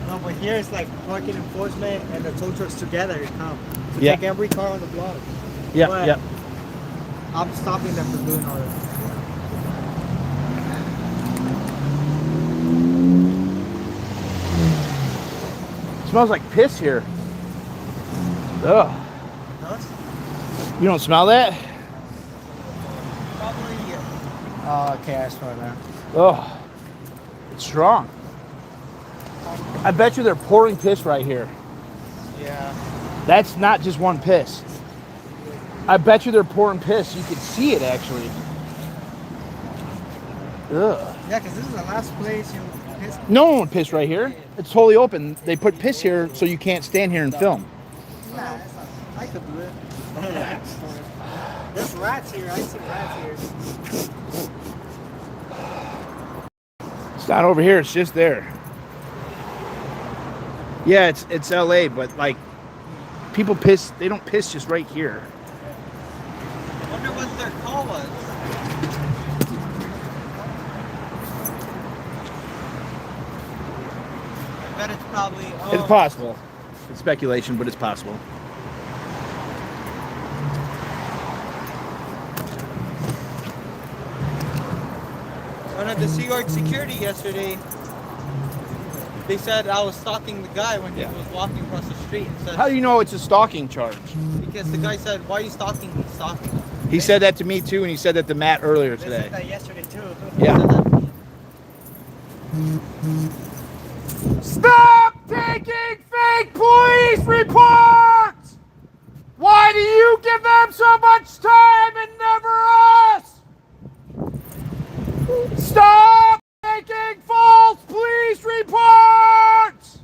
Speaker 10: No, but here it's like parking enforcement and the tow trucks together come. To
Speaker 1: Yeah.
Speaker 10: take every car on the block.
Speaker 1: Yeah,
Speaker 10: But
Speaker 1: yeah.
Speaker 10: I'm stopping them from doing all this.
Speaker 1: Smells like piss here. Ugh.
Speaker 10: Does?
Speaker 1: You don't smell that?
Speaker 10: Probably. Oh, okay, I smell that.
Speaker 1: Ugh. It's strong. I bet you they're pouring piss right here.
Speaker 10: Yeah.
Speaker 1: That's not just one piss. I bet you they're pouring piss. You can see it actually. Ugh.
Speaker 10: Yeah, because this is the last place you piss.
Speaker 1: No one would piss right here. It's totally open. They put piss here so you can't stand here and film.
Speaker 10: Yeah, I could do it. There's rats here. I see rats here.
Speaker 1: It's not over here. It's just there. Yeah, it's LA, but like people piss. They don't piss just right here.
Speaker 10: I wonder what their call was. probably.
Speaker 7: It's possible. It's speculation, but it's possible.
Speaker 10: One of the Sea Org security yesterday, they said I was stalking the guy when he was walking across the street. And said,
Speaker 7: How do you know it's a stalking charge?
Speaker 10: because the guy said, "Why are you stalking me?" Stalking me.
Speaker 7: He said that to me too, and he said that to Matt earlier
Speaker 10: They
Speaker 7: today.
Speaker 10: said that yesterday too.
Speaker 7: Yeah. Stop taking fake police reports! Why do you give them so much time and never us? Stop making false police reports!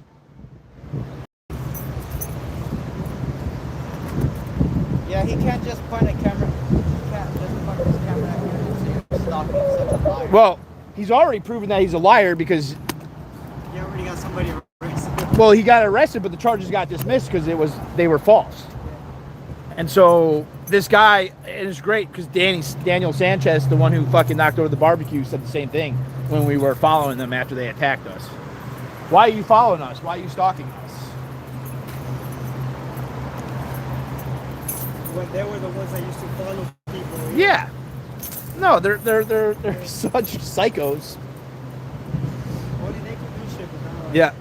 Speaker 10: Yeah, he can't just point a camera. He can't just point his camera at you and say you're stalking. Such a liar.
Speaker 7: Well, he's already proven that he's a liar because,
Speaker 10: You already got somebody arrested.
Speaker 7: well, he got arrested, but the charges got dismissed because they were false. And so this guy, and it's great because Daniel Sanchez, the one who fucking knocked over the barbecue, said the same thing when we were following them after they attacked us. Why are you following us? Why are you stalking us?
Speaker 10: When they were the ones that used to follow people.
Speaker 7: Yeah. No, they're such psychos.
Speaker 10: Only they can do shit, but not
Speaker 7: Yeah.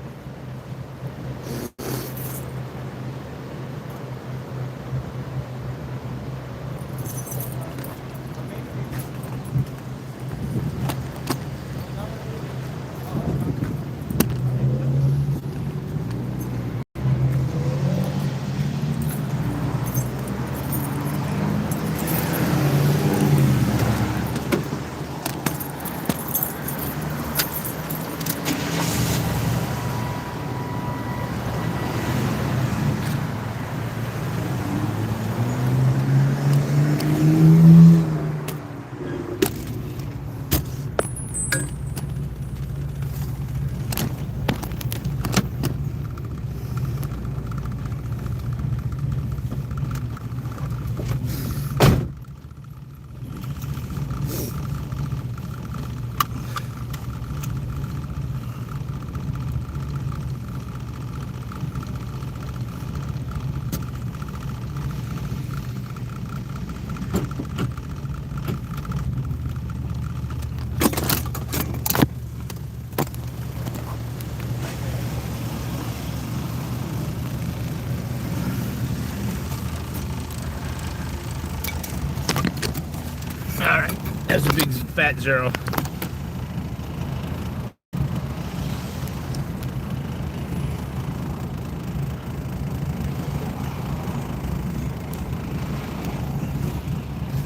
Speaker 7: Alright, that's a big fat zero.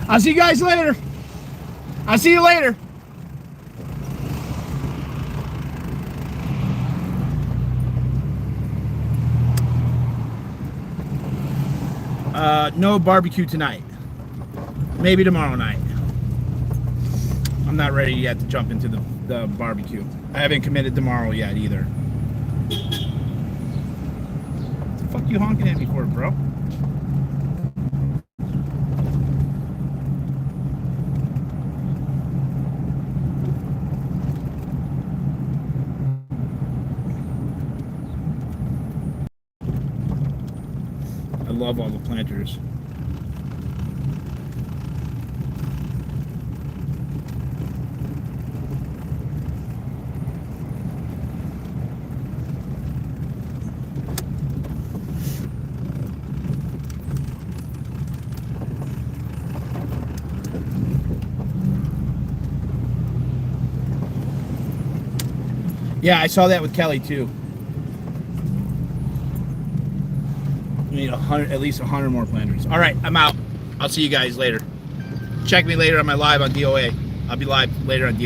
Speaker 7: I'll see you guys later. I'll see you later. No barbecue tonight. Maybe tomorrow night. I'm not ready yet to jump into the barbecue. I haven't committed tomorrow yet either. What the fuck you honking at me for, bro? I love all the planters. Yeah, I saw that with Kelly too. We need 100, at least 100 more planters. All right, I'm out. I'll see you guys later. Check me later on my live on D.O.A. I'll be live later on D.O.A.